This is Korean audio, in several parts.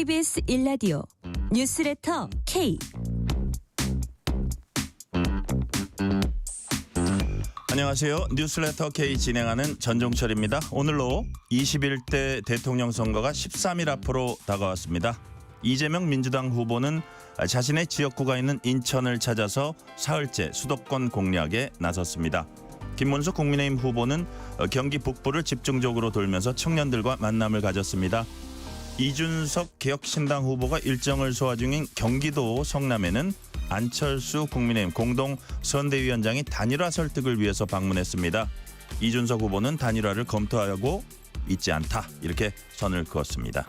KBS 1라디오 뉴스레터 K. 안녕하세요. 뉴스레터 K 진행하는 전종철입니다. 오늘로 21대 대통령 선거가 13일 앞으로 다가왔습니다. 이재명 민주당 후보는 자신의 지역구가 있는 인천을 찾아서 사흘째 수도권 공략에 나섰습니다. 김문수 국민의힘 후보는 경기 북부를 집중적으로 돌면서 청년들과 만남을 가졌습니다. 이준석 개혁신당 후보가 일정을 소화 중인 경기도 성남에는 안철수 국민의힘 공동 선대위원장이 단일화 설득을 위해서 방문했습니다. 이준석 후보는 단일화를 검토하고 있지 않다 이렇게 선을 그었습니다.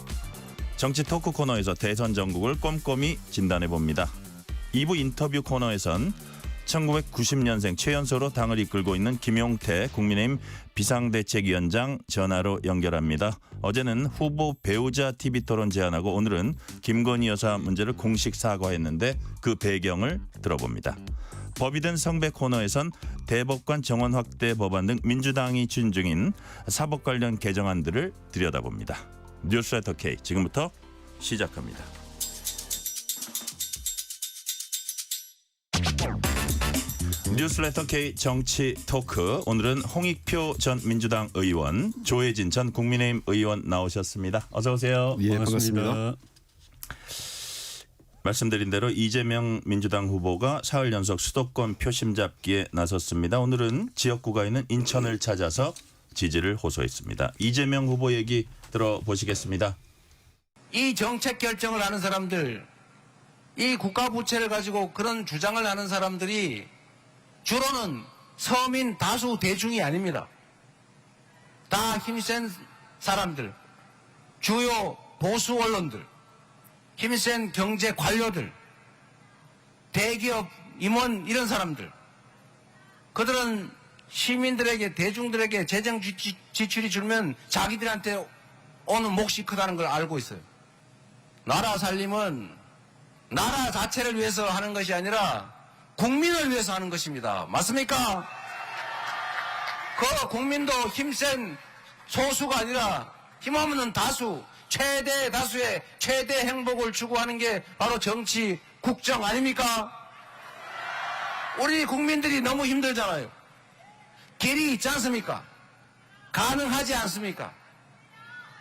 정치 토크 코너에서 대선 전국을 꼼꼼히 진단해봅니다. 2부 인터뷰 코너에선 1990년생 최연소로 당을 이끌고 있는 김용태 국민의힘 비상대책위원장 전화로 연결합니다. 어제는 후보 배우자 TV토론 제안하고 오늘은 김건희 여사 문제를 공식 사과했는데 그 배경을 들어봅니다. 법이 된 성배 코너에선 대법관 정원 확대 법안 등 민주당이 추진 중인 사법 관련 개정안들을 들여다봅니다. 뉴스레터 K 지금부터 시작합니다. 뉴스레터 K 정치 토크 오늘은 홍익표 전 민주당 의원, 조혜진 전 국민의힘 의원 나오셨습니다. 어서 오세요. 예, 반갑습니다. 말씀드린 대로 이재명 민주당 후보가 사흘 연속 수도권 표심 잡기에 나섰습니다. 오늘은 지역구가 있는 인천을 찾아서 지지를 호소했습니다. 이재명 후보 얘기 들어보시겠습니다. 이 정책 결정을 하는 사람들, 이 국가 부채를 가지고 그런 주장을 하는 사람들이 주로는 서민 다수 대중이 아닙니다. 다 힘센 사람들, 주요 보수 언론들, 힘센 경제 관료들, 대기업 임원 이런 사람들. 그들은 시민들에게 대중들에게 재정 지출이 줄면 자기들한테 오는 몫이 크다는 걸 알고 있어요. 나라 살림은 나라 자체를 위해서 하는 것이 아니라 국민을 위해서 하는 것입니다. 맞습니까? 그 국민도 힘센 소수가 아니라 힘없는 다수, 최대 다수의 최대 행복을 추구하는 게 바로 정치, 국정 아닙니까? 우리 국민들이 너무 힘들잖아요. 길이 있지 않습니까? 가능하지 않습니까?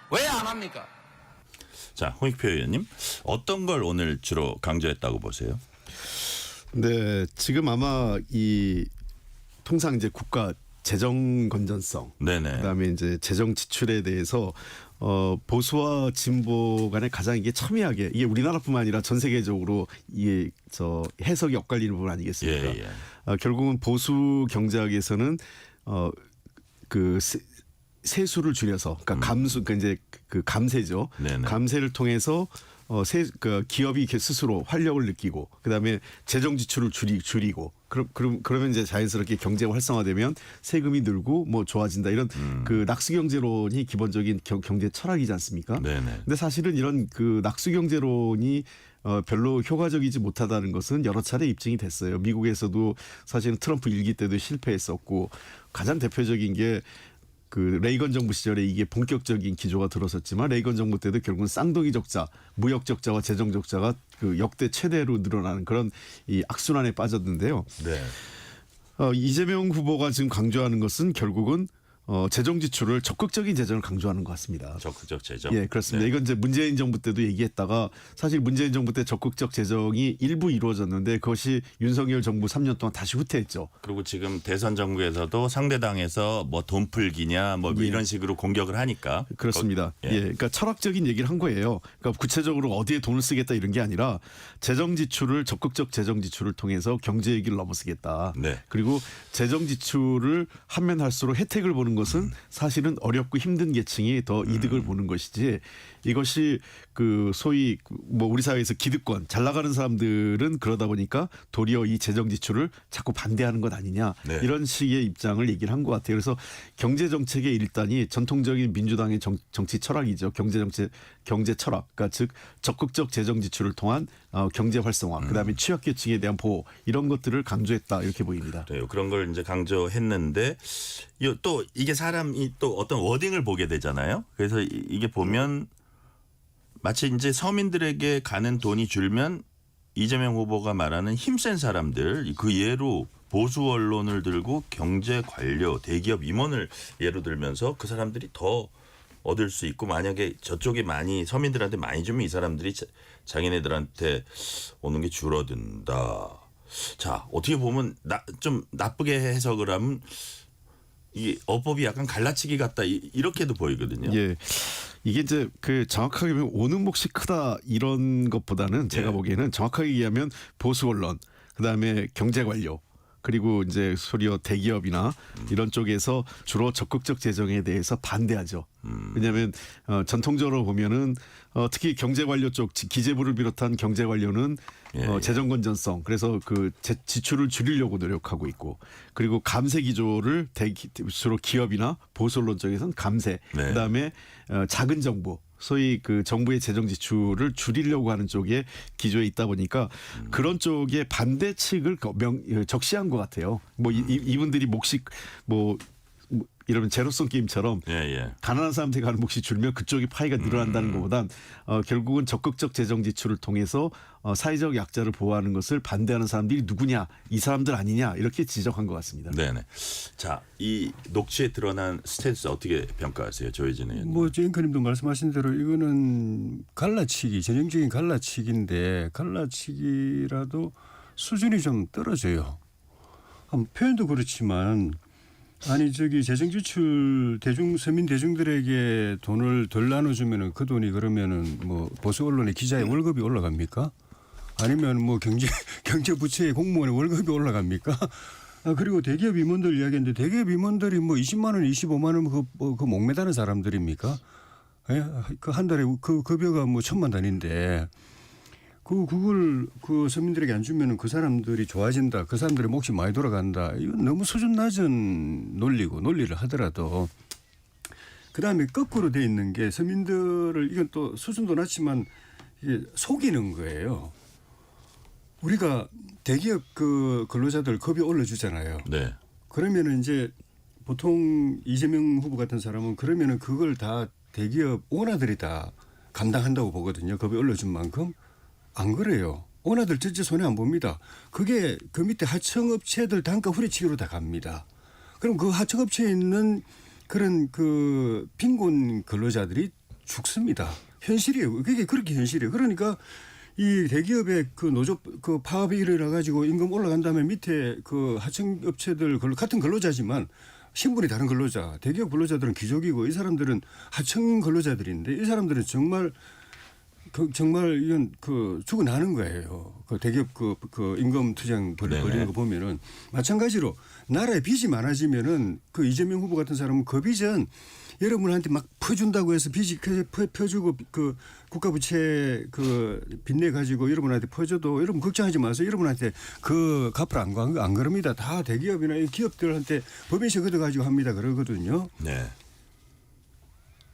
왜 안 합니까? 자, 홍익표 의원님 어떤 걸 오늘 주로 강조했다고 보세요? 네, 지금 아마 이 통상 이제 국가 재정 건전성, 네네. 그다음에 이제 재정 지출에 대해서 보수와 진보 간에 가장 이게 첨예하게 이게 우리나라뿐만 아니라 전 세계적으로 이게 해석이 엇갈리는 부분 아니겠습니까? 예. 결국은 보수 경제학에서는 그 세수를 줄여서 그러니까 감수 그러니까 이제 그 감세죠. 네네. 감세를 통해서 그 기업이 스스로 활력을 느끼고 그다음에 재정 지출을 줄이고 그러면 이제 자연스럽게 경제가 활성화되면 세금이 늘고 뭐 좋아진다 이런 그 낙수 경제론이 기본적인 경제 철학이지 않습니까? 네네. 근데 사실은 이런 그 낙수 경제론이 별로 효과적이지 못하다는 것은 여러 차례 입증이 됐어요. 미국에서도 사실은 트럼프 일기 때도 실패했었고 가장 대표적인 게 그 레이건 정부 시절에 이게 본격적인 기조가 들어섰지만 레이건 정부 때도 결국은 쌍둥이 적자, 무역 적자와 재정 적자가 그 역대 최대로 늘어나는 그런 이 악순환에 빠졌는데요. 네. 이재명 후보가 지금 강조하는 것은 결국은 재정 지출을 적극적인 재정을 강조하는 것 같습니다. 적극적 재정. 예, 그렇습니다. 네. 이건 이제 문재인 정부 때도 얘기했다가 사실 문재인 정부 때 적극적 재정이 일부 이루어졌는데 그것이 윤석열 정부 3년 동안 다시 후퇴했죠. 그리고 지금 대선 정부에서도 상대당에서 뭐 돈풀기냐 뭐 이런 식으로 공격을 하니까 그렇습니다. 예. 예, 그러니까 철학적인 얘기를 한 거예요. 그러니까 구체적으로 어디에 돈을 쓰겠다 이런 게 아니라 재정 지출을 적극적 재정 지출을 통해서 경제 얘기를 넘어서겠다. 네. 그리고 재정 지출을 하면 할수록 혜택을 보는 것은 사실은 어렵고 힘든 계층이 더 이득을 보는 것이지 이것이 그 소위 뭐 우리 사회에서 기득권 잘 나가는 사람들은 그러다 보니까 도리어 이 재정 지출을 자꾸 반대하는 것 아니냐 네. 이런 식의 입장을 얘기를 한 것 같아요. 그래서 경제 정책의 일단이 전통적인 민주당의 정치 철학이죠. 경제 철학, 그러니까 즉 적극적 재정 지출을 통한 경제 활성화, 그다음에 취약계층에 대한 보호 이런 것들을 강조했다 이렇게 보입니다. 네, 그런 걸 이제 강조했는데 또 이게 사람이 또 어떤 워딩을 보게 되잖아요. 그래서 이게 보면 마치 이제 서민들에게 가는 돈이 줄면 이재명 후보가 말하는 힘센 사람들 그 예로 보수 언론을 들고 경제 관료 대기업 임원을 예로 들면서 그 사람들이 더 얻을 수 있고 만약에 저쪽이 많이 서민들한테 많이 주면 이 사람들이 자기네들한테 오는 게 줄어든다. 자 어떻게 보면 좀 나쁘게 해석을 하면 이 어법이 약간 갈라치기 같다 이렇게도 보이거든요. 예. 이게 이제 그 정확하게 보면 오는 몫이 크다 이런 것보다는 제가 예. 보기에는 정확하게 얘기하면 보수 언론 그다음에 경제 관료 그리고 이제 소리어 대기업이나 이런 쪽에서 주로 적극적 재정에 대해서 반대하죠. 왜냐하면 전통적으로 보면은 특히 경제 관료 쪽 기재부를 비롯한 경제 관료는 예. 재정 건전성 그래서 그 지출을 줄이려고 노력하고 있고 그리고 감세 기조를 주로 기업이나 보수 언론 쪽에서는 감세 네. 그다음에 작은 정부 소위 그 정부의 재정 지출을 줄이려고 하는 쪽에 기조에 있다 보니까 그런 쪽에 반대 측을 적시한 것 같아요. 뭐 이분들이 몫이 뭐 이러면 제로섬 게임처럼 예. 가난한 사람한테 가는 몫이 줄면 그쪽이 파이가 늘어난다는 것보단 결국은 적극적 재정 지출을 통해서 사회적 약자를 보호하는 것을 반대하는 사람들이 누구냐 이 사람들 아니냐 이렇게 지적한 것 같습니다. 네네. 자, 이 녹취에 드러난 스탠스 어떻게 평가하세요, 조혜진 의원님? 뭐 앵커님도 말씀하신 대로 이거는 갈라치기, 전형적인 갈라치기인데 갈라치기라도 수준이 좀 떨어져요. 표현도 그렇지만 아니 저기 재정 지출 서민 대중들에게 돈을 덜 나눠주면은 그 돈이 그러면은 뭐 보수 언론의 기자의 월급이 올라갑니까? 아니면 뭐 경제부처의 공무원의 월급이 올라갑니까? 그리고 대기업 임원들 이야기했는데 대기업 임원들이 뭐 20만 원, 25만 원 그 목매다는 사람들입니까? 예? 그 한 달에 그 급여가 뭐 1,000만 단위인데 그걸 그 서민들에게 안 주면은 그 사람들이 좋아진다. 그 사람들의 몫이 많이 돌아간다. 이건 너무 수준 낮은 논리를 하더라도 그다음에 거꾸로 돼 있는 게 서민들을 이건 또 수준도 낮지만 이게 속이는 거예요. 우리가 대기업 그 근로자들 급여 올려주잖아요. 네. 그러면은 이제 보통 이재명 후보 같은 사람은 그러면은 그걸 다 대기업 오너들이 다 감당한다고 보거든요. 급여 올려준 만큼. 안 그래요. 오너들 전체 손해 안 봅니다. 그게 그 밑에 하청업체들 단가 후려치기로 다 갑니다. 그럼 그 하청업체에 있는 그런 그 빈곤 근로자들이 죽습니다. 현실이에요. 그게 그렇게 현실이에요. 그러니까 이 대기업의 그 노조 그 파업이 일어나 가지고 임금 올라간 다음에 밑에 그 하청업체들 같은 근로자지만 신분이 다른 근로자, 대기업 근로자들은 귀족이고 이 사람들은 하청 근로자들인데 이 사람들은 정말 이건 그 죽어나는 거예요. 그 대기업 그 임금 투쟁 벌이는 거 보면은 마찬가지로 나라에 빚이 많아지면은 그 이재명 후보 같은 사람은 그 빚은 여러분한테 막 퍼준다고 해서 빚이 퍼주고 그 국가부채 그 빚내 가지고 여러분한테 퍼줘도 여러분 걱정하지 마세요. 여러분한테 그 갚으러 안 그럽니다. 다 대기업이나 기업들한테 법인세 걷어가지고 합니다. 그러거든요. 네.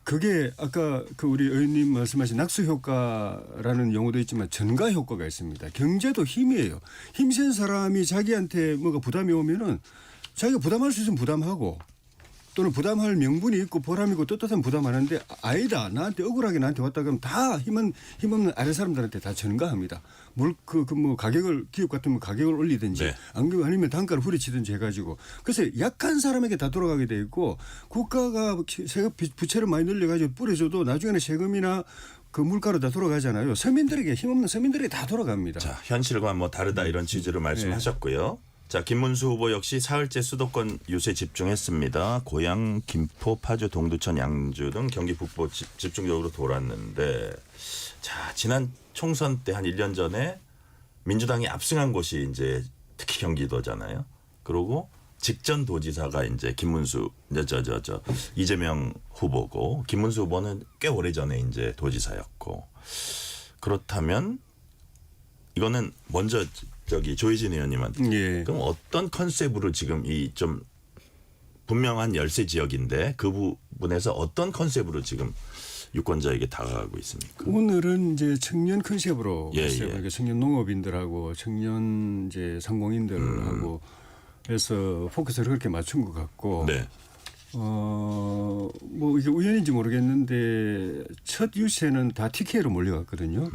그게 아까 그 우리 의원님 말씀하신 낙수 효과라는 용어도 있지만 전가 효과가 있습니다. 경제도 힘이에요. 힘센 사람이 자기한테 뭐가 부담이 오면은 자기가 부담할 수 있으면 부담하고 또는 부담할 명분이 있고 보람이고 떳떳한 부담하는데 아니다. 나한테 억울하게 나한테 왔다 그러면 다 힘없는 아래 사람들한테 다 전가합니다. 뭐 가격을 기업 같으면 가격을 올리든지 네. 아니면 단가를 후려치든지 해가지고 그래서 약한 사람에게 다 돌아가게 돼 있고 국가가 세금 부채를 많이 늘려가지고 뿌려줘도 나중에는 세금이나 그 물가로 다 돌아가잖아요. 서민들에게 힘없는 서민들에게 다 돌아갑니다. 자, 현실과 뭐 다르다 이런 취지로 말씀하셨고요. 자, 김문수 후보 역시 사흘째 수도권 유세 집중했습니다. 고양, 김포, 파주, 동두천, 양주 등 경기 북부 집중적으로 돌았는데 자, 지난 총선 때 한 1년 전에 민주당이 압승한 곳이 이제 특히 경기도잖아요. 그리고 직전 도지사가 이제 김문수 이재명 후보고 김문수 후보는 꽤 오래전에 이제 도지사였고 그렇다면 이거는 먼저 조혜진 의원님한테 예. 그럼 어떤 컨셉으로 지금 이 좀 분명한 열세 지역인데 그 부분에서 어떤 컨셉으로 지금 유권자에게 다가가고 있습니까? 오늘은 이제 청년 컨셉으로 예, 했어요. 예. 그러니까 청년 농업인들하고 청년 이제 상공인들하고 해서 포커스를 그렇게 맞춘 것 같고 네. 뭐 이게 우연인지 모르겠는데 첫 유세는 다 TK로 몰려갔거든요.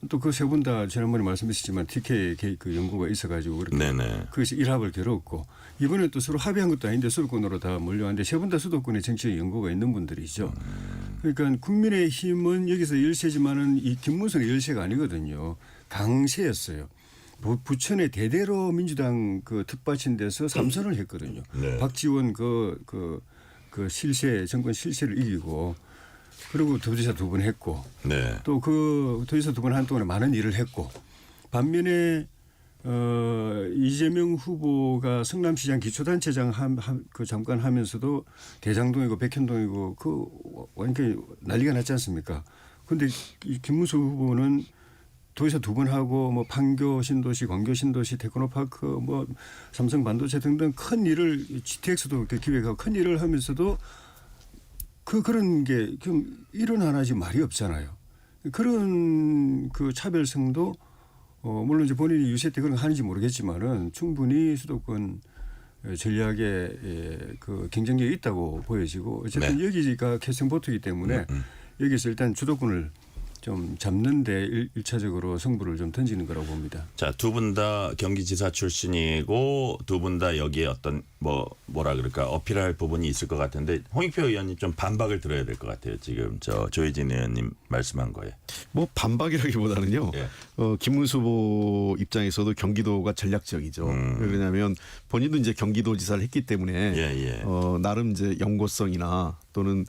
또 그 세 분 다 지난번에 말씀하셨지만 TK 그 연구가 있어가지고 그렇게 네네. 거기서 일합을 겨뤘고 이번에 또 서로 합의한 것도 아닌데 수도권으로 다 몰려왔는데 세 분 다 수도권에 정치적 연구가 있는 분들이죠. 그러니까 국민의힘은 여기서 열세지만은 이 김문수는 열세가 아니거든요. 강세였어요. 부천에 대대로 민주당 그 텃밭인 데서 3선을 했거든요. 네. 박지원 그 실세 정권 실세를 이기고 그리고 도지사 2번 했고 네. 또 그 도지사 2번 한 동안에 많은 일을 했고 반면에 이재명 후보가 성남시장 기초단체장 그 잠깐 하면서도 대장동이고 백현동이고 그 완전히 난리가 났지 않습니까? 그런데 이 김문수 후보는 도지사 2번 하고 뭐 판교 신도시, 광교 신도시, 테크노파크, 뭐 삼성 반도체 등등 큰 일을 GTX도 기획하고 큰 일을 하면서도 그런 게 좀 일어나지 말이 없잖아요. 그런 그 차별성도 물론 이제 본인이 유세 때 그런 거 하는지 모르겠지만은 충분히 수도권 전략에 그 경쟁력이 있다고 보여지고 어쨌든 네. 여기가 캐스팅보트이기 때문에 여기서 일단 주도권을 좀 잡는데 1차적으로 승부를 좀 던지는 거라고 봅니다. 자, 두 분 다 경기지사 출신이고 두 분 다 여기에 어떤 뭐라 그럴까 어필할 부분이 있을 것 같은데 홍익표 의원님 좀 반박을 들어야 될 것 같아요. 지금 조혜진 의원님 말씀한 거에. 뭐 반박이라기보다는요. 예. 김문수 후보 입장에서도 경기도가 전략적이죠. 왜냐하면 본인도 이제 경기도지사를 했기 때문에 예. 나름 이제 연고성이나 또는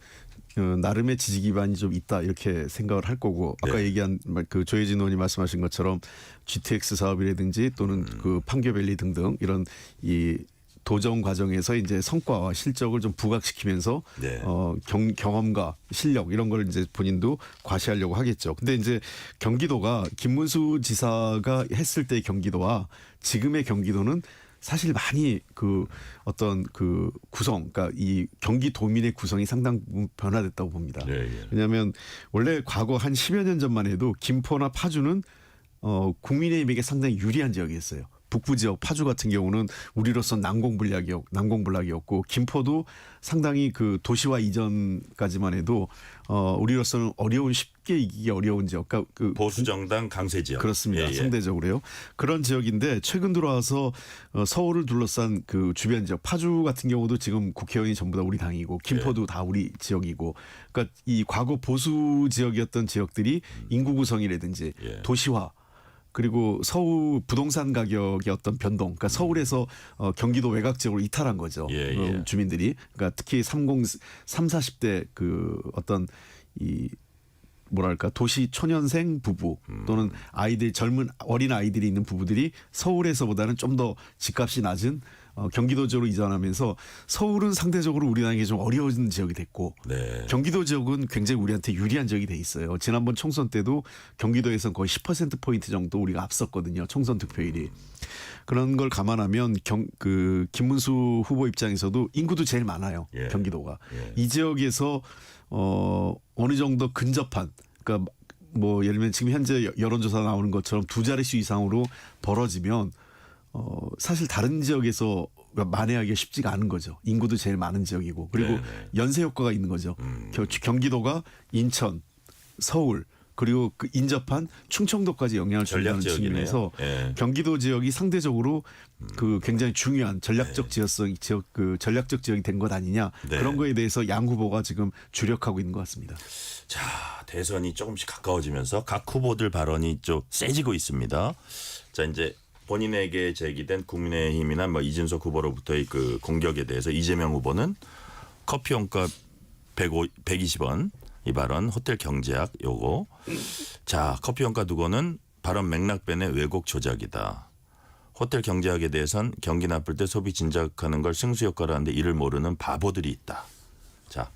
나름의 지지 기반이 좀 있다 이렇게 생각을 할 거고 아까 네. 얘기한 그 조혜진 의원이 말씀하신 것처럼 GTX 사업이라든지 또는 그 판교밸리 등등 이런 이 도정 과정에서 이제 성과와 실적을 좀 부각시키면서 네. 경험과 실력 이런 걸 이제 본인도 과시하려고 하겠죠. 근데 이제 경기도가 김문수 지사가 했을 때의 경기도와 지금의 경기도는 사실 많이 그 어떤 그 구성, 그러니까 이 경기도민의 구성이 상당 부분 변화됐다고 봅니다. 예. 왜냐하면 원래 과거 한 10여 년 전만 해도 김포나 파주는 국민의힘에게 상당히 유리한 지역이었어요. 북부 지역 파주 같은 경우는 우리로서 난공불락이었고 김포도 상당히 그 도시화 이전까지만 해도 우리로서는 쉽게 이기기 어려운 지역. 그러니까 그 보수 정당 강세 지역. 그렇습니다. 예. 상대적으로요. 그런 지역인데 최근 들어와서 서울을 둘러싼 그 주변 지역 파주 같은 경우도 지금 국회의원이 전부 다 우리 당이고 김포도 다 우리 지역이고 그러니까 이 과거 보수 지역이었던 지역들이 인구 구성이라든지 예. 도시화 그리고 서울 부동산 가격의 어떤 변동, 그러니까 서울에서 경기도 외곽 지역으로 이탈한 거죠. 예. 주민들이. 그러니까 특히 40대 그 어떤 이 뭐랄까 도시 초년생 부부 또는 아이들 젊은 어린 아이들이 있는 부부들이 서울에서보다는 좀 더 집값이 낮은 경기도 지역으로 이전하면서 서울은 상대적으로 우리 당에게 좀 어려운 지역이 됐고 네. 경기도 지역은 굉장히 우리한테 유리한 지역이 돼 있어요. 지난번 총선 때도 경기도에서는 거의 10%포인트 정도 우리가 앞섰거든요. 총선 득표율이. 그런 걸 감안하면 그 김문수 후보 입장에서도 인구도 제일 많아요. 예. 경기도가. 예. 이 지역에서 어느 정도 근접한 그러니까 뭐 예를 들면 지금 현재 여론조사 나오는 것처럼 두 자릿수 이상으로 벌어지면 사실 다른 지역에서 만회하기가 쉽지가 않은 거죠. 인구도 제일 많은 지역이고 그리고 네네. 연쇄 효과가 있는 거죠. 경기도가 인천, 서울 그리고 그 인접한 충청도까지 영향을 준다는 전략 지역이네요. 측면에서 예. 경기도 지역이 상대적으로 그 굉장히 중요한 전략적 전략적 지역이 된 것 아니냐 네. 그런 거에 대해서 양 후보가 지금 주력하고 있는 것 같습니다. 자, 대선이 조금씩 가까워지면서 각 후보들 발언이 좀 세지고 있습니다. 자, 이제 본인에게 제기된 국민의힘이나 뭐 이준석 후보로부터의 그 공격에 대해서 이재명 후보는 커피 원가 120원 이 발언 호텔 경제학 요거. 자, 커피 원가 두고는 발언 맥락 뺀의 왜곡 조작이다. 호텔 경제학에 대해선 경기 나쁠 때 소비 진작하는 걸 승수 효과로 하는데 이를 모르는 바보들이 있다. 자,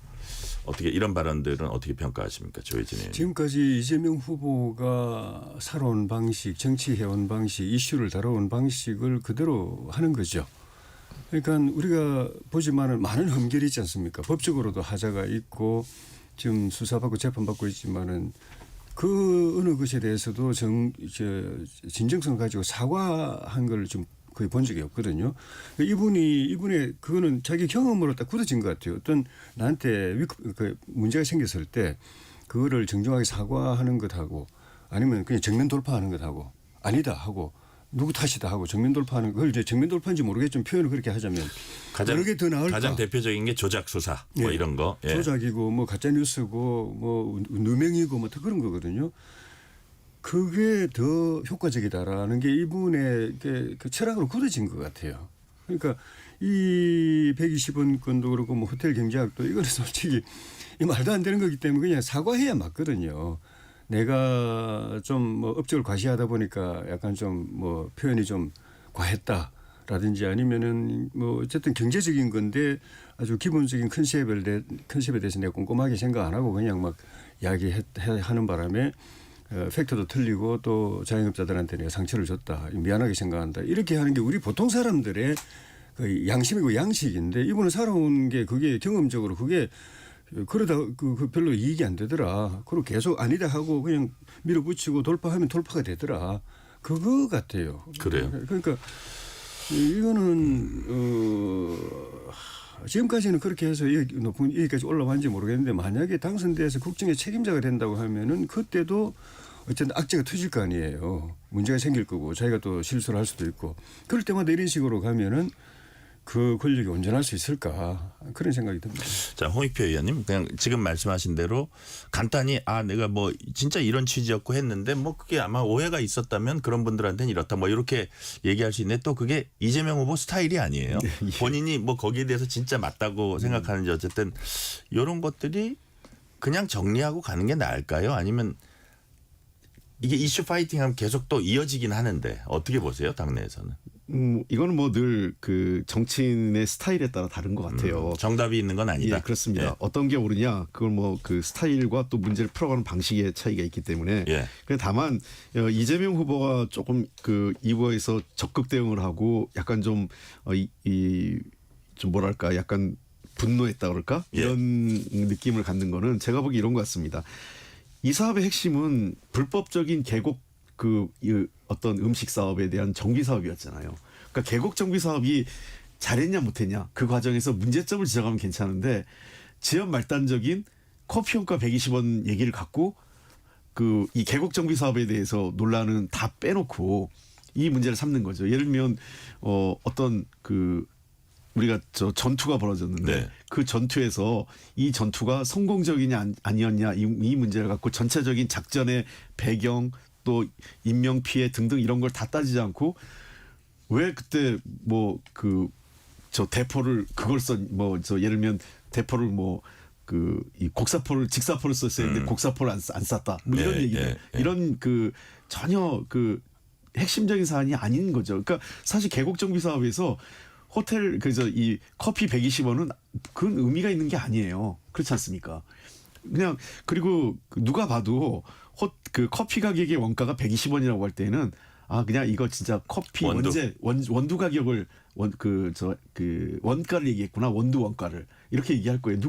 어떻게 이런 발언들은 어떻게 평가하십니까, 조혜진 의원님? 지금까지 이재명 후보가 살아온 방식, 정치해온 방식, 이슈를 다뤄온 방식을 그대로 하는 거죠. 그러니까 우리가 보지만은 많은 흠결이 있지 않습니까? 법적으로도 하자가 있고 지금 수사받고 재판받고 있지만은 그 어느 것에 대해서도 진정성을 가지고 사과한 걸 좀 거의 본 적이 없거든요. 이분의 그거는 자기 경험으로 딱 굳어진 것 같아요. 어떤 나한테 문제가 생겼을 때 그거를 정중하게 사과하는 것하고 아니면 그냥 정면 돌파하는 것하고 아니다 하고 누구 탓이다 하고 정면 돌파하는 그걸 이제 정면 돌파인지 모르겠지만 표현을 그렇게 하자면 어느 게 더 나을까? 가장 대표적인 게 조작 수사 뭐 예. 이런 거. 예. 조작이고 뭐 가짜 뉴스고 뭐 누명이고 뭐 다 그런 거거든요. 그게 더 효과적이다라는 게 이분의 그 철학으로 굳어진 것 같아요. 그러니까 이 120원 건도 그렇고 뭐 호텔 경제학도 이거는 솔직히 이 말도 안 되는 거기 때문에 그냥 사과해야 맞거든요. 내가 좀 뭐 업적을 과시하다 보니까 약간 좀 뭐 표현이 좀 과했다라든지 아니면은 뭐 어쨌든 경제적인 건데 아주 기본적인 컨셉에 대해서 내가 꼼꼼하게 생각 안 하고 그냥 막 이야기하는 바람에 팩트도 틀리고 또 자영업자들한테 내가 상처를 줬다. 미안하게 생각한다. 이렇게 하는 게 우리 보통 사람들의 그 양심이고 양식인데 이분은 살아온 게 그게 경험적으로 그게 그러다 그 별로 이익이 안 되더라. 그리고 계속 아니다 하고 그냥 밀어붙이고 돌파하면 돌파가 되더라. 그거 같아요. 그래요. 그러니까 이거는 지금까지는 그렇게 해서 높은 여기까지 올라왔는지 모르겠는데 만약에 당선돼서 국정의 책임자가 된다고 하면은 그때도 어쨌든 악재가 터질 거 아니에요. 문제가 생길 거고 자기가 또 실수를 할 수도 있고 그럴 때마다 이런 식으로 가면은 그 권력이 온전할 수 있을까 그런 생각이 듭니다. 자, 홍익표 의원님 그냥 지금 말씀하신 대로 간단히 내가 뭐 진짜 이런 취지였고 했는데 뭐 그게 아마 오해가 있었다면 그런 분들한테는 이렇다 뭐 이렇게 얘기할 수 있는데 또 그게 이재명 후보 스타일이 아니에요. 본인이 뭐 거기에 대해서 진짜 맞다고 생각하는지 어쨌든 이런 것들이 그냥 정리하고 가는 게 나을까요? 아니면 이게 이슈 파이팅하면 계속 또 이어지긴 하는데 어떻게 보세요? 당내에서는. 이거는 뭐 늘 그 정치인의 스타일에 따라 다른 것 같아요. 정답이 있는 건 아니다. 예, 그렇습니다. 예. 어떤 게 옳으냐, 그걸 뭐 그 스타일과 또 문제를 풀어가는 방식의 차이가 있기 때문에. 예. 다만 이재명 후보가 조금 그 이후에서 적극 대응을 하고 약간 좀 좀 뭐랄까, 약간 분노했다 그럴까 예. 이런 느낌을 갖는 거는 제가 보기 이런 것 같습니다. 이 사업의 핵심은 불법적인 계곡 어떤 음식 사업에 대한 정비 사업이었잖아요. 그러니까 계곡 정비 사업이 잘했냐 못했냐 그 과정에서 문제점을 지적하면 괜찮은데 지연 말단적인 커피 원가 120원 얘기를 갖고 이 계곡 정비 사업에 대해서 논란은 다 빼놓고 이 문제를 삼는 거죠. 예를 들면 어떤 우리가 전투가 벌어졌는데 네. 그 전투에서 이 전투가 성공적이냐 아니었냐 이 문제를 갖고 전체적인 작전의 배경 또 인명 피해 등등 이런 걸 다 따지지 않고 왜 그때 대포를 그걸 예를 들면 대포를 이 곡사포를 직사포를 썼어야 했는데 곡사포를 안 쐈다 뭐 이런 얘기들 이런 전혀 핵심적인 사안이 아닌 거죠. 그러니까 사실 계곡 정비 사업에서 호텔 이 커피 120원은 그런 의미가 있는 게 아니에요. 그렇지 않습니까? 그냥 그리고 누가 봐도 커피 가격의 원가가 120원이라고 할 때는 그냥 이거 진짜 커피 원두 가격을 원가를 얘기했구나. 원두 원가를 이렇게 얘기할 거예요.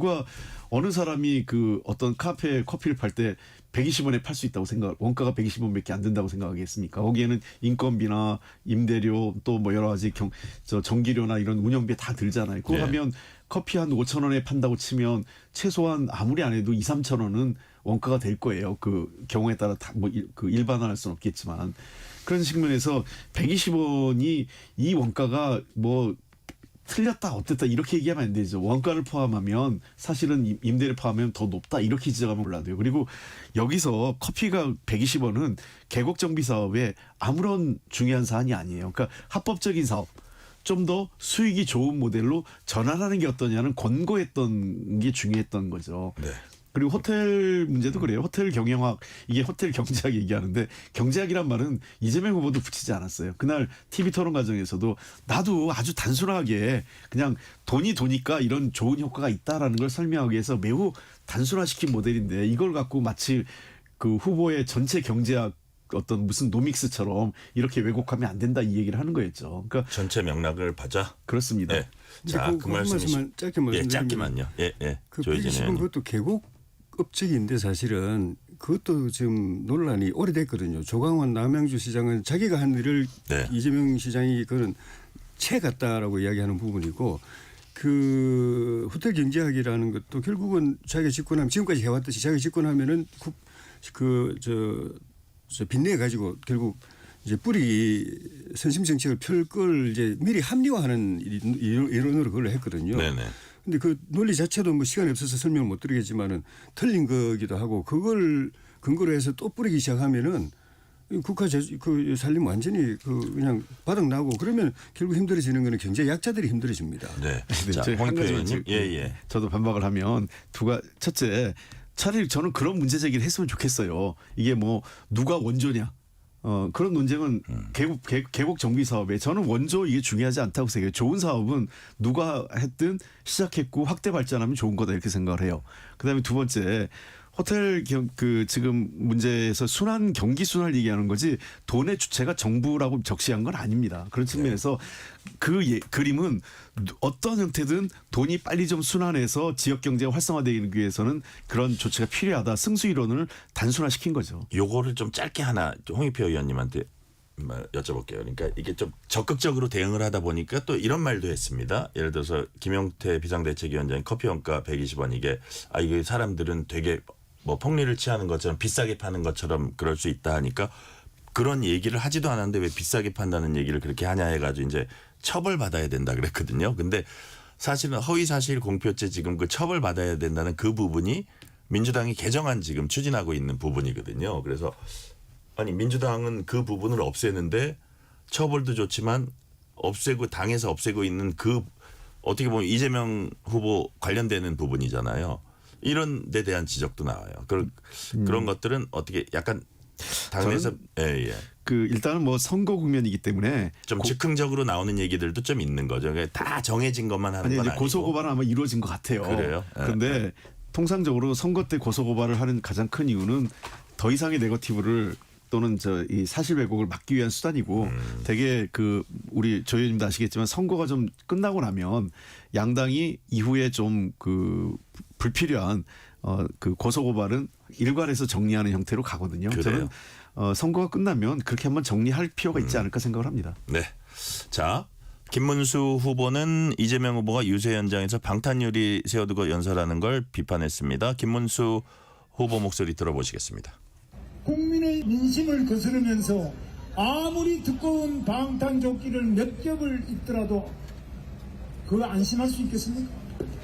어느 사람이 어떤 카페에 커피를 팔 때 120원에 팔 수 있다고 원가가 120원밖에 안 된다고 생각하겠습니까? 거기에는 인건비나 임대료 또 뭐 여러 가지 전기료나 이런 운영비 다 들잖아요. 그거 하면 커피 한 5,000원에 판다고 치면 최소한 아무리 안 해도 2,000~3,000원은 원가가 될 거예요. 그 경우에 따라 일반화할 수는 없겠지만 그런 측면에서 120원이 이 원가가 틀렸다 어땠다 이렇게 얘기하면 안 되죠. 원가를 포함하면 사실은 임대를 포함하면 더 높다 이렇게 지적하면 몰라도요. 그리고 여기서 커피가 120원은 계곡 정비 사업에 아무런 중요한 사안이 아니에요. 그러니까 합법적인 사업 좀 더 수익이 좋은 모델로 전환하는 게 어떠냐는 권고했던 게 중요했던 거죠. 네. 그리고 호텔 문제도 그래요. 호텔 경영학 이게 호텔 경제학 얘기하는데 경제학이란 말은 이재명 후보도 붙이지 않았어요. 그날 TV 토론 과정에서도 나도 아주 단순하게 그냥 돈이 도니까 이런 좋은 효과가 있다라는 걸 설명하기 위해서 매우 단순화시킨 모델인데 이걸 갖고 마치 후보의 전체 경제학 어떤 무슨 노믹스처럼 이렇게 왜곡하면 안 된다 이 얘기를 하는 거였죠. 그러니까 전체 맥락을 봐자. 그렇습니다. 네. 자, 그 말씀만 짧게 말씀드리면 짧게만요. 그 120원 그것도 계곡 업적인데 사실은 그것도 지금 논란이 오래됐거든요. 조광원 남양주 시장은 자기가 한 일을 이재명 시장이 그런 채 같다라고 이야기하는 부분이고 그 호텔 경제학이라는 것도 결국은 자기가 집권하면 지금까지 해왔듯이 자기가 집권하면은 저 빚내 가지고 결국 이제 뿌리 선심 정책을 펼 걸 이제 미리 합리화하는 이론으로 그걸 했거든요. 네네. 근데 그 논리 자체도 뭐 시간이 없어서 설명을 못 드리겠지만은 틀린 거기도 하고 그걸 근거로 해서 또 뿌리기 시작하면은 국가 그 살림 완전히 그냥 바닥나고 그러면 결국 힘들어지는 거는 경제 약자들이 힘들어집니다. 네. 근데 자, 저희 한 홍익표 가지만 의원님. 예. 저도 반박을 하면 첫째 차라리 저는 그런 문제 제기를 했으면 좋겠어요. 이게 뭐 누가 원조냐. 그런 논쟁은 계곡 정비 사업에 저는 원조 이게 중요하지 않다고 생각해요. 좋은 사업은 누가 했든 시작했고 확대 발전하면 좋은 거다 이렇게 생각을 해요. 그다음에 두 번째 호텔 지금 문제에서 순환 경기 순환을 얘기하는 거지 돈의 주체가 정부라고 적시한 건 아닙니다. 그런 측면에서 그림은 어떤 형태든 돈이 빨리 좀 순환해서 지역 경제가 활성화되기 위해서는 그런 조치가 필요하다. 승수 이론을 단순화시킨 거죠. 요거를 좀 짧게 하나 홍익표 의원님한테 여쭤볼게요. 그러니까 이게 좀 적극적으로 대응을 하다 보니까 또 이런 말도 했습니다. 예를 들어서 김용태 비상대책위원장이 커피 원가 120원 이게 사람들은 되게 뭐 폭리를 취하는 것처럼 비싸게 파는 것처럼 그럴 수 있다 하니까 그런 얘기를 하지도 않았는데 왜 비싸게 판다는 얘기를 그렇게 하냐 해가지고 이제 처벌받아야 된다 그랬거든요. 근데 사실은 허위사실 공표죄 지금 그 처벌받아야 된다는 그 부분이 민주당이 개정안 지금 추진하고 있는 부분이거든요. 그래서 아니 민주당은 그 부분을 없애는데 처벌도 좋지만 당에서 없애고 있는 그 어떻게 보면 이재명 후보 관련되는 부분이잖아요. 이런 데 대한 지적도 나와요. 그런 것들은 어떻게 약간 당에서 일단은 뭐 선거 국면이기 때문에 좀 즉흥적으로 나오는 얘기들도 좀 있는 거죠. 다 정해진 것만 하는 건 아니고. 고소 고발은 아마 이루어진 것 같아요. 그래요? 그런데 통상적으로 선거 때 고소 고발을 하는 가장 큰 이유는 더 이상의 네거티브를 또는 이 사실 왜곡을 막기 위한 수단이고 되게 우리 조 의원님도 아시겠지만 선거가 좀 끝나고 나면 양당이 이후에 좀 불필요한 고소 고발은 일괄해서 정리하는 형태로 가거든요. 그래요? 저는 선거가 끝나면 그렇게 한번 정리할 필요가 있지 않을까 생각을 합니다. 네. 자, 김문수 후보는 이재명 후보가 유세 현장에서 방탄유리 세워두고 연설하는 걸 비판했습니다. 김문수 후보 목소리 들어보시겠습니다. 국민의 민심을 거스르면서 아무리 두꺼운 방탄조끼를 몇 겹을 입더라도 그거 안심할 수 있겠습니까?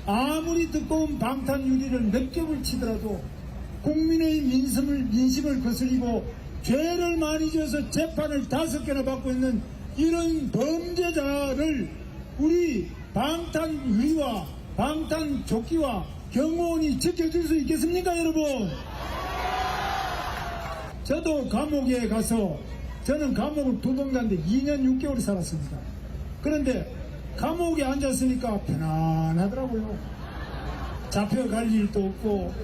아무리 두꺼운 방탄유리를 몇 겹을 치더라도 국민의 민심을 거스리고 죄를 많이 지어서 재판을 5개나 받고 있는 이런 범죄자를 우리 방탄유리와 방탄조끼와 경호원이 지켜줄 수 있겠습니까, 여러분? 저도 감옥에 가서 저는 감옥을 2번 갔는데 2년 6개월 살았습니다. 그런데 감옥에 앉았으니까 편안하더라고요. 잡혀갈 일도 없고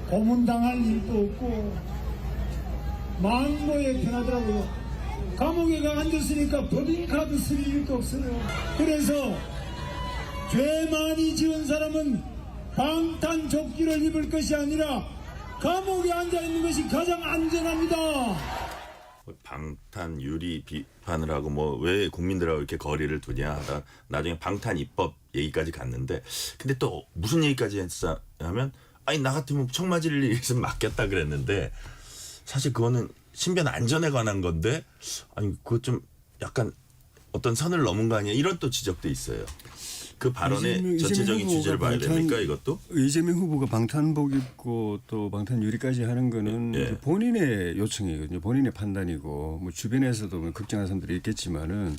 고문당할 일도 없고 마음고에 편하더라고요. 감옥에 앉았으니까 법인카드 쓸 일도 없어요. 그래서 죄 많이 지은 사람은 방탄조끼를 입을 것이 아니라 감옥에 앉아있는 것이 가장 안전합니다. 방탄 유리 비판을 하고 뭐 왜 국민들하고 이렇게 거리를 두냐 하다 나중에 방탄 입법 얘기까지 갔는데 근데 또 무슨 얘기까지 했어 하면 아니 나 같으면 총 맞을 일 있으면 맞겠다 그랬는데 사실 그거는 신변 안전에 관한 건데 아니 그거 좀 약간 어떤 선을 넘은 거 아니야 이런 또 지적도 있어요. 그 발언의 전체적인 취지를 봐야 됩니까 이것도? 이재명 후보가 방탄복 입고 또 방탄 유리까지 하는 거는 본인의 요청이거든요. 본인의 판단이고 뭐 주변에서도 뭐 걱정하는 사람들이 있겠지만은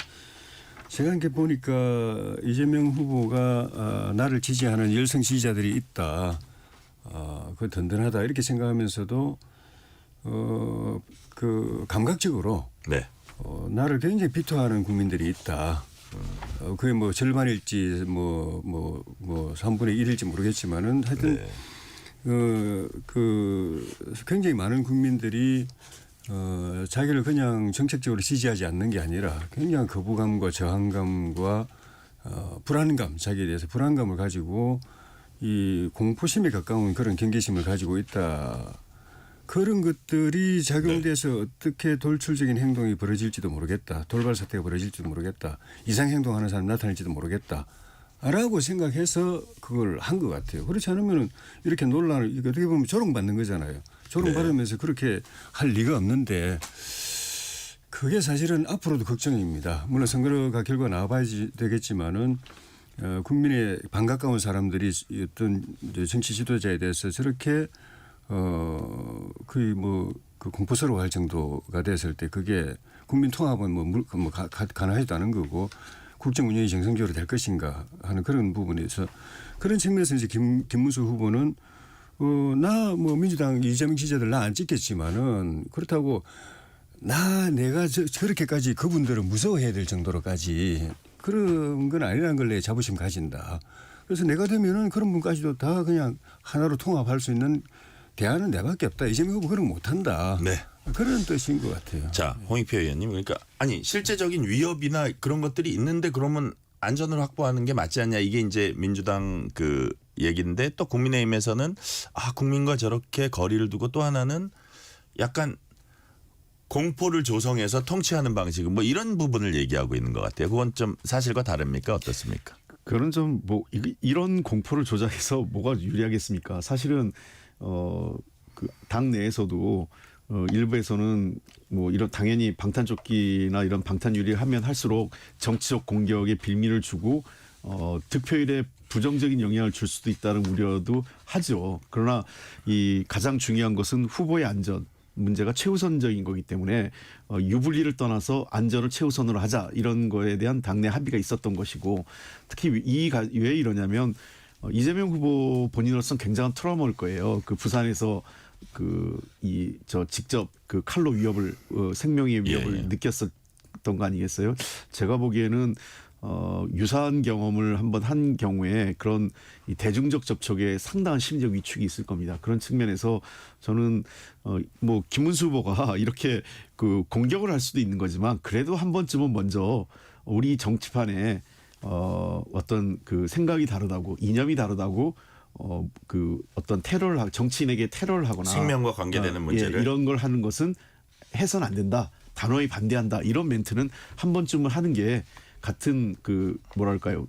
제가 이렇게 보니까 이재명 후보가 나를 지지하는 열성 지지자들이 있다. 그 든든하다 이렇게 생각하면서도 그 감각적으로 나를 굉장히 비토하는 국민들이 있다. 그게 뭐 절반일지 뭐 3분의 1일지 모르겠지만은 하여튼 굉장히 많은 국민들이 자기를 그냥 정책적으로 지지하지 않는 게 아니라 굉장히 거부감과 저항감과 불안감 자기에 대해서 불안감을 가지고 이 공포심에 가까운 그런 경계심을 가지고 있다. 그런 것들이 작용돼서 어떻게 돌출적인 행동이 벌어질지도 모르겠다. 돌발 사태가 벌어질지도 모르겠다. 이상 행동하는 사람 나타날지도 모르겠다. 라고 생각해서 그걸 한 것 같아요. 그렇지 않으면 이렇게 논란을 어떻게 보면 조롱받는 거잖아요. 조롱받으면서 그렇게 할 리가 없는데 그게 사실은 앞으로도 걱정입니다. 물론 선거가 결과 나와봐야 되겠지만은 국민의 반가까운 사람들이 어떤 정치 지도자에 대해서 저렇게 거의 뭐 그 공포스러워할 정도가 됐을 때 그게 국민 통합은 가능하지도 않은 거고 국정 운영이 정상적으로 될 것인가 하는 그런 부분에서 그런 측면에서 이제 김문수 후보는 나 뭐 민주당 이재명 지지자들 나 안 찍겠지만은 그렇다고 내가 저렇게까지 그분들을 무서워해야 될 정도로까지 그런 건 아니라는 걸 내 자부심 가진다. 그래서 내가 되면은 그런 분까지도 다 그냥 하나로 통합할 수 있는 대안은 내밖에 없다. 이재명 후보 그런 거 못한다. 네. 그런 뜻인 것 같아요. 자, 홍익표 의원님, 그러니까 아니 실제적인 위협이나 그런 것들이 있는데 그러면 안전을 확보하는 게 맞지 않냐 이게 이제 민주당 그 얘기인데 또 국민의힘에서는 국민과 저렇게 거리를 두고 또 하나는 약간 공포를 조성해서 통치하는 방식은 뭐 이런 부분을 얘기하고 있는 것 같아요. 그건 좀 사실과 다릅니까? 어떻습니까? 그런 좀 뭐 이런 공포를 조작해서 뭐가 유리하겠습니까? 사실은 그 당 내에서도 일부에서는 뭐 이런 당연히 방탄조끼나 이런 방탄유리를 하면 할수록 정치적 공격에 빌미를 주고 득표율에 부정적인 영향을 줄 수도 있다는 우려도 하죠. 그러나 이 가장 중요한 것은 후보의 안전 문제가 최우선적인 거기 때문에 유불리를 떠나서 안전을 최우선으로 하자 이런 거에 대한 당내 합의가 있었던 것이고 특히 왜 이러냐면 이재명 후보 본인으로서는 굉장한 트라우마일 거예요. 그 부산에서 직접 그 칼로 위협을 생명의 위협을 느꼈었던 거 아니겠어요? 제가 보기에는 유사한 경험을 한번 한 경우에 그런 이 대중적 접촉에 상당한 심리적 위축이 있을 겁니다. 그런 측면에서 저는 뭐 김문수 후보가 이렇게 그 공격을 할 수도 있는 거지만 그래도 한 번쯤은 먼저 우리 정치판에 어떤 그 생각이 다르다고 이념이 다르다고 그 어떤 정치인에게 테러를 하거나 생명과 관계되는 문제를 이런 걸 하는 것은 해서는 안 된다. 단호히 반대한다. 이런 멘트는 한 번쯤은 하는 게 같은 그 뭐랄까요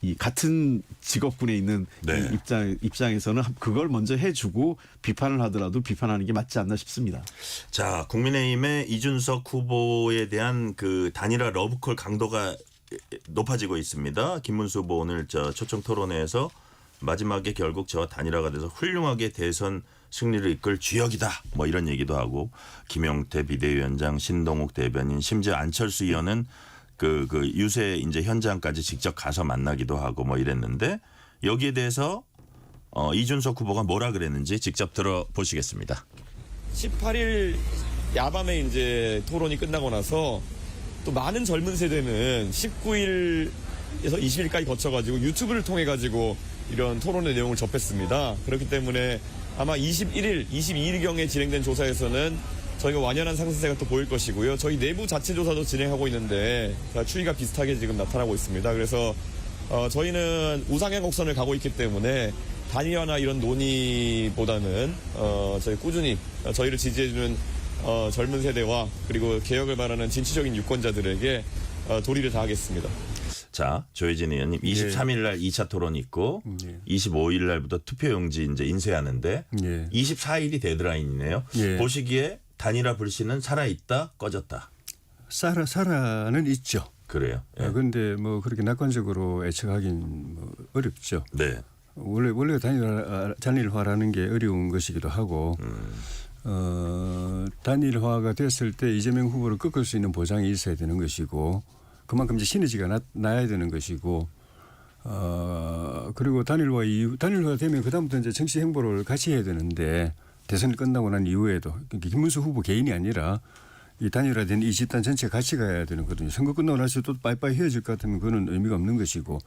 이 같은 직업군에 있는 네. 이 입장에서는 그걸 먼저 해주고 비판을 하더라도 비판하는 게 맞지 않나 싶습니다. 자, 국민의힘의 이준석 후보에 대한 그 단일화 러브콜 강도가 높아지고 있습니다. 김문수 후보 오늘 초청 토론회에서 마지막에 결국 저 단일화가 돼서 훌륭하게 대선 승리를 이끌 주역이다. 뭐 이런 얘기도 하고 김용태 비대위원장, 신동욱 대변인, 심지어 안철수 의원은 그 유세 이제 현장까지 직접 가서 만나기도 하고 뭐 이랬는데 여기에 대해서 이준석 후보가 뭐라 그랬는지 직접 들어보시겠습니다. 18일 야밤에 이제 토론이 끝나고 나서 또 많은 젊은 세대는 19일에서 20일까지 거쳐가지고 유튜브를 통해 가지고 이런 토론의 내용을 접했습니다. 그렇기 때문에 아마 21일, 22일경에 진행된 조사에서는 저희가 완연한 상승세가 또 보일 것이고요. 저희 내부 자체 조사도 진행하고 있는데 추이가 비슷하게 지금 나타나고 있습니다. 그래서 저희는 우상향 곡선을 가고 있기 때문에 단일화나 이런 논의보다는 저희 꾸준히 저희를 지지해주는 젊은 세대와 그리고 개혁을 바라는 진취적인 유권자들에게 도리를 다하겠습니다. 자, 조혜진 의원님 23일 날 2차 토론 있고 25일 날부터 투표용지 이제 인쇄하는데 24일이 데드라인이네요. 보시기에 단일화 불씨는 살아있다, 꺼졌다. 살아는 있죠. 그래요. 그런데 뭐 그렇게 낙관적으로 예측하긴 뭐 어렵죠. 네. 원래 단일화라는 게 어려운 것이기도 하고 단일화가 됐을 때 이재명 후보를 꺾을 수 있는 보장이 있어야 되는 것이고 그만큼 이제 시너지가 나야 되는 것이고 그리고 단일화 되면 그다음부터 이제 정치 행보를 같이 해야 되는데 대선이 끝나고 난 이후에도 김문수 후보 개인이 아니라 이 단일화된 이 집단 전체가 같이 가야 되는 거거든요. 선거 끝나고 나서 또 빠이빠이 헤어질 것 같으면 그건 의미가 없는 것이고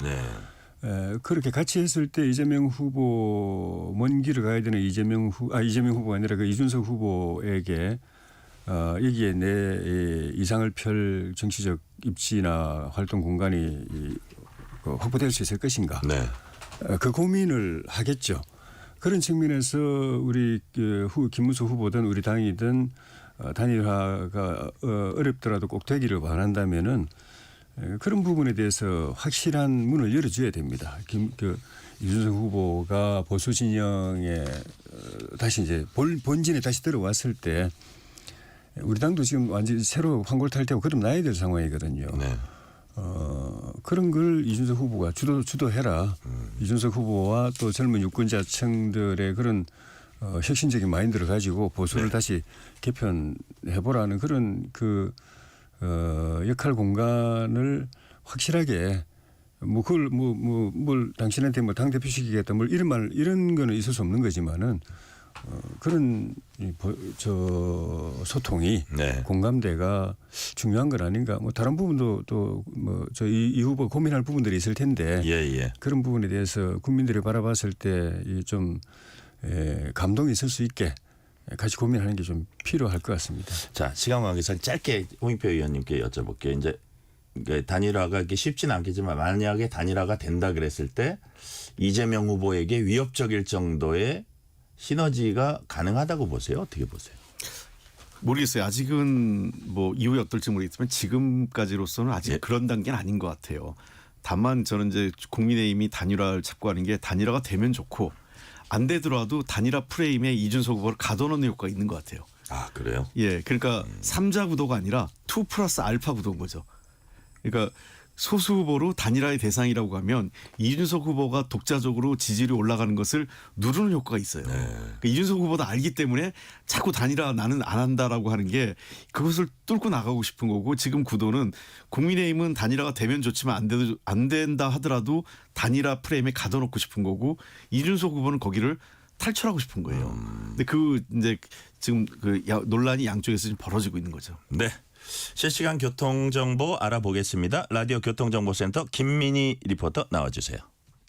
그렇게 같이 했을 때 이재명 후보 먼 길을 가야 되는 이재명 후보가 아니라 그 이준석 후보에게 여기에 내 이상을 펼 정치적 입지나 활동 공간이 확보될 수 있을 것인가. 그 고민을 하겠죠. 그런 측면에서 우리 김문수 후보든 우리 당이든 단일화가 어렵더라도 꼭 되기를 바란다면은 그런 부분에 대해서 확실한 문을 열어줘야 됩니다. 이준석 후보가 보수 진영에 다시 이제 본진에 다시 들어왔을 때 우리 당도 지금 완전히 새로 환골탈태하고 그럼 나야 될 상황이거든요. 네. 그런 걸 이준석 후보가 주도해라. 이준석 후보와 또 젊은 유권자층들의 그런 혁신적인 마인드를 가지고 보수를 다시 개편해보라는 그런 역할 공간을 확실하게 뭘 당신한테 당 대표 시키겠다 이런 거는 있을 수 없는 거지만은 그런 소통이 네. 공감대가 중요한 건 아닌가. 다른 부분도 또 이 후보 고민할 부분들이 있을 텐데 예. 그런 부분에 대해서 국민들이 바라봤을 때 좀 감동이 있을 수 있게 같이 고민하는 게 좀 필요할 것 같습니다. 자, 시간 관계상 짧게 홍익표 의원님께 여쭤볼게요. 이제 단일화가 이렇게 쉽지는 않겠지만 만약에 단일화가 된다 그랬을 때 이재명 후보에게 위협적일 정도의 시너지가 가능하다고 보세요? 어떻게 보세요? 모르겠어요. 아직은 이후에 어떨지 모르겠지만 지금까지로서는 아직 그런 단계는 아닌 것 같아요. 다만 저는 이제 국민의힘이 단일화를 찾고하는 게 단일화가 되면 좋고 안 되더라도 단일화 프레임에 이준석 후보를 가둬놓는 효과가 있는 것 같아요. 아, 그래요? 예, 그러니까 3자 구도가 아니라 2 플러스 알파 구도인 거죠. 그러니까 소수 후보로 단일화의 대상이라고 하면 이준석 후보가 독자적으로 지지율이 올라가는 것을 누르는 효과가 있어요. 그러니까 이준석 후보도 알기 때문에 자꾸 단일화 나는 안 한다라고 하는 게 그것을 뚫고 나가고 싶은 거고 지금 구도는 국민의힘은 단일화가 되면 좋지만 안 된다 하더라도 단일화 프레임에 가둬놓고 싶은 거고 이준석 후보는 거기를 탈출하고 싶은 거예요. 근데 이제 지금 논란이 양쪽에서 지금 벌어지고 있는 거죠. 네. 실시간 교통정보 알아보겠습니다. 라디오 교통정보센터 김민희 리포터 나와주세요.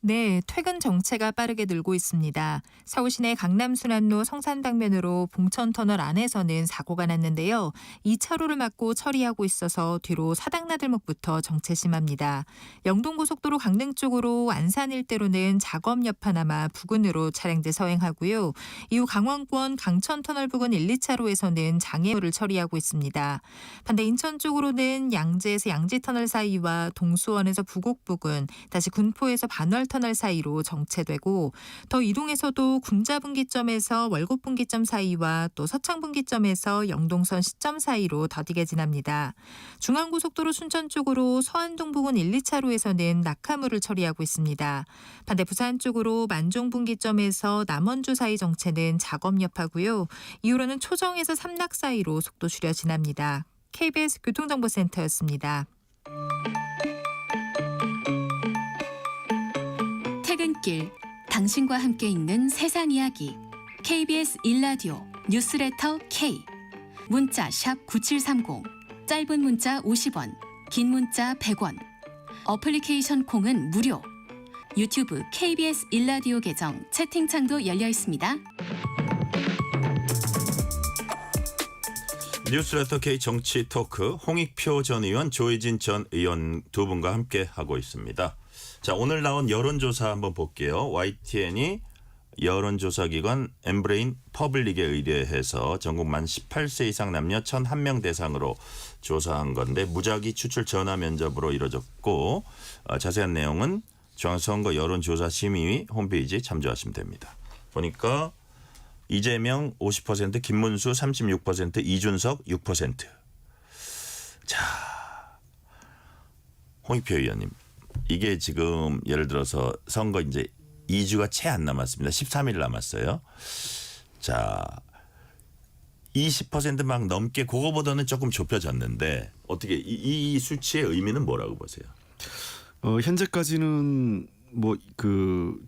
네, 퇴근 정체가 빠르게 늘고 있습니다. 서울 시내 강남순환로 성산 방면으로 봉천터널 안에서는 사고가 났는데요. 2차로를 막고 처리하고 있어서 뒤로 사당나들목부터 정체 심합니다. 영동고속도로 강릉 쪽으로 안산 일대로는 작업 여파 남아 부근으로 차량들 서행하고요. 이후 강원권 강천터널 부근 1, 2차로에서는 장애물을 처리하고 있습니다. 반대 인천 쪽으로는 양재에서 양지터널 사이와 동수원에서 부곡 부근, 다시 군포에서 반월 터널 사이로 정체되고 더 이동해서도 군자분기점에서 월곡분기점 사이와 또 서창분기점에서 영동선 시점 사이로 더디게 지납니다. 중앙고속도로 순천 쪽으로 서안동 부근 1, 2차로에서는 낙하물을 처리하고 있습니다. 반대 부산 쪽으로 만종분기점에서 남원주 사이 정체는 작업 여파고요. 이후로는 초정에서 삼락 사이로 속도 줄여 지납니다. KBS 교통정보센터였습니다. 퇴근길 당신과 함께 읽는 세상 이야기 KBS 1라디오 뉴스레터 K 문자 샵 9730 짧은 문자 50원 긴 문자 100원 어플리케이션 콩은 무료 유튜브 KBS 1라디오 계정 채팅창도 열려 있습니다. 뉴스레터 K 정치 토크 홍익표 전 의원, 조희진 전 의원 두 분과 함께 하고 있습니다. 자, 오늘 나온 여론조사 한번 볼게요. YTN이 여론조사기관 엠브레인 퍼블릭에 의뢰해서 전국 만 18세 이상 남녀 1,001명 대상으로 조사한 건데 무작위 추출 전화 면접으로 이루어졌고 자세한 내용은 중앙선거 여론조사심의위 홈페이지에 참조하시면 됩니다. 보니까 이재명 50%, 김문수 36%, 이준석 6%. 자, 홍익표 의원님. 이게 지금 예를 들어서 선거 이제 2주가 채 안 남았습니다. 13일 남았어요. 자, 20% 막 넘게 그거보다는 조금 좁혀졌는데 어떻게 이 수치의 의미는 뭐라고 보세요? 현재까지는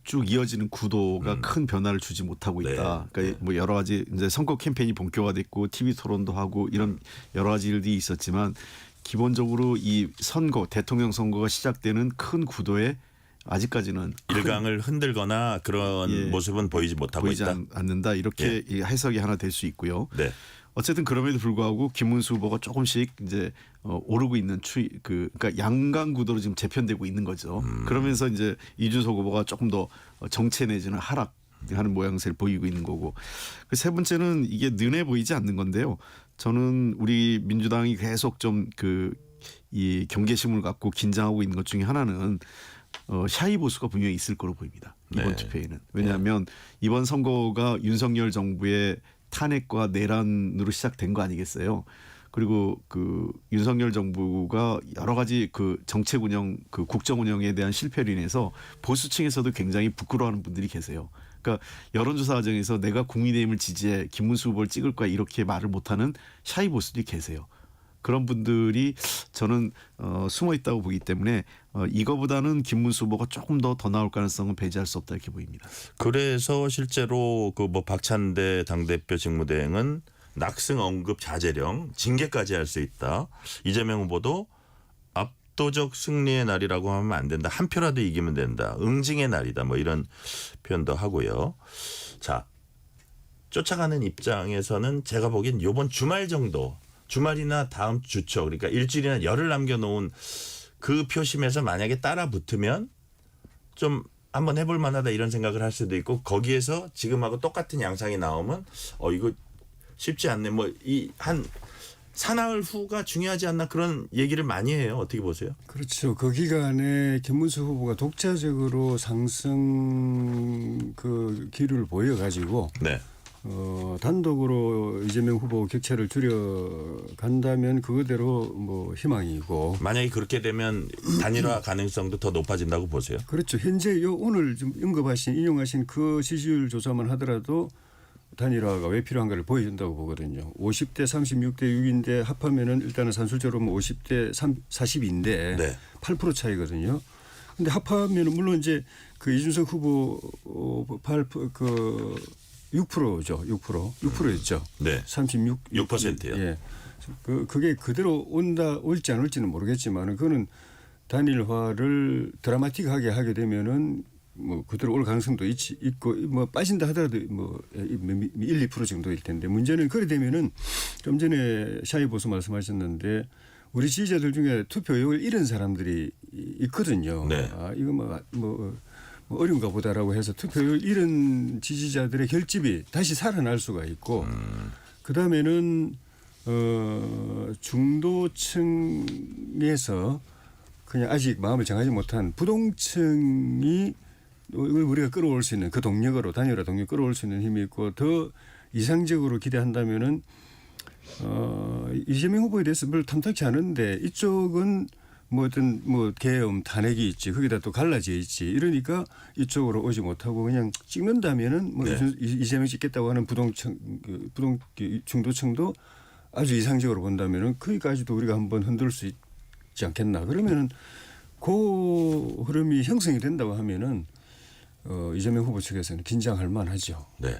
쭉 이어지는 구도가 큰 변화를 주지 못하고 있다. 네. 그러니까 여러 가지 이제 선거 캠페인이 본격화됐고 TV 토론도 하고 이런 여러 가지 일들이 있었지만 기본적으로 이 선거, 대통령 선거가 시작되는 큰 구도에 아직까지는 일강을 흔들거나 그런 모습은 보이지 못하고 보이지 있다. 않는다. 이렇게 해석이 하나 될 수 있고요. 네. 어쨌든 그럼에도 불구하고 김문수 후보가 조금씩 이제 오르고 있는 그러니까 양강 구도로 지금 재편되고 있는 거죠. 그러면서 이제 이준석 후보가 조금 더 정체 내지는 하락 하는 모양새를 보이고 있는 거고. 그 세 번째는 이게 눈에 보이지 않는 건데요. 저는 우리 민주당이 계속 좀 이 경계심을 갖고 긴장하고 있는 것 중에 하나는 샤이 보수가 분명히 있을 거로 보입니다. 이번 네. 투표에는. 왜냐하면 이번 선거가 윤석열 정부의 탄핵과 내란으로 시작된 거 아니겠어요. 그리고 윤석열 정부가 여러 가지 정책 운영, 국정 운영에 대한 실패로 인해서 보수층에서도 굉장히 부끄러워하는 분들이 계세요. 그러니까 여론조사 과정에서 내가 국민의힘을 지지해 김문수 후보를 찍을 거야 이렇게 말을 못하는 샤이 보수들이 계세요. 그런 분들이 저는 숨어 있다고 보기 때문에 이거보다는 김문수 후보가 조금 더 나올 가능성은 배제할 수 없다 이렇게 보입니다. 그래서 실제로 박찬대 당대표 직무대행은 낙승 언급 자제령 징계까지 할 수 있다. 이재명 후보도 압도적 승리의 날이라고 하면 안 된다. 한 표라도 이기면 된다. 응징의 날이다. 뭐 이런 표현도 하고요. 자, 쫓아가는 입장에서는 제가 보기엔 이번 주말 정도, 주말이나 다음 주초, 그러니까 일주일이나 열흘 남겨놓은 그 표심에서 만약에 따라 붙으면 좀 한번 해볼 만하다 이런 생각을 할 수도 있고, 거기에서 지금하고 똑같은 양상이 나오면 이거 쉽지 않네. 뭐 이 한 사나흘 후가 중요하지 않나 그런 얘기를 많이 해요. 어떻게 보세요? 그렇죠. 그 기간에 김문수 후보가 독자적으로 상승 기류를 보여가지고 네. 단독으로 이재명 후보 격차를 줄여간다면 그거대로 뭐 희망이고. 만약에 그렇게 되면 단일화 가능성도 더 높아진다고 보세요? 그렇죠. 현재 오늘 좀 인용하신 그 지지율 조사만 하더라도 단일화가 왜 필요한가를 보여준다고 보거든요. 50대 36대 6인데 합하면은 일단은 산술적으로 50대 40인데 네. 8% 차이거든요. 근데 합하면은 물론 이제 이준석 후보 6%죠. 6%였죠. 네. 6%요. 예. 그게 그대로 올지 안 올지는 모르겠지만 그거는 단일화를 드라마틱하게 하게 되면은 뭐 그대로 올 가능성도 있고 뭐 빠진다 하더라도 뭐 1, 2% 정도일 텐데 문제는 그래 되면은 좀 전에 샤이 보수 말씀하셨는데 우리 지지자들 중에 투표욕을 잃은 사람들이 있거든요. 네. 이거 뭐 어려운가 보다라고 해서 투표율 잃은 지지자들의 결집이 다시 살아날 수가 있고 그다음에는 중도층에서 그냥 아직 마음을 정하지 못한 부동층이 우리가 끌어올 수 있는 그 동력으로 단일화 동력 끌어올 수 있는 힘이 있고 더 이상적으로 기대한다면은 이재명 후보에 대해서 별로 탐탁치 않은데 이쪽은 뭐 어떤 계엄 탄핵이 있지 거기다 또 갈라져 있지 이러니까 이쪽으로 오지 못하고 그냥 찍는다면은 네. 이재명 찍겠다고 하는 중도층도 아주 이상적으로 본다면은 거기까지도 우리가 한번 흔들 수 있지 않겠나 그러면은 그 흐름이 형성이 된다고 하면은 이재명 후보 측에서는 긴장할 만하죠. 네.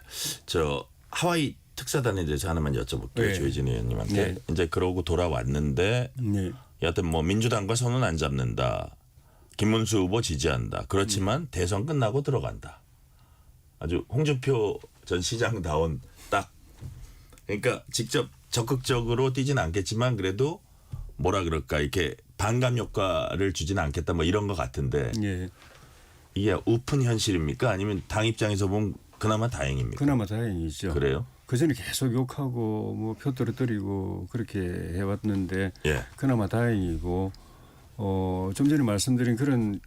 하와이 특사단에 대해서 하나만 여쭤볼게요. 네. 조혜진 의원님한테. 네. 이제 그러고 돌아왔는데 네. 여하튼 민주당과 손은 안 잡는다. 김문수 후보 지지한다. 그렇지만 대선 끝나고 들어간다. 아주 홍준표 전 시장다운 딱. 그러니까 직접 적극적으로 뛰진 않겠지만 그래도 뭐라 그럴까 이렇게 반감 효과를 주지는 않겠다 뭐 이런 것 같은데 네. 이게 우픈 현실입니까? 아니면 당 입장에서 보면 그나마 다행입니까? 그나마 다행이죠. 그래요? 그전에 계속 욕하고 뭐 표 떨어뜨리고 그렇게 해왔는데 예. 그나마 다행이고 좀 전에 말씀드린 그런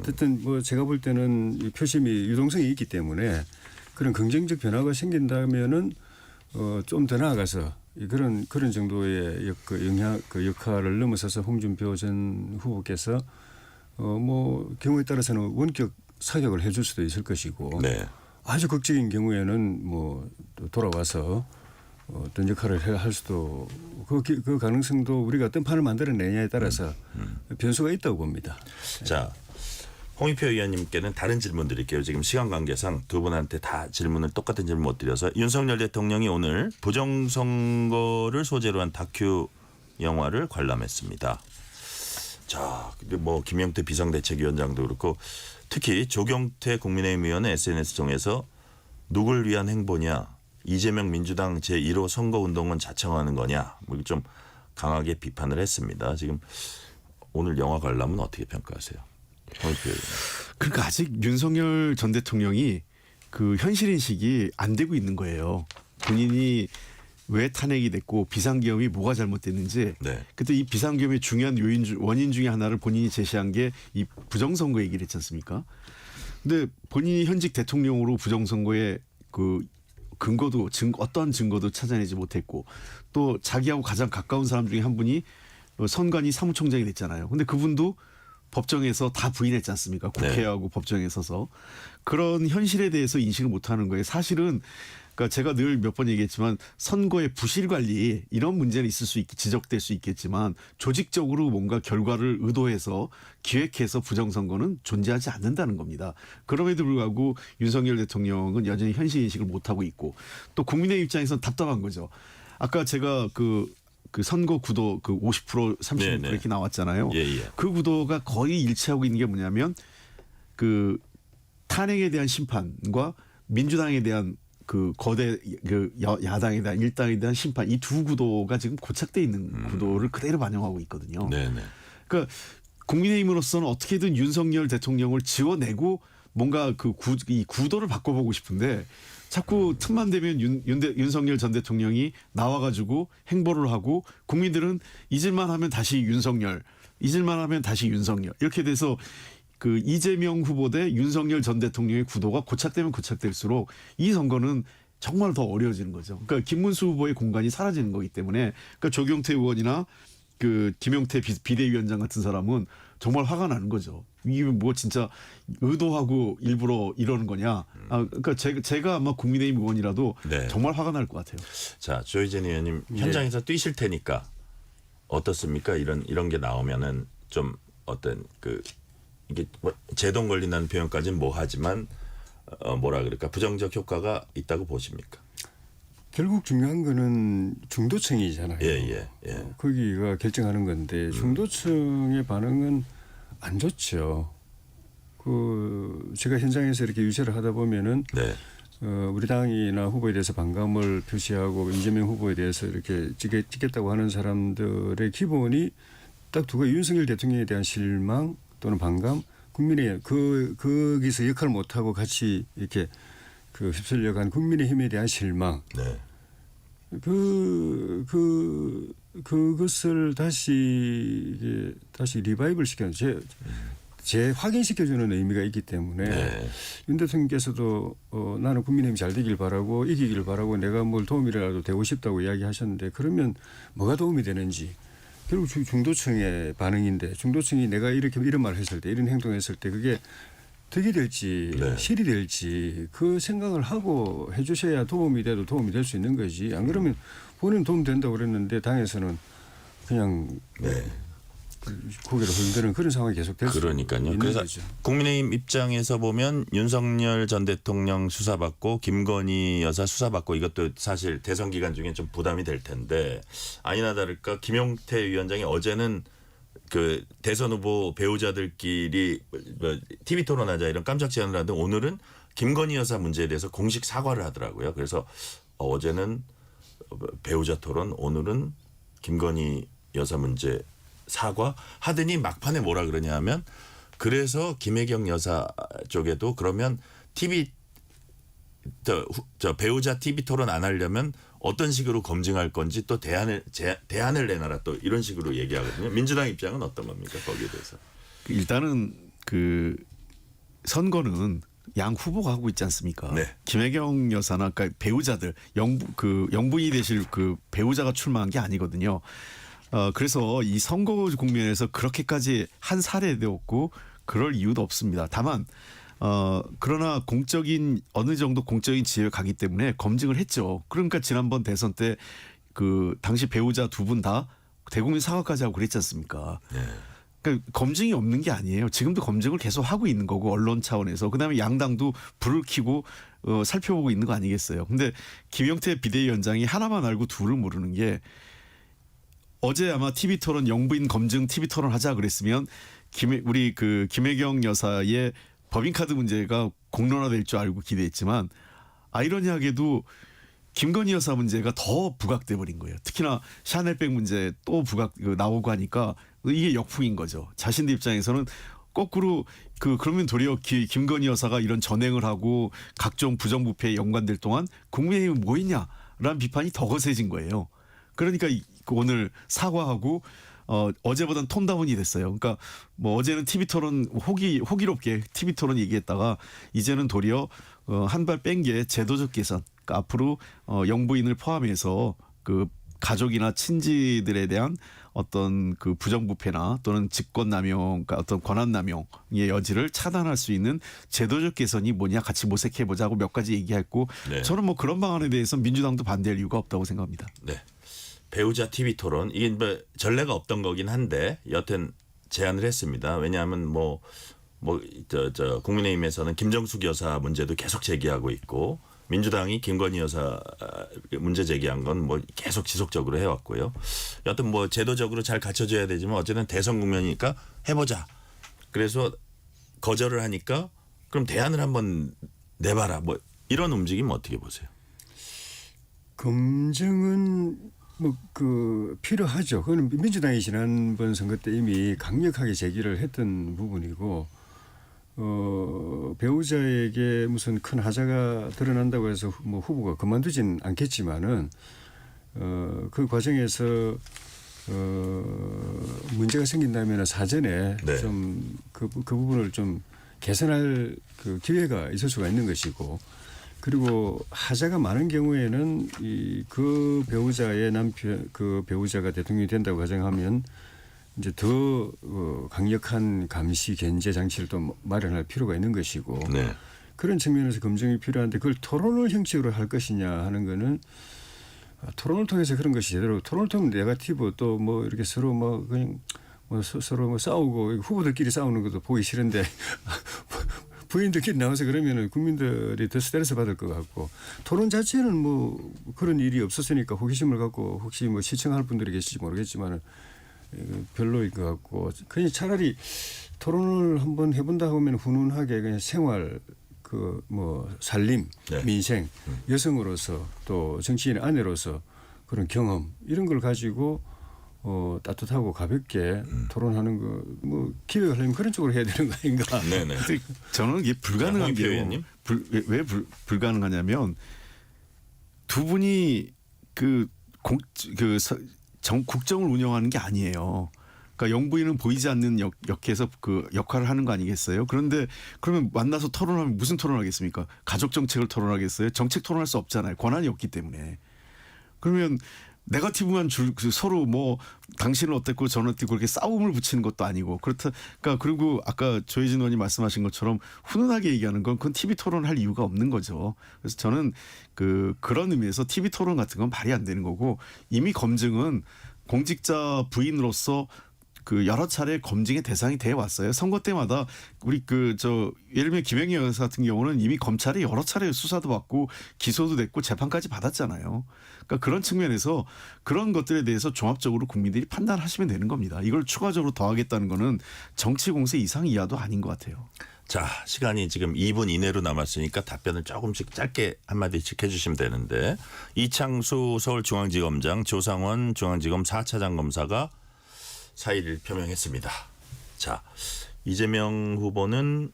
어쨌든 뭐 제가 볼 때는 이 표심이 유동성이 있기 때문에 그런 긍정적 변화가 생긴다면은 좀 더 나아가서 그런 정도의 역할을 넘어서서 홍준표 전 후보께서 뭐 경우에 따라서는 원격 사격을 해줄 수도 있을 것이고 네. 아주 극적인 경우에는 뭐 돌아와서 어떤 역할을 할 수도 그 가능성도 우리가 어떤 판을 만들어내냐에 따라서 변수가 있다고 봅니다. 자, 홍익표 의원님께는 다른 질문 드릴게요. 지금 시간 관계상 두 분한테 다 똑같은 질문 못 드려서 윤석열 대통령이 오늘 부정선거를 소재로 한 다큐 영화를 관람했습니다. 자, 근데 김영태 비상대책위원장도 그렇고 특히 조경태 국민의힘 의원은 SNS 통해서 누굴 위한 행보냐, 이재명 민주당 제1호 선거운동은 자청하는 거냐, 좀 강하게 비판을 했습니다. 지금 오늘 영화 관람은 어떻게 평가하세요? 그러니까 아직 윤석열 전 대통령이 그 현실 인식이 안 되고 있는 거예요. 본인이 왜 탄핵이 됐고 비상계엄이 뭐가 잘못됐는지 네. 그때 이 비상계엄의 중요한 원인 중에 하나를 본인이 제시한 게 이 부정선거 얘기를 했지 않습니까? 근데 본인이 현직 대통령으로 부정선거에 그 근거도 어떤 증거도 찾아내지 못했고 또 자기하고 가장 가까운 사람 중에 한 분이 선관위 사무총장이 됐잖아요. 근데 그분도 법정에서 다 부인했지 않습니까? 국회하고 법정에 서서. 그런 현실에 대해서 인식을 못하는 거예요. 사실은 그러니까 제가 늘 몇 번 얘기했지만 선거의 부실 관리 이런 문제는 있을 수 지적될 수 있겠지만 조직적으로 뭔가 결과를 의도해서 기획해서 부정선거는 존재하지 않는다는 겁니다. 그럼에도 불구하고 윤석열 대통령은 여전히 현실 인식을 못하고 있고 또 국민의 입장에서는 답답한 거죠. 아까 제가 그 선거 구도 그 50% 30% 네네. 이렇게 나왔잖아요. 예, 예. 그 구도가 거의 일치하고 있는 게 뭐냐면 그 탄핵에 대한 심판과 민주당에 대한 그 거대 그 야당에 대한 일당에 대한 심판 이 두 구도가 지금 고착돼 있는 구도를 그대로 반영하고 있거든요. 네네. 그러니까 국민의힘으로서는 어떻게든 윤석열 대통령을 지워내고 뭔가 이 구도를 바꿔보고 싶은데 자꾸 틈만 되면 윤석열 전 대통령이 나와가지고 행보를 하고 국민들은 잊을만 하면 다시 윤석열, 잊을만 하면 다시 윤석열 이렇게 돼서 그 이재명 후보 대 윤석열 전 대통령의 구도가 고착되면 고착될수록 이 선거는 정말 더 어려워지는 거죠. 그러니까 김문수 후보의 공간이 사라지는 거기 때문에 그러니까 조경태 의원이나 그 김용태 비대위원장 같은 사람은 정말 화가 나는 거죠. 이게 뭐 진짜 의도하고 일부러 이러는 거냐. 그러니까 제가 아마 국민의힘 의원이라도 네. 정말 화가 날 것 같아요. 자, 조희진 의원님 현장에서 뛰실 테니까 어떻습니까? 이런 게 나오면은 좀 어떤 그 이게 뭐 제동 걸린다는 표현까지는 뭐하지만 뭐라 그럴까 부정적 효과가 있다고 보십니까? 결국 중요한 거는 중도층이잖아요. 예. 거기가 결정하는 건데 중도층의 반응은 안 좋죠. 그 제가 현장에서 이렇게 유세를 하다 보면은 네. 우리 당이나 후보에 대해서 반감을 표시하고 이재명 후보에 대해서 이렇게 찍겠다고 하는 사람들의 기본이 딱 두 가지 윤석열 대통령에 대한 실망 또는 반감 국민의 거기서 역할을 못하고 같이 이렇게 그 휩쓸려 간 국민의힘에 대한 실망. 네. 그것을 다시 리바이벌 시켜는 재확인시켜주는 의미가 있기 때문에 네. 윤 대통령께서도 나는 국민의힘이 잘 되길 바라고 이기길 바라고 내가 뭘 도움이라도 되고 싶다고 이야기하셨는데 그러면 뭐가 도움이 되는지 결국 중도층의 반응인데 중도층이 내가 이런 말을 했을 때 이런 행동했을 때 그게 득이 될지 네. 실이 될지 그 생각을 하고 해 주셔야 도움이 돼도 도움이 될 수 있는 거지. 안 그러면 본인 도움 된다고 그랬는데 당에서는 그냥 고개를 흔드는 그런 상황이 계속될 수 있는 그러니까요. 그래서 거죠. 국민의힘 입장에서 보면 윤석열 전 대통령 수사받고 김건희 여사 수사받고 이것도 사실 대선 기간 중에 좀 부담이 될 텐데 아니나 다를까 김용태 위원장이 어제는 그 대선 후보 배우자들끼리 TV 토론하자 이런 깜짝 제안을 하는데 오늘은 김건희 여사 문제에 대해서 공식 사과를 하더라고요. 그래서 어제는 배우자 토론, 오늘은 김건희 여사 문제 사과 하더니 막판에 뭐라 그러냐 하면 그래서 김혜경 여사 쪽에도 그러면 TV 저 배우자 TV 토론 안 하려면 어떤 식으로 검증할 건지 또 대안을 내놔라 또 이런 식으로 얘기하거든요. 민주당 입장은 어떤 겁니까 거기에 대해서? 일단은 그 선거는 양 후보가 하고 있지 않습니까? 네. 김혜경 여사나 그러니까 배우자들 영부인이 되실 그 배우자가 출마한 게 아니거든요. 그래서 이 선거 국면에서 그렇게까지 한 사례도 없고 그럴 이유도 없습니다. 다만 그러나 어느 정도 공적인 지혜가 가기 때문에 검증을 했죠. 그러니까 지난번 대선 때 그 당시 배우자 두 분 다 대국민 사과까지 하고 그랬지 않습니까? 네. 그러니까 검증이 없는 게 아니에요. 지금도 검증을 계속 하고 있는 거고 언론 차원에서 그다음에 양당도 불을 켜고 살펴보고 있는 거 아니겠어요. 근데 김용태 비대위원장이 하나만 알고 둘을 모르는 게 어제 아마 TV 토론 영부인 검증 TV 토론 하자 그랬으면 우리 그 김혜경 여사의 법인카드 문제가 공론화될 줄 알고 기대했지만 아이러니하게도 김건희 여사 문제가 더 부각돼 버린 거예요. 특히나 샤넬백 문제 또 나오고 하니까 이게 역풍인 거죠. 자신들 입장에서는 거꾸로 그러면 도리어 김건희 여사가 이런 전행을 하고 각종 부정부패에 연관될 동안 국민의힘은 뭐 했냐라는 비판이 더 거세진 거예요. 그러니까 오늘 사과하고 어제보단 톤다운이 됐어요. 그러니까 뭐 어제는 TV 토론 호기롭게 TV 토론 얘기했다가 이제는 도리어 한 발 뺀 게 제도적 개선. 그러니까 앞으로 영부인을 포함해서 그 가족이나 친지들에 대한 어떤 그 부정부패나 또는 직권남용, 그러니까 어떤 권한남용의 여지를 차단할 수 있는 제도적 개선이 뭐냐 같이 모색해 보자고 몇 가지 얘기했고 네. 저는 뭐 그런 방안에 대해서 민주당도 반대할 이유가 없다고 생각합니다. 네. 배우자 TV 토론 이게 뭐 전례가 없던 거긴 한데 여튼 제안을 했습니다. 왜냐하면 국민의힘에서는 김정숙 여사 문제도 계속 제기하고 있고 민주당이 김건희 여사 문제 제기한 건 뭐 계속 지속적으로 해왔고요. 여튼 뭐 제도적으로 잘 갖춰져야 되지만 어쨌든 대선 국면이니까 해보자. 그래서 거절을 하니까 그럼 대안을 한번 내봐라. 뭐 이런 움직임 어떻게 보세요? 검증은 필요하죠. 그건 민주당이 지난번 선거 때 이미 강력하게 제기를 했던 부분이고 배우자에게 무슨 큰 하자가 드러난다고 해서 뭐 후보가 그만두진 않겠지만은 그 과정에서 문제가 생긴다면 사전에 네. 좀 그 부분을 좀 개선할 그 기회가 있을 수가 있는 것이고 그리고 하자가 많은 경우에는 그 배우자의 남편 그 배우자가 대통령이 된다고 가정하면 이제 더 강력한 감시 견제 장치를 또 마련할 필요가 있는 것이고 네. 그런 측면에서 검증이 필요한데 그걸 토론을 형식으로 할 것이냐 하는 거는 토론을 통해서 그런 것이 제대로 토론을 통해 네거티브 또 뭐 이렇게 서로 뭐 그냥 서로 뭐 싸우고 후보들끼리 싸우는 것도 보기 싫은데 부인들끼리 나와서 그러면은 국민들이 더 스트레스 받을 것 같고 토론 자체는 뭐 그런 일이 없었으니까 호기심을 갖고 혹시 뭐 시청할 분들이 계실지 모르겠지만은 별로일 것 같고 그냥 차라리 토론을 한번 해본다 하면 훈훈하게 그냥 생활 그 뭐 살림 네. 민생 여성으로서 또 정치인 아내로서 그런 경험 이런 걸 가지고 따뜻하고 가볍게 토론하는 거 뭐 기획을 하려면 그런 쪽으로 해야 되는 거 아닌가? 네네. 저는 이게 불가능한 홍익표 게요. 의원님? 왜 불가능하냐면 두 분이 국정을 운영하는 게 아니에요. 그러니까 영부인은 보이지 않는 역에서 그 역할을 하는 거 아니겠어요? 그런데 그러면 만나서 토론하면 무슨 토론하겠습니까? 가족 정책을 토론하겠어요? 정책 토론할 수 없잖아요. 권한이 없기 때문에. 그러면 네거티브만 서로 뭐 당신은 어땠고 저는 어땠고 그렇게 싸움을 붙이는 것도 아니고 그러니까 그리고 아까 조혜진 의원이 말씀하신 것처럼 훈훈하게 얘기하는 건 그건 TV 토론할 이유가 없는 거죠. 그래서 저는 그런 의미에서 TV 토론 같은 건 말이 안 되는 거고 이미 검증은 공직자 부인으로서 여러 차례 검증의 대상이 돼 왔어요. 선거 때마다 우리 예를 들면 김영희 여사 같은 경우는 이미 검찰이 여러 차례 수사도 받고 기소도 됐고 재판까지 받았잖아요. 그러니까 그런 측면에서 그런 것들에 대해서 종합적으로 국민들이 판단하시면 되는 겁니다. 이걸 추가적으로 더하겠다는 거는 정치 공세 이상 이하도 아닌 것 같아요. 자, 시간이 지금 2분 이내로 남았으니까 답변을 조금씩 짧게 한마디씩 해주시면 되는데 이창수 서울중앙지검장 조상원 중앙지검 4차장 검사가 사의를 표명했습니다. 자, 이재명 후보는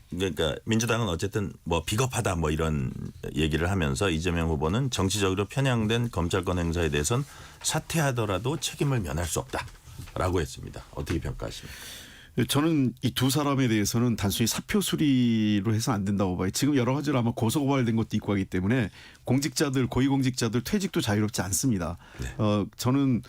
그러니까 민주당은 어쨌든 뭐 비겁하다 뭐 이런 얘기를 하면서 이재명 후보는 정치적으로 편향된 검찰권 행사에 대해서는 사퇴하더라도 책임을 면할 수 없다라고 했습니다. 어떻게 평가하십니까? 저는 이 두 사람에 대해서는 단순히 사표 수리로 해서 안 된다고 봐요. 지금 여러 가지로 아마 고소고발된 것도 있고 하기 때문에 고위공직자들 퇴직도 자유롭지 않습니다. 네. 저는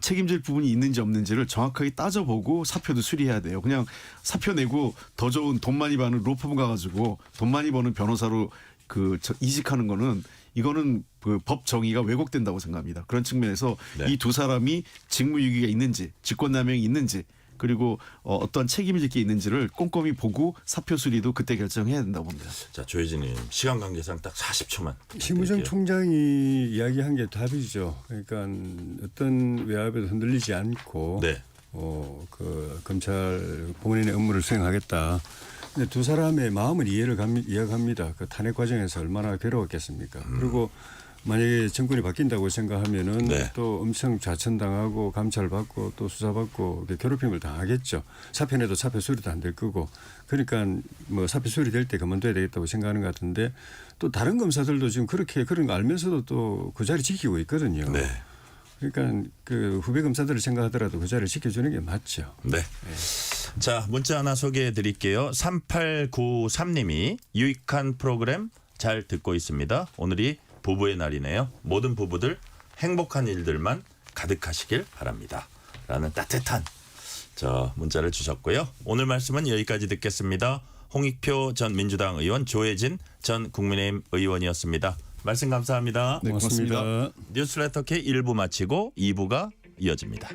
책임질 부분이 있는지 없는지를 정확하게 따져보고 사표도 수리해야 돼요. 그냥 사표 내고 더 좋은 돈 많이 버는 로펌 가가지고 돈 많이 버는 변호사로 이직하는 거는 이거는 법 정의가 왜곡된다고 생각합니다. 그런 측면에서 네. 이 두 사람이 직무유기가 있는지 직권남용이 있는지 그리고 어떤 책임을 질 게 있는지를 꼼꼼히 보고 사표 수리도 그때 결정해야 된다고 봅니다. 자, 조혜진 의원 시간 관계상 딱 40초만. 심우정 총장이 이야기한 게 답이죠. 그러니까 어떤 외압에도 흔들리지 않고 네. 검찰 본인의 업무를 수행하겠다. 근데 두 사람의 마음은 이해합니다. 그 탄핵 과정에서 얼마나 괴로웠겠습니까. 그리고 만약에 정권이 바뀐다고 생각하면은 네. 또 엄청 좌천당하고 감찰받고 또 수사받고 괴롭힘을 당하겠죠. 사표내도 사표 수리도 안 될 거고. 그러니까 뭐 사표 수리될 때 그만둬야 되겠다고 생각하는 것 같은데 또 다른 검사들도 지금 그렇게 그런 거 알면서도 또 그 자리 지키고 있거든요. 네. 그러니까 그 후배 검사들을 생각하더라도 그 자리를 지켜주는 게 맞죠. 네. 자, 문자 하나 소개해 드릴게요. 3893님이 유익한 프로그램 잘 듣고 있습니다. 오늘이 부부의 날이네요. 모든 부부들 행복한 일들만 가득하시길 바랍니다. 라는 따뜻한 문자를 주셨고요. 오늘 말씀은 여기까지 듣겠습니다. 홍익표 전 민주당 의원, 조혜진 전 국민의힘 의원이었습니다. 말씀 감사합니다. 네, 고맙습니다. 뉴스레터 K 1부 마치고 2부가 이어집니다.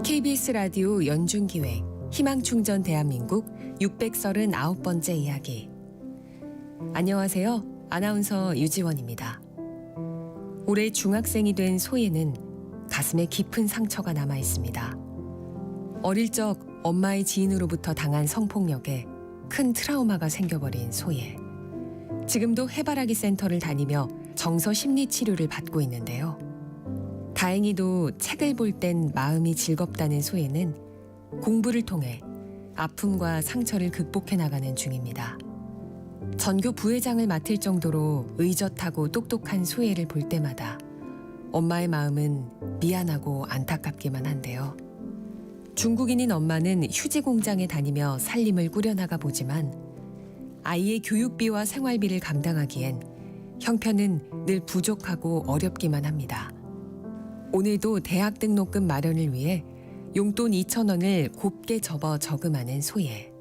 KBS 라디오 연중기획 희망충전 대한민국 639번째 이야기. 안녕하세요. 아나운서 유지원입니다. 올해 중학생이 된 소예는 가슴에 깊은 상처가 남아 있습니다. 어릴 적 엄마의 지인으로부터 당한 성폭력에 큰 트라우마가 생겨버린 소예. 지금도 해바라기 센터를 다니며 정서 심리 치료를 받고 있는데요. 다행히도 책을 볼 땐 마음이 즐겁다는 소예는 공부를 통해 아픔과 상처를 극복해 나가는 중입니다. 전교 부회장을 맡을 정도로 의젓하고 똑똑한 소예를 볼 때마다 엄마의 마음은 미안하고 안타깝기만 한데요. 중국인인 엄마는 휴지 공장에 다니며 살림을 꾸려나가 보지만 아이의 교육비와 생활비를 감당하기엔 형편은 늘 부족하고 어렵기만 합니다. 오늘도 대학 등록금 마련을 위해 용돈 2,000원을 곱게 접어 저금하는 소예.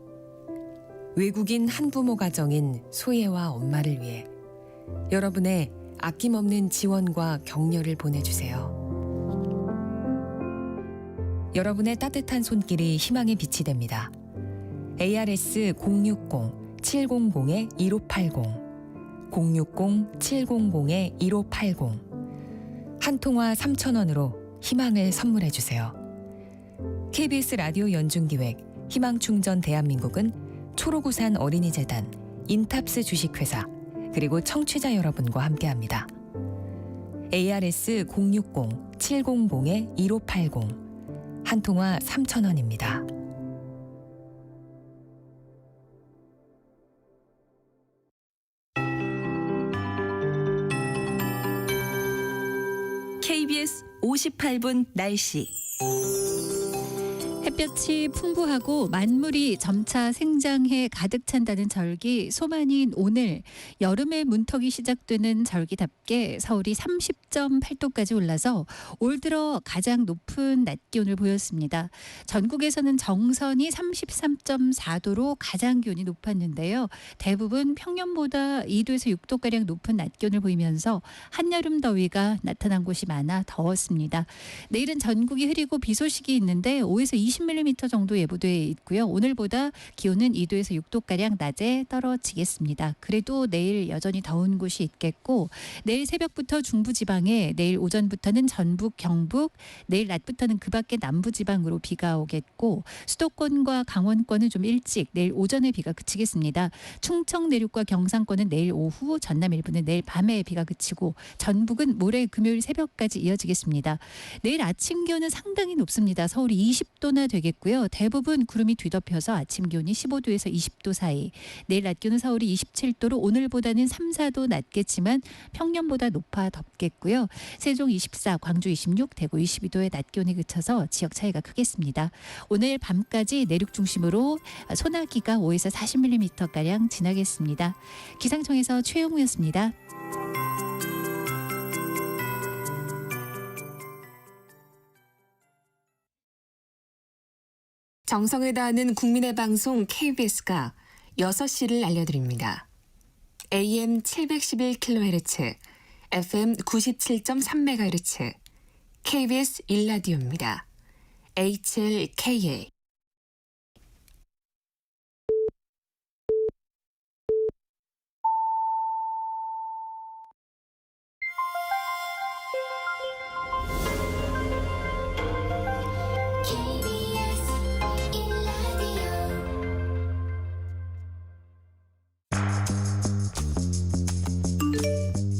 외국인 한부모 가정인 소예와 엄마를 위해 여러분의 아낌없는 지원과 격려를 보내주세요. 여러분의 따뜻한 손길이 희망의 빛이 됩니다. ARS 060-700-1580 060-700-1580 한 통화 3,000원으로 희망을 선물해 주세요. KBS 라디오 연중기획 희망충전 대한민국은 초록우산 어린이재단, 인탑스 주식회사, 그리고 청취자 여러분과 함께합니다. ARS 060-700-1580 한 통화 3,000원입니다. KBS 58분 날씨. 햇볕이 풍부하고 만물이 점차 생장해 가득 찬다는 절기 소만인 오늘 여름의 문턱이 시작되는 절기답게 서울이 30.8도까지 올라서 올 들어 가장 높은 낮 기온을 보였습니다. 전국에서는 정선이 33.4도로 가장 기온이 높았는데요. 대부분 평년보다 2도에서 6도가량 높은 낮 기온을 보이면서 한여름 더위가 나타난 곳이 많아 더웠습니다. 내일은 전국이 흐리고 비 소식이 있는데 5에서 20mm 정도 예보돼 있고요. 오늘보다 기온은 2도에서 6도가량 낮에 떨어지겠습니다. 그래도 내일 여전히 더운 곳이 있겠고 내일 새벽부터 중부지방에 내일 오전부터는 전북, 경북, 내일 낮부터는 그 밖에 남부지방으로 비가 오겠고 수도권과 강원권은 좀 일찍 내일 오전에 비가 그치겠습니다. 충청 내륙과 경상권은 내일 오후, 전남 일부는 내일 밤에 비가 그치고 전북은 모레 금요일 새벽까지 이어지겠습니다. 내일 아침 기온은 상당히 높습니다. 서울이 20도나 되겠고요. 대부분 구름이 뒤덮여서 아침 기온이 15도에서 20도 사이. 내일 낮 기온은 서울이 27도로 오늘보다는 3, 4도 낮겠지만 평년보다 높아 덥겠고요. 세종 24, 광주 26, 대구 22도의 낮 기온이 그쳐서 지역 차이가 크겠습니다. 오늘 밤까지 내륙 중심으로 소나기가 5에서 40mm가량 지나겠습니다. 기상청에서 최영우였습니다. 정성을 다하는 국민의 방송 KBS가 6시를 알려드립니다. AM 711kHz, FM 97.3MHz, KBS 1라디오입니다. HLKA.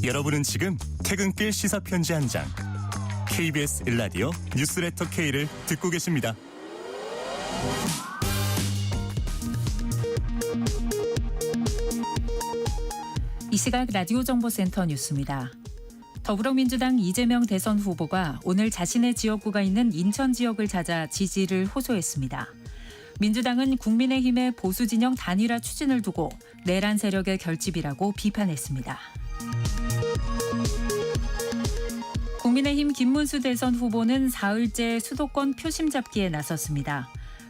여러분은 지금 퇴근길 시사편지 한 장 KBS 1라디오 뉴스레터 K를 듣고 계십니다. 이 시각 라디오 정보센터 뉴스입니다. 더불어민주당 이재명 대선 후보가 오늘 자신의 지역구가 있는 인천 지역을 찾아 지지를 호소했습니다. 민주당은 국민의힘의 보수 진영 단일화 추진을 두고 내란 세력의 결집이라고 비판했습니다. 국민의힘 김문수 대선 후보는 사흘째 수도권 표심 잡기에 나섰습니다.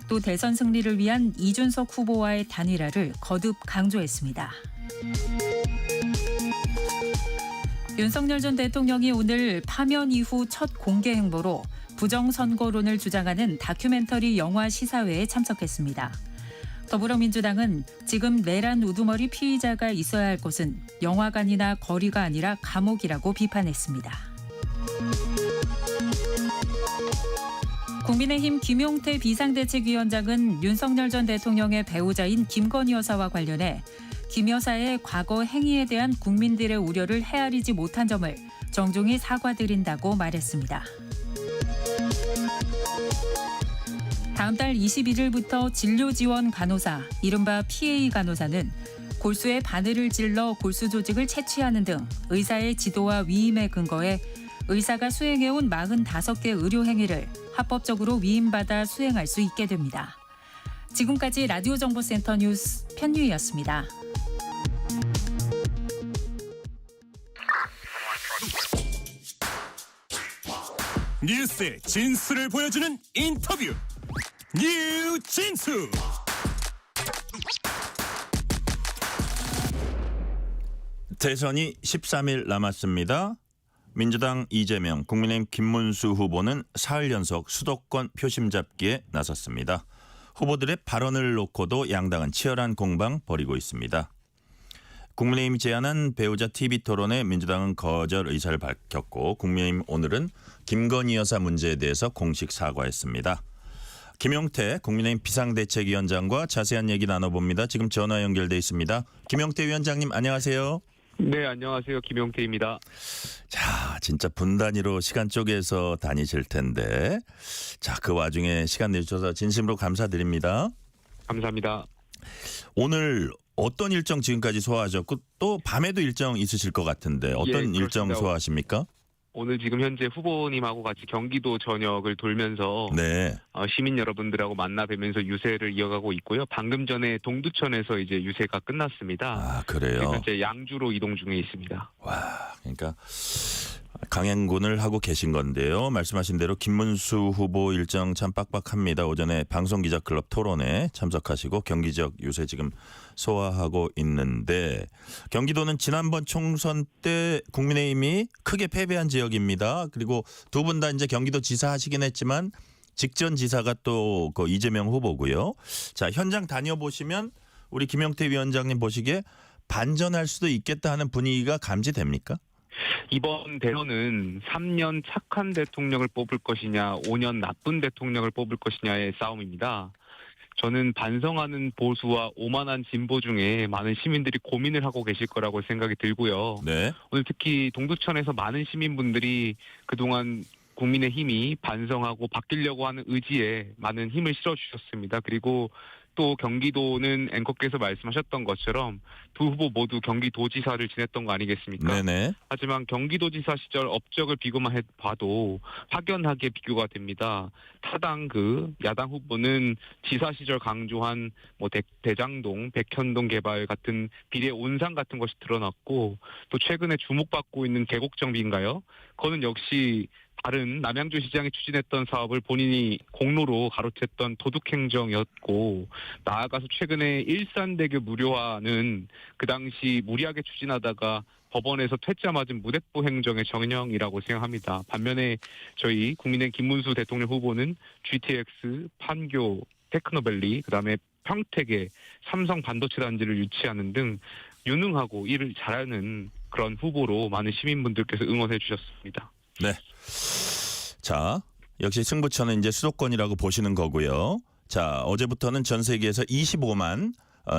또 대선 승리를 위한 이준석 후보와의 단일화를 거듭 강조했습니다. 윤석열 전 대통령이 오늘 파면 이후 첫 공개 행보로 부정선거론을 주장하는 다큐멘터리 영화 시사회에 참석했습니다. 더불어민주당은 지금 내란 우두머리 피의자가 있어야 할 곳은 영화관이나 거리가 아니라 감옥이라고 비판했습니다. 국민의힘 김용태 비상대책위원장은 윤석열 전 대통령의 배우자인 김건희 여사와 관련해 김 여사의 과거 행위에 대한 국민들의 우려를 헤아리지 못한 점을 정중히 사과드린다고 말했습니다. 다음 달 21일부터 진료지원 간호사, 이른바 PA 간호사는 골수에 바늘을 찔러 골수 조직을 채취하는 등 의사의 지도와 위임에 근거해 의사가 수행해온 45개 의료 행위를 합법적으로 위임받아 수행할 수 있게 됩니다. 지금까지 라디오 정보센터 뉴스 편유희였습니다. 뉴스의 진수를 보여주는 인터뷰 뉴진수. 대선이 13일 남았습니다. 민주당 이재명, 국민의힘 김문수 후보는 사흘 연속 수도권 표심 잡기에 나섰습니다. 후보들의 발언을 놓고도 양당은 치열한 공방 벌이고 있습니다. 국민의힘이 제안한 배우자 TV토론에 민주당은 거절 의사를 밝혔고 국민의힘 오늘은 김건희 여사 문제에 대해서 공식 사과했습니다. 김용태 국민의힘 비상대책위원장과 자세한 얘기 나눠봅니다. 지금 전화 연결돼 있습니다. 김용태 위원장님 안녕하세요. 네, 안녕하세요. 김용태입니다. 자, 진짜 분단위로 시간 쪼개서 다니실 텐데 자, 그 와중에 시간 내주셔서 진심으로 감사드립니다. 감사합니다. 오늘 어떤 일정 지금까지 소화하셨고 또 밤에도 일정 있으실 것 같은데 어떤 일정 소화하십니까? 오늘 지금 현재 후보님하고 같이 경기도 전역을 돌면서 네. 시민 여러분들하고 만나 뵈면서 유세를 이어가고 있고요. 방금 전에 동두천에서 이제 유세가 끝났습니다. 아, 그래요? 현재 양주로 이동 중에 있습니다. 와, 그러니까 강행군을 하고 계신 건데요. 말씀하신 대로 김문수 후보 일정 참 빡빡합니다. 오전에 방송기자클럽 토론에 참석하시고 경기 지역 유세 지금 소화하고 있는데 경기도는 지난번 총선 때 국민의힘이 크게 패배한 지역입니다. 그리고 두 분 다 이제 경기도 지사 하시긴 했지만 직전 지사가 또 그 이재명 후보고요. 자, 현장 다녀보시면 우리 김용태 위원장님 보시기에 반전할 수도 있겠다 하는 분위기가 감지됩니까? 이번 대선은 3년 착한 대통령을 뽑을 것이냐 5년 나쁜 대통령을 뽑을 것이냐의 싸움입니다. 저는 반성하는 보수와 오만한 진보 중에 많은 시민들이 고민을 하고 계실 거라고 생각이 들고요. 네. 오늘 특히 동두천에서 많은 시민분들이 그동안 국민의힘이 반성하고 바뀌려고 하는 의지에 많은 힘을 실어주셨습니다. 그리고 또 경기도는 앵커께서 말씀하셨던 것처럼 두 후보 모두 경기도지사를 지냈던 거 아니겠습니까? 네네. 하지만 경기도지사 시절 업적을 비교만 해봐도 확연하게 비교가 됩니다. 타당 야당 후보는 지사 시절 강조한 대장동, 백현동 개발 같은 비례 온상 같은 것이 드러났고, 또 최근에 주목받고 있는 계곡정비인가요? 그거는 역시 다른 남양주 시장이 추진했던 사업을 본인이 공로로 가로챘던 도둑행정이었고, 나아가서 최근에 일산대교 무료화는 그 당시 무리하게 추진하다가 법원에서 퇴짜 맞은 무대포 행정의 정형이라고 생각합니다. 반면에 저희 국민의힘 김문수 대통령 후보는 GTX, 판교, 테크노밸리, 그다음에 평택에 삼성 반도체 단지를 유치하는 등 유능하고 일을 잘하는 그런 후보로 많은 시민분들께서 응원해 주셨습니다. 네. 자, 역시 승부처는 이제 수도권이라고 보시는 거고요. 자, 어제부터는 전 세계에서 25만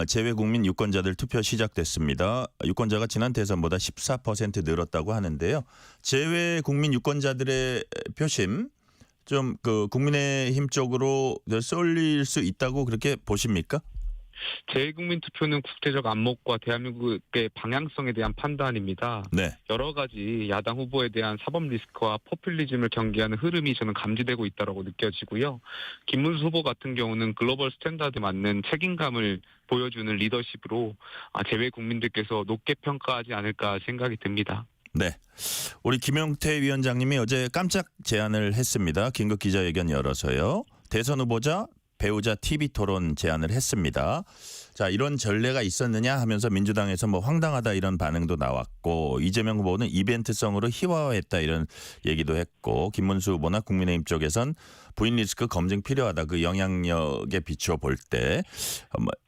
재외 국민 유권자들 투표 시작됐습니다. 유권자가 지난 대선보다 14% 늘었다고 하는데요. 재외 국민 유권자들의 표심 좀 국민의힘 쪽으로 쏠릴 수 있다고 그렇게 보십니까? 재외국민 투표는 국제적 안목과 대한민국의 방향성에 대한 판단입니다. 네. 여러 가지 야당 후보에 대한 사법 리스크와 포퓰리즘을 경계하는 흐름이 저는 감지되고 있다고 느껴지고요. 김문수 후보 같은 경우는 글로벌 스탠다드에 맞는 책임감을 보여주는 리더십으로 재외국민들께서 높게 평가하지 않을까 생각이 듭니다. 네. 우리 김용태 위원장님이 어제 깜짝 제안을 했습니다. 긴급 기자회견 열어서요. 대선 후보자 배우자 TV 토론 제안을 했습니다. 자, 이런 전례가 있었느냐 하면서 민주당에서 황당하다 이런 반응도 나왔고, 이재명 후보는 이벤트성으로 희화화했다 이런 얘기도 했고, 김문수 후보나 국민의힘 쪽에선 부인 리스크 검증 필요하다, 그 영향력에 비추어 볼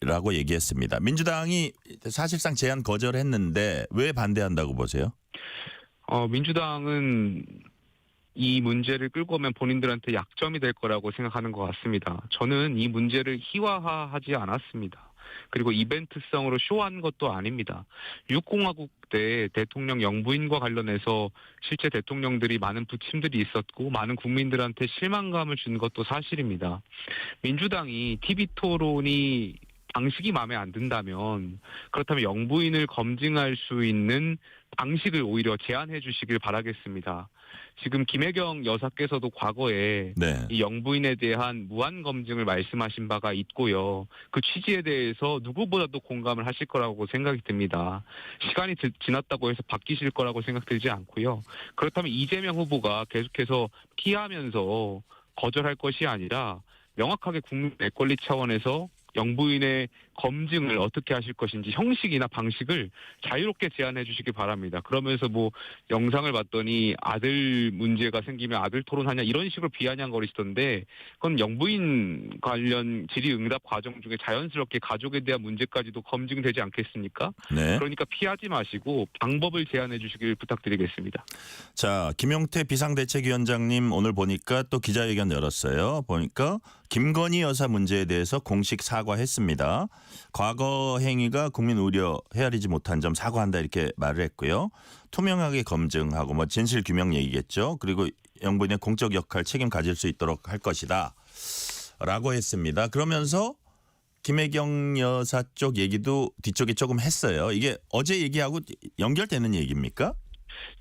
때라고 얘기했습니다. 민주당이 사실상 제안 거절했는데 왜 반대한다고 보세요? 민주당은 이 문제를 끌고 오면 본인들한테 약점이 될 거라고 생각하는 것 같습니다. 저는 이 문제를 희화화하지 않았습니다. 그리고 이벤트성으로 쇼한 것도 아닙니다. 6공화국 때 대통령 영부인과 관련해서 실제 대통령들이 많은 부침들이 있었고 많은 국민들한테 실망감을 준 것도 사실입니다. 민주당이 TV 토론이 방식이 마음에 안 든다면, 그렇다면 영부인을 검증할 수 있는 방식을 오히려 제안해 주시길 바라겠습니다. 지금 김혜경 여사께서도 과거에 네. 이 영부인에 대한 무한 검증을 말씀하신 바가 있고요. 그 취지에 대해서 누구보다도 공감을 하실 거라고 생각이 듭니다. 시간이 지났다고 해서 바뀌실 거라고 생각들지 않고요. 그렇다면 이재명 후보가 계속해서 피하면서 거절할 것이 아니라 명확하게 국민 내 권리 차원에서 영부인의 검증을 어떻게 하실 것인지 형식이나 방식을 자유롭게 제안해 주시기 바랍니다. 그러면서 영상을 봤더니 아들 문제가 생기면 아들 토론하냐 이런 식으로 비아냥거리시던데, 그건 영부인 관련 질의응답 과정 중에 자연스럽게 가족에 대한 문제까지도 검증되지 않겠습니까? 네. 그러니까 피하지 마시고 방법을 제안해 주시길 부탁드리겠습니다. 자, 김용태 비상대책위원장님 오늘 보니까 또 기자회견 열었어요. 보니까 김건희 여사 문제에 대해서 공식 사과했습니다. 과거 행위가 국민 우려 헤아리지 못한 점 사과한다 이렇게 말을 했고요. 투명하게 검증하고 진실 규명 얘기겠죠. 그리고 영부인의 공적 역할 책임 가질 수 있도록 할 것이다 라고 했습니다. 그러면서 김혜경 여사 쪽 얘기도 뒤쪽에 조금 했어요. 이게 어제 얘기하고 연결되는 얘기입니까?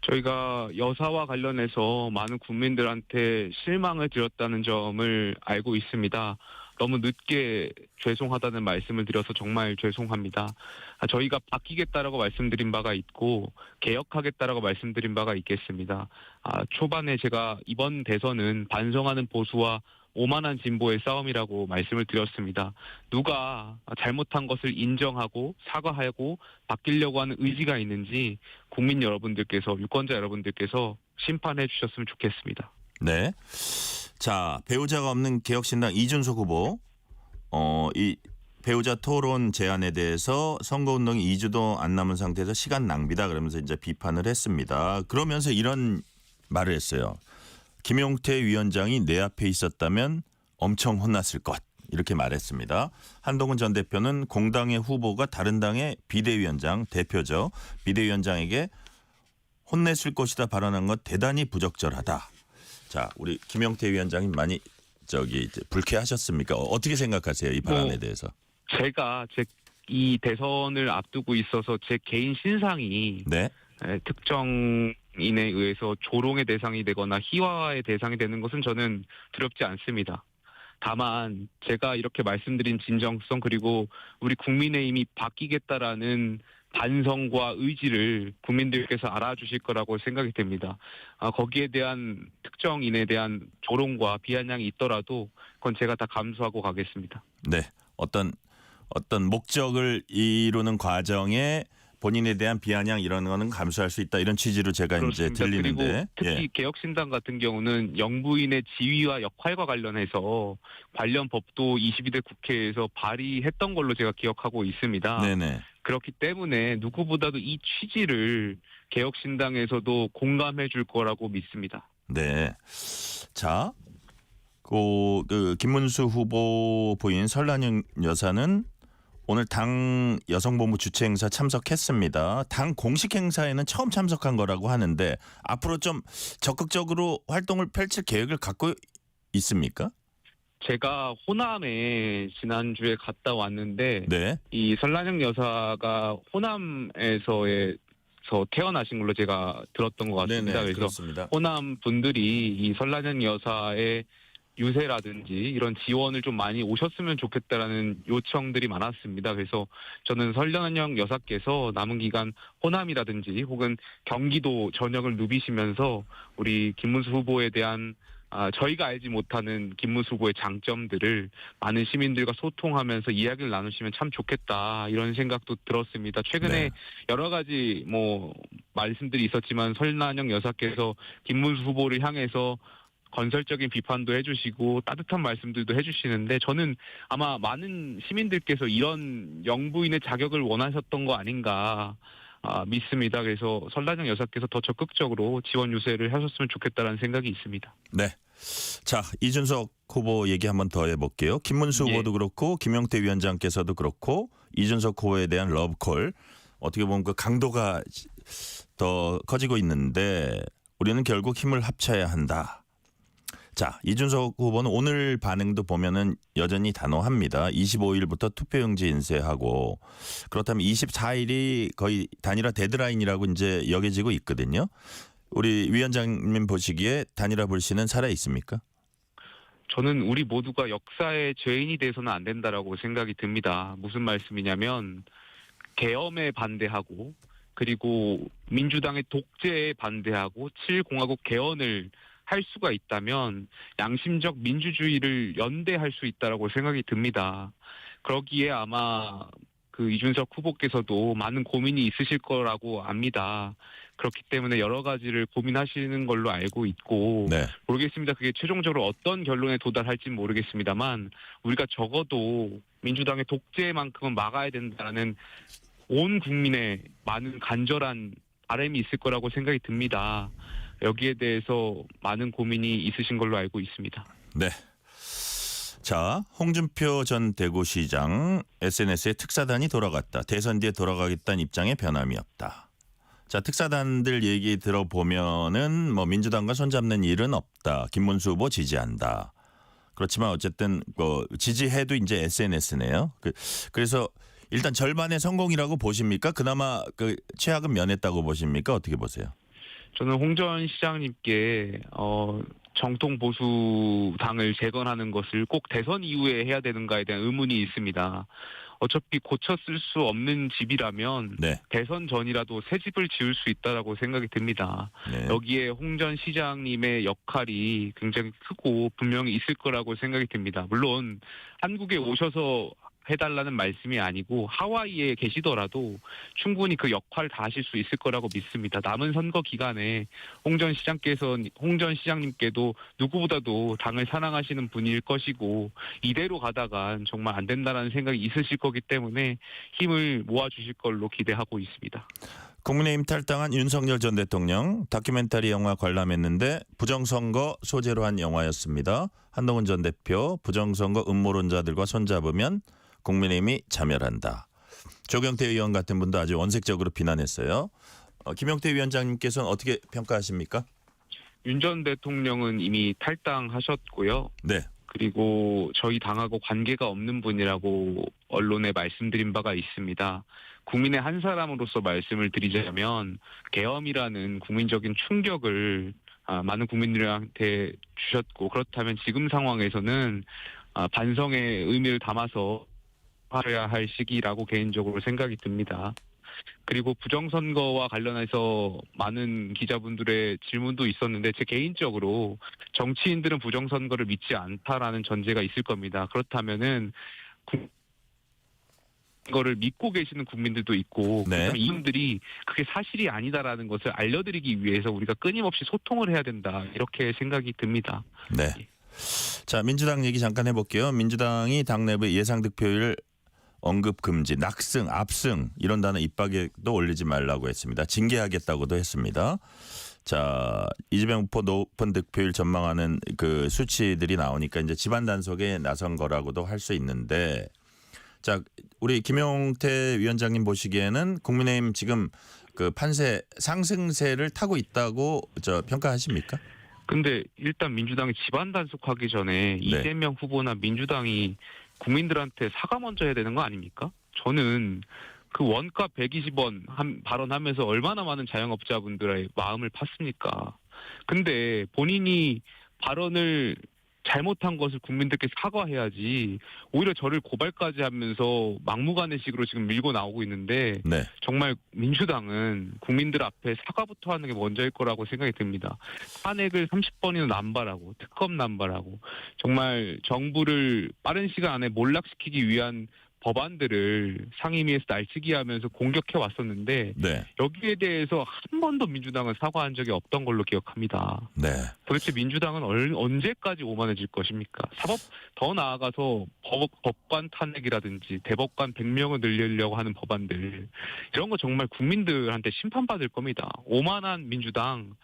저희가 여사와 관련해서 많은 국민들한테 실망을 드렸다는 점을 알고 있습니다. 너무 늦게 죄송하다는 말씀을 드려서 정말 죄송합니다. 저희가 바뀌겠다라고 말씀드린 바가 있고 개혁하겠다라고 말씀드린 바가 있겠습니다. 초반에 제가 이번 대선은 반성하는 보수와 오만한 진보의 싸움이라고 말씀을 드렸습니다. 누가 잘못한 것을 인정하고 사과하고 바뀌려고 하는 의지가 있는지 국민 여러분들께서, 유권자 여러분들께서 심판해 주셨으면 좋겠습니다. 네. 자, 배우자가 없는 개혁신당 이준석 후보, 이 배우자 토론 제안에 대해서 선거운동이 2주도 안 남은 상태에서 시간 낭비다 그러면서 이제 비판을 했습니다. 그러면서 이런 말을 했어요. 김용태 위원장이 내 앞에 있었다면 엄청 혼났을 것 이렇게 말했습니다. 한동훈 전 대표는 공당의 후보가 다른 당의 비대위원장, 대표죠. 비대위원장에게 혼냈을 것이다 발언한 것 대단히 부적절하다. 자, 우리 김용태 위원장님 많이 불쾌하셨습니까? 어떻게 생각하세요? 이 발언에 대해서? 제가 제 이 대선을 앞두고 있어서 제 개인 신상이 네. 특정인에 의해서 조롱의 대상이 되거나 희화의 대상이 되는 것은 저는 두렵지 않습니다. 다만 제가 이렇게 말씀드린 진정성 그리고 우리 국민의힘이 바뀌겠다라는 반성과 의지를 국민들께서 알아주실 거라고 생각이 됩니다. 거기에 대한 특정인에 대한 조롱과 비아냥이 있더라도 그건 제가 다 감수하고 가겠습니다. 네. 어떤 목적을 이루는 과정에 본인에 대한 비아냥 이런 거는 감수할 수 있다 이런 취지로 제가 그렇습니다. 이제 들리는데 그리고 특히 예. 개혁신당 같은 경우는 영부인의 지위와 역할과 관련해서 관련 법도 22대 국회에서 발의했던 걸로 제가 기억하고 있습니다. 네네. 그렇기 때문에 누구보다도 이 취지를 개혁신당에서도 공감해 줄 거라고 믿습니다. 네. 자, 그 김문수 후보 부인 설란영 여사는 오늘 당 여성본부 주최 행사 참석했습니다. 당 공식 행사에는 처음 참석한 거라고 하는데 앞으로 좀 적극적으로 활동을 펼칠 계획을 갖고 있습니까? 제가 호남에 지난주에 갔다 왔는데 네. 이 설란영 여사가 호남에서 태어나신 걸로 제가 들었던 것 같습니다. 네네, 그래서 그렇습니다. 호남 분들이 이 설란영 여사의 유세라든지 이런 지원을 좀 많이 오셨으면 좋겠다라는 요청들이 많았습니다. 그래서 저는 설란영 여사께서 남은 기간 호남이라든지 혹은 경기도 전역을 누비시면서 우리 김문수 후보에 대한 저희가 알지 못하는 김문수 후보의 장점들을 많은 시민들과 소통하면서 이야기를 나누시면 참 좋겠다 이런 생각도 들었습니다. 최근에 네. 여러 가지 말씀들이 있었지만 설란영 여사께서 김문수 후보를 향해서 건설적인 비판도 해주시고 따뜻한 말씀들도 해주시는데 저는 아마 많은 시민들께서 이런 영부인의 자격을 원하셨던 거 아닌가 믿습니다. 그래서 설란영 여사께서 더 적극적으로 지원 유세를 하셨으면 좋겠다라는 생각이 있습니다. 네. 자, 이준석 후보 얘기 한번 더 해볼게요. 김문수 후보도 그렇고 김용태 위원장께서도 그렇고 이준석 후보에 대한 러브콜 어떻게 보면 그 강도가 더 커지고 있는데 우리는 결국 힘을 합쳐야 한다. 자, 이준석 후보는 오늘 반응도 보면은 여전히 단호합니다. 25일부터 투표용지 인쇄하고 그렇다면 24일이 거의 단일화 데드라인이라고 이제 여겨지고 있거든요. 우리 위원장님 보시기에 단일화 불씨는 살아 있습니까? 저는 우리 모두가 역사의 죄인이 돼서는 안 된다라고 생각이 듭니다. 무슨 말씀이냐면 계엄에 반대하고 그리고 민주당의 독재에 반대하고 7공화국 개헌을 할 수가 있다면 양심적 민주주의를 연대할 수 있다라고 생각이 듭니다. 그러기에 아마 그 이준석 후보께서도 많은 고민이 있으실 거라고 압니다. 그렇기 때문에 여러 가지를 고민하시는 걸로 알고 있고 네. 모르겠습니다. 그게 최종적으로 어떤 결론에 도달할지는 모르겠습니다만 우리가 적어도 민주당의 독재만큼은 막아야 된다는 온 국민의 많은 간절한 바람이 있을 거라고 생각이 듭니다. 여기에 대해서 많은 고민이 있으신 걸로 알고 있습니다. 네. 자, 홍준표 전 대구시장 SNS에 특사단이 돌아갔다. 대선 뒤에 돌아가겠다는 입장에 변함이 없다. 자, 특사단들 얘기 들어보면은 민주당과 손잡는 일은 없다. 김문수 후보 지지한다. 그렇지만 어쨌든 지지해도 이제 SNS네요. 그래서 일단 절반의 성공이라고 보십니까? 그나마 최악은 면했다고 보십니까? 어떻게 보세요? 저는 홍 전 시장님께 정통 보수당을 재건하는 것을 꼭 대선 이후에 해야 되는가에 대한 의문이 있습니다. 어차피 고쳐 쓸 수 없는 집이라면 네. 대선 전이라도 새 집을 지을 수 있다라고 생각이 듭니다. 네. 여기에 홍 전 시장님의 역할이 굉장히 크고 분명히 있을 거라고 생각이 듭니다. 물론 한국에 오셔서 해달라는 말씀이 아니고 하와이에 계시더라도 충분히 그 역할을 다 하실 수 있을 거라고 믿습니다. 남은 선거 기간에 홍 전 시장님께도 누구보다도 당을 사랑하시는 분일 것이고 이대로 가다간 정말 안 된다라는 생각이 있으실 거기 때문에 힘을 모아주실 걸로 기대하고 있습니다. 국민의힘 탈당한 윤석열 전 대통령 다큐멘터리 영화 관람했는데 부정선거 소재로 한 영화였습니다. 한동훈 전 대표 부정선거 음모론자들과 손잡으면 국민의힘이 자멸한다. 조경태 의원 같은 분도 아주 원색적으로 비난했어요. 김용태 위원장님께서는 어떻게 평가하십니까? 윤 전 대통령은 이미 탈당하셨고요. 네. 그리고 저희 당하고 관계가 없는 분이라고 언론에 말씀드린 바가 있습니다. 국민의 한 사람으로서 말씀을 드리자면 계엄이라는 국민적인 충격을 많은 국민들한테 주셨고, 그렇다면 지금 상황에서는 반성의 의미를 담아서 하여야 할 시기라고 개인적으로 생각이 듭니다. 그리고 부정선거와 관련해서 많은 기자분들의 질문도 있었는데, 제 개인적으로 정치인들은 부정선거를 믿지 않다라는 전제가 있을 겁니다. 그렇다면은 거를 믿고 계시는 국민들도 있고, 네. 이분들이 그게 사실이 아니다라는 것을 알려드리기 위해서 우리가 끊임없이 소통을 해야 된다, 이렇게 생각이 듭니다. 네. 자, 민주당 얘기 잠깐 해볼게요. 민주당이 당내부 예상 득표율 언급 금지, 낙승, 압승 이런 단어 입박에도 올리지 말라고 했습니다. 징계하겠다고도 했습니다. 자, 이재명 후보 높은 득표율 전망하는 그 수치들이 나오니까 이제 집안 단속에 나선 거라고도 할 수 있는데, 자, 우리 김용태 위원장님 보시기에는 국민의힘 지금 그 판세 상승세를 타고 있다고 평가하십니까? 근데 일단 민주당이 집안 단속하기 전에 이재명 후보나 민주당이 국민들한테 사과 먼저 해야 되는 거 아닙니까? 저는 그 원가 120원 발언하면서 얼마나 많은 자영업자분들의 마음을 팠습니까? 근데 본인이 발언을 잘못한 것을 국민들께 사과해야지, 오히려 저를 고발까지 하면서 막무가내식으로 지금 밀고 나오고 있는데, 네. 정말 민주당은 국민들 앞에 사과부터 하는 게 먼저일 거라고 생각이 듭니다. 탄핵을 30번이나 남발하고 특검 남발하고 정말 정부를 빠른 시간 안에 몰락시키기 위한 법안들을 상임위에서 날치기하면서 공격해 왔었는데, 네. 여기에 대해서 한 번도 민주당은 사과한 적이 없던 걸로 기억합니다. 네. 도대체 민주당은 언제까지 오만해질 것입니까? 더 나아가서 법관 탄핵이라든지 대법관 100명을 늘리려고 하는 법안들, 이런 거 정말 국민들한테 심판받을 겁니다. 오만한 민주당,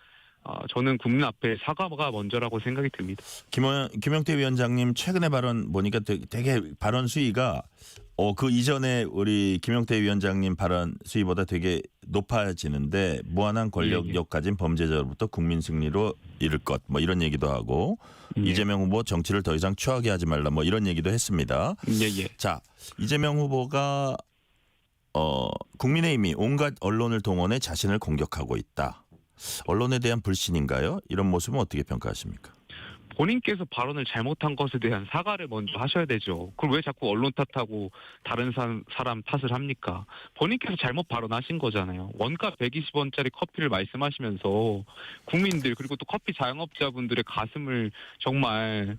저는 국민 앞에 사과가 먼저라고 생각이 듭니다. 김용태 위원장님 최근에 발언 보니까 되게 발언 수위가 그 이전에 우리 김용태 위원장님 발언 수위보다 되게 높아지는데, 무한한 권력력 가진 범죄자로부터 국민 승리로 이룰 것, 뭐 이런 얘기도 하고, 이재명 후보 정치를 더 이상 추하게 하지 말라, 뭐 이런 얘기도 했습니다. 자, 이재명 후보가 국민의힘이 온갖 언론을 동원해 자신을 공격하고 있다. 언론에 대한 불신인가요? 이런 모습은 어떻게 평가하십니까? 본인께서 발언을 잘못한 것에 대한 사과를 먼저 하셔야 되죠. 그걸 왜 자꾸 언론 탓하고 다른 사람 탓을 합니까? 본인께서 잘못 발언하신 거잖아요. 원가 120원짜리 커피를 말씀하시면서 국민들, 그리고 또 커피 자영업자분들의 가슴을 정말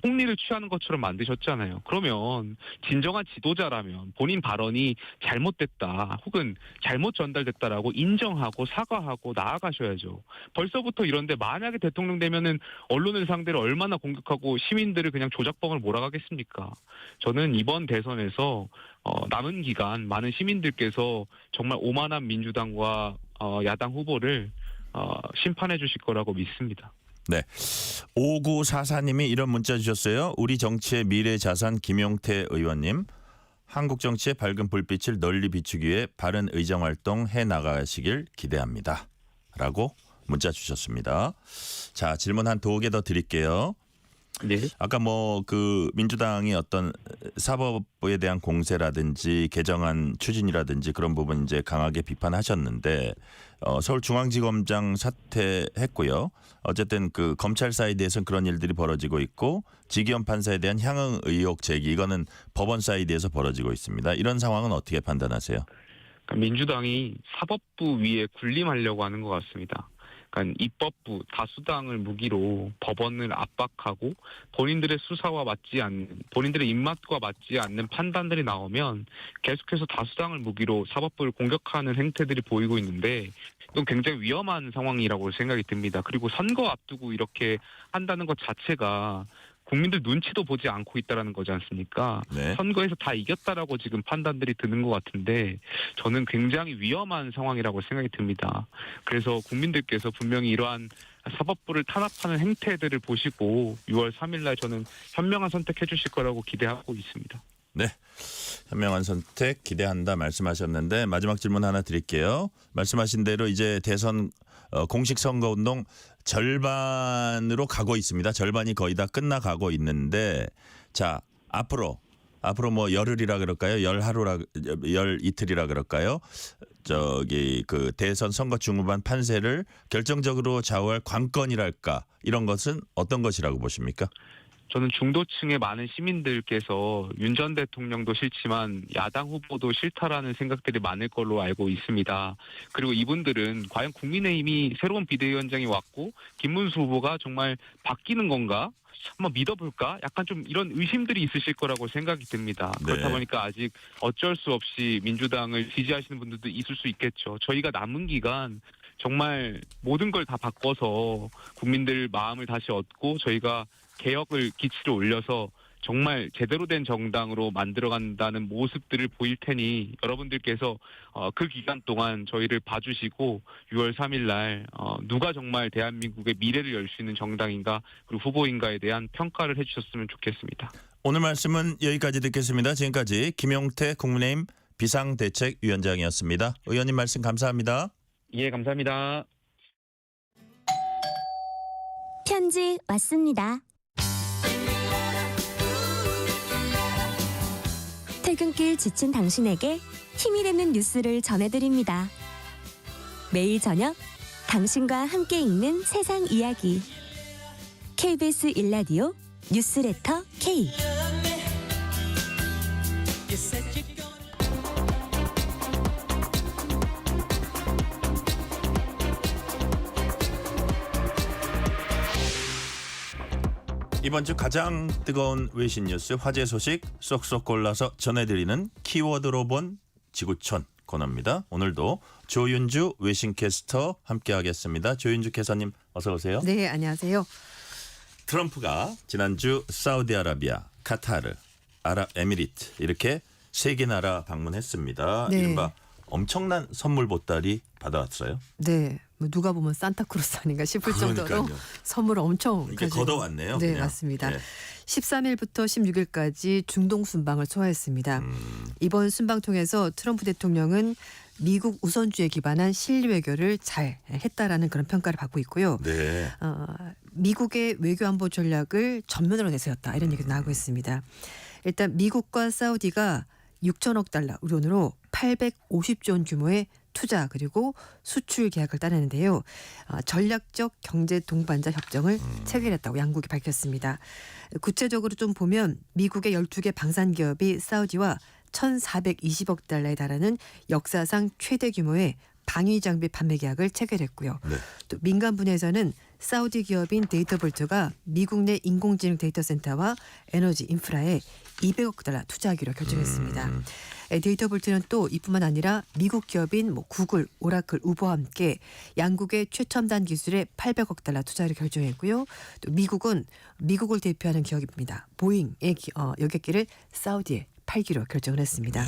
폭리를 취하는 것처럼 만드셨잖아요. 그러면 진정한 지도자라면 본인 발언이 잘못됐다, 혹은 잘못 전달됐다라고 인정하고 사과하고 나아가셔야죠. 벌써부터 이런데 만약에 대통령 되면은 언론을 상대로 얼마나 공격하고 시민들을 그냥 조작범을 몰아가겠습니까? 저는 이번 대선에서 남은 기간 많은 시민들께서 정말 오만한 민주당과 야당 후보를 심판해 주실 거라고 믿습니다. 네. 5944님이 이런 문자 주셨어요. 우리 정치의 미래 자산 김용태 의원님, 한국 정치의 밝은 불빛을 널리 비추기 위해 바른 의정활동 해나가시길 기대합니다. 라고 문자 주셨습니다. 자, 질문 한 2개 더 드릴게요. 네. 아까 그 민주당이 어떤 사법부에 대한 공세라든지 개정안 추진이라든지 그런 부분 이제 강하게 비판하셨는데, 서울중앙지검장 사퇴했고요. 어쨌든 그 검찰 사이드에서는 그런 일들이 벌어지고 있고, 지기현 판사에 대한 향응 의혹 제기, 이거는 법원 사이드에서 벌어지고 있습니다. 이런 상황은 어떻게 판단하세요? 그러니까 민주당이 사법부 위에 군림하려고 하는 것 같습니다. 그러니까 입법부 다수당을 무기로 법원을 압박하고 본인들의 수사와 맞지 않는, 본인들의 입맛과 맞지 않는 판단들이 나오면 계속해서 다수당을 무기로 사법부를 공격하는 행태들이 보이고 있는데, 이건 굉장히 위험한 상황이라고 생각이 듭니다. 그리고 선거 앞두고 이렇게 한다는 것 자체가 국민들 눈치도 보지 않고 있다라는 거지 않습니까? 네. 선거에서 다 이겼다라고 지금 판단들이 드는 것 같은데, 저는 굉장히 위험한 상황이라고 생각이 듭니다. 그래서 국민들께서 분명히 이러한 사법부를 탄압하는 행태들을 보시고 6월 3일 날 저는 현명한 선택해 주실 거라고 기대하고 있습니다. 네. 현명한 선택 기대한다 말씀하셨는데 마지막 질문 하나 드릴게요. 말씀하신 대로 이제 대선 공식 선거운동 절반으로 가고 있습니다. 절반이 거의 다 끝나가고 있는데 자 앞으로 뭐 열흘이라 그럴까요? 열 이틀이라 그럴까요? 저기 그 대선 선거 중후반 판세를 결정적으로 좌우할 관건이랄까 이런 것은 어떤 것이라고 보십니까? 저는 중도층의 많은 시민들께서 윤 전 대통령도 싫지만 야당 후보도 싫다라는 생각들이 많을 걸로 알고 있습니다. 그리고 이분들은 과연 국민의힘이 새로운 비대위원장이 왔고 김문수 후보가 정말 바뀌는 건가? 한번 믿어볼까? 약간 좀 이런 의심들이 있으실 거라고 생각이 듭니다. 네. 그렇다 보니까 아직 어쩔 수 없이 민주당을 지지하시는 분들도 있을 수 있겠죠. 저희가 남은 기간 정말 모든 걸 다 바꿔서 국민들 마음을 다시 얻고 저희가 개혁을 기치로 올려서 정말 제대로 된 정당으로 만들어간다는 모습들을 보일 테니 여러분들께서 그 기간 동안 저희를 봐주시고 6월 3일 날 누가 정말 대한민국의 미래를 열 수 있는 정당인가 그리고 후보인가에 대한 평가를 해주셨으면 좋겠습니다. 오늘 말씀은 여기까지 듣겠습니다. 지금까지 김용태 국민의힘 비상대책위원장이었습니다. 의원님 말씀 감사합니다. 예, 감사합니다. 편지 왔습니다. 퇴근길 지친 당신에게 힘이 되는 뉴스를 전해드립니다. 매일 저녁 당신과 함께 읽는 세상 이야기. KBS 1라디오 뉴스레터 K. 이번 주 가장 뜨거운 외신 뉴스 화제 소식 쏙쏙 골라서 전해드리는 키워드로 본 지구촌 코너입니다. 오늘도 조윤주 외신캐스터 함께하겠습니다. 조윤주 캐스터님 어서 오세요. 네, 안녕하세요. 트럼프가 지난주 사우디아라비아, 카타르, 아랍에미리트 이렇게 3개 나라 방문했습니다. 네. 이른바 엄청난 선물 보따리 받아왔어요. 네, 뭐 누가 보면 산타크로스 아닌가 싶을 정도로 그러니까요. 선물을 엄청 이렇게 가지고. 걷어왔네요. 네, 그냥. 맞습니다. 네. 13일부터 16일까지 중동 순방을 소화했습니다. 이번 순방 통해서 트럼프 대통령은 미국 우선주의에 기반한 실리 외교를 잘 했다라는 그런 평가를 받고 있고요. 네. 미국의 외교 안보 전략을 전면으로 내세웠다 이런 얘기도 나오고 있습니다. 일단 미국과 사우디가 6천억 달러 우리 돈으로 850조 원 규모의 투자 그리고 수출 계약을 따내는데요. 전략적 경제 동반자 협정을 체결했다고 양국이 밝혔습니다. 구체적으로 좀 보면 미국의 12개 방산 기업이 사우디와 1,420억 달러에 달하는 역사상 최대 규모의 방위 장비 판매 계약을 체결했고요. 네. 또 민간 분야에서는 사우디 기업인 데이터볼트가 미국 내 인공지능 데이터 센터와 에너지 인프라에 200억 달러 투자하기로 결정했습니다. 데이터볼트는 또 이뿐만 아니라 미국 기업인 구글, 오라클, 우버와 함께 양국의 최첨단 기술에 800억 달러 투자를 결정했고요. 또 미국은 미국을 대표하는 기업입니다. 보잉의 여객기를 사우디에 팔기로 결정을 했습니다.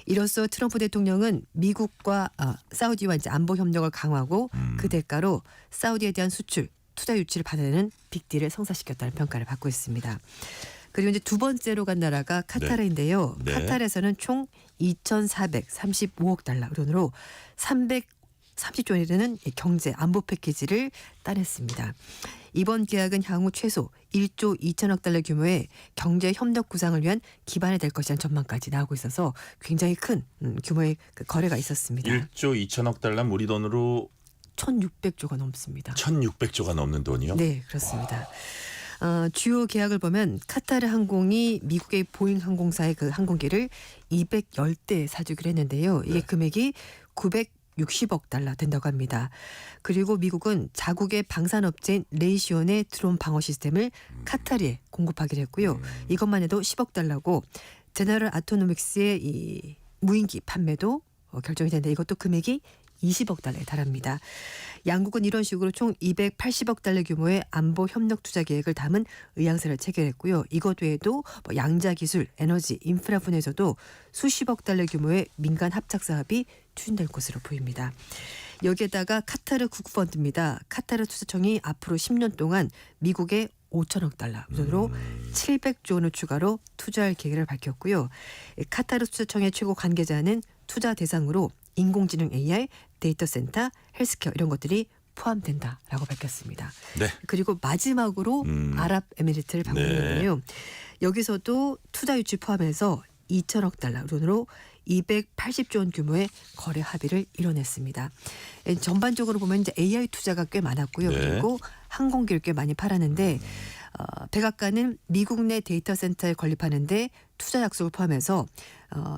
이로써 트럼프 대통령은 미국과 사우디와 이제 안보 협력을 강화하고 그 대가로 사우디에 대한 수출, 투자 유치를 받아내는 빅딜을 성사시켰다는 평가를 받고 있습니다. 그리고 이제 두 번째로 간 나라가 카타르인데요. 네. 카타르에서는 총 2,435억 달러 돈으로 330조 원이 되는 경제 안보 패키지를 따냈습니다. 이번 계약은 향후 최소 1조 2천억 달러 규모의 경제 협력 구상을 위한 기반이 될 것이라는 전망까지 나오고 있어서 굉장히 큰 규모의 그 거래가 있었습니다. 1조 2천억 달러 우리 돈으로 1,600조가 넘습니다. 1,600조가 넘는 돈이요? 네, 그렇습니다. 주요 계약을 보면 카타르 항공이 미국의 보잉 항공사의 그 항공기를 210대 사주기로 했는데요. 이게 금액이 960억 달러 된다고 합니다. 그리고 미국은 자국의 방산업체인 레이시온의 드론 방어 시스템을 카타르에 공급하기로 했고요. 이것만 해도 10억 달러고 제너럴 아토노믹스의 이 무인기 판매도 결정이 됐는데 이것도 금액이 20억 달러에 달합니다. 양국은 이런 식으로 총 280억 달러 규모의 안보 협력 투자 계획을 담은 의향서를 체결했고요. 이것 외에도 양자 기술, 에너지, 인프라 분야에서도 수십억 달러 규모의 민간 합작 사업이 추진될 것으로 보입니다. 여기에다가 카타르 국펀드입니다. 카타르 투자청이 앞으로 10년 동안 미국에 5천억 달러 우선으로 700조 원을 추가로 투자할 계획을 밝혔고요. 카타르 투자청의 최고 관계자는 투자 대상으로 인공지능 AI, 데이터 센터, 헬스케어 이런 것들이 포함된다라고 밝혔습니다. 네. 그리고 마지막으로 아랍에미리트를 방문했는데요. 여기서도 투자 유치 포함해서 2천억 달러 돈으로 280조 원 규모의 거래 합의를 이뤄냈습니다. 전반적으로 보면 이제 AI 투자가 꽤 많았고요. 네. 그리고 항공기를 꽤 많이 팔았는데 백악관은 미국 내 데이터 센터에 건립하는데 투자 약속을 포함해서